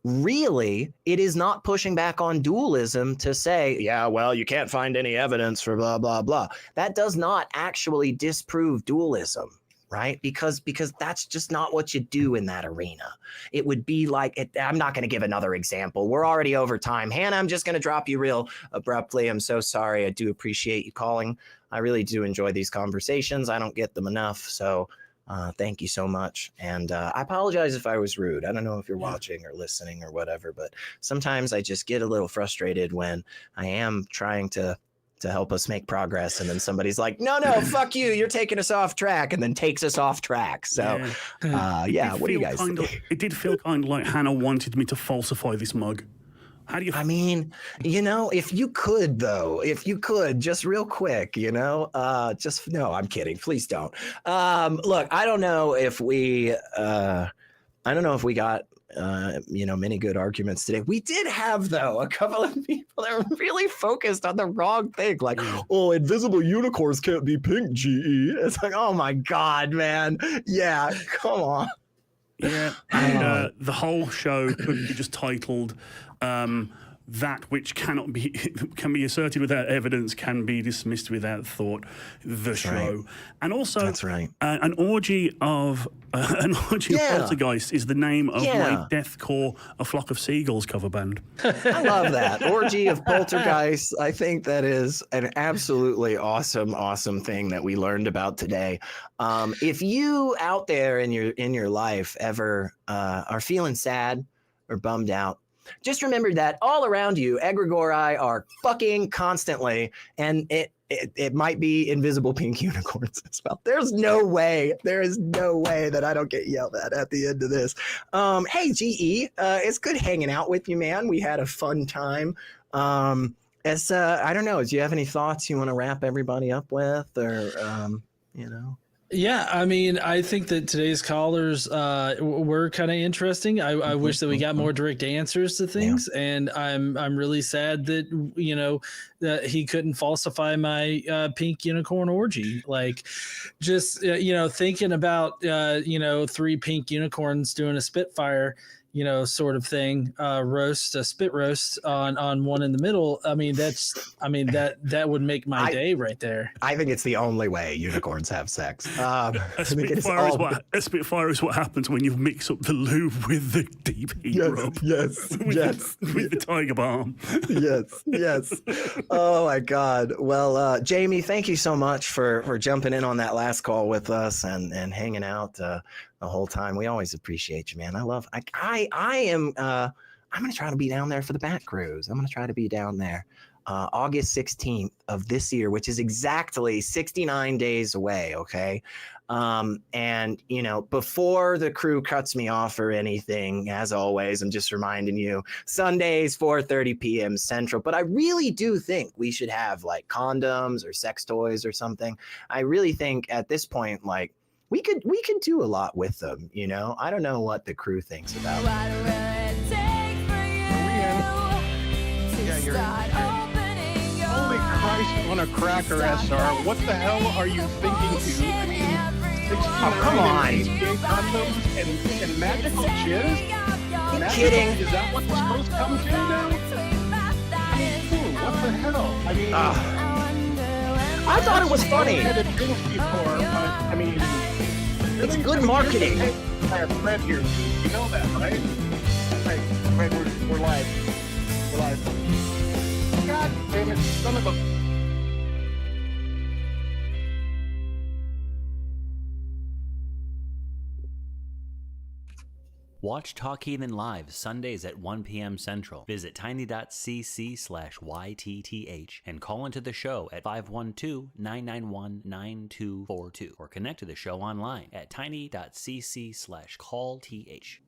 really, it is not pushing back on dualism to say, yeah, well, you can't find any evidence for blah blah blah. That does not actually disprove dualism. right? Because that's just not what you do in that arena. It would be like, I'm not going to give another example. We're already over time. Hannah, I'm just going to drop you real abruptly. I'm so sorry. I do appreciate you calling. I really do enjoy these conversations. I don't get them enough. So thank you so much. And I apologize if I was rude. I don't know if you're watching or listening or whatever, but sometimes I just get a little frustrated when I am trying to help us make progress, and then somebody's like, no, fuck you, you're taking us off track, and then takes us off track. So what do you guys think?
It did feel kind of like Hannah wanted me to falsify this mug. How do you?
I mean, if you could, just real quick, no, I'm kidding. Please don't. Look, I don't know if we got many good arguments today. We did have, though, a couple of people that were really focused on the wrong thing, like, oh, invisible unicorns can't be pink, GE. It's like, oh my God, man. Yeah, come on.
Yeah, and the whole show could be just titled that which can be asserted without evidence can be dismissed without thought.
That's
show,
right.
And also
that's right.
An orgy of Poltergeists is the name of my deathcore A Flock of Seagulls cover band.
I love that. Orgy of Poltergeists. I think that is an absolutely awesome thing that we learned about today. If you out there in your life ever are feeling sad or bummed out, just remember that all around you, egregori are fucking constantly, and it might be invisible pink unicorns as well. There is no way that I don't get yelled at the end of this. Hey, GE, it's good hanging out with you, man. We had a fun time. I don't know, do you have any thoughts you want to wrap everybody up with, or
Yeah, I mean, I think that today's callers were kind of interesting. I wish that we got more direct answers to things, and I'm really sad that that he couldn't falsify my pink unicorn orgy. Like, just thinking about 3 pink unicorns doing a Spitfire, sort of thing, a spit roast on one in the middle. I mean, that would make my day right there.
I think it's the only way unicorns have sex.
A Spitfire is what happens when you mix up the lube with the deep heat rub.
Yes.
With the tiger balm.
Yes. Oh my God. Well, Jamie, thank you so much for jumping in on that last call with us and hanging out the whole time. We always appreciate you, man. I'm going to try to be down there for the Bat Cruise. I'm going to try to be down there August 16th of this year, which is exactly 69 days away. Okay. And before the crew cuts me off or anything, as always, I'm just reminding you, Sundays, 4:30 p.m. Central. But I really do think we should have like condoms or sex toys or something. I really think at this point, like, we could do a lot with them, I don't know what the crew thinks about it.
Holy Christ on a cracker, SR. What the hell are you thinking, dude? I mean,
come on.
Condoms and magical jizz?
You kidding?
Is that what the show's come to now? I mean, dude, what the hell? I mean,
I thought it was funny.
I've had a drink before, but I mean,
it's good marketing.
I have Fred here. You know that, right? Right, Fred, we're live. We're live. God damn it, son of a...
Watch Talk Heathen live Sundays at 1 p.m. Central. Visit tiny.cc/YTTH and call into the show at 512-991-9242 or connect to the show online at tiny.cc/callth.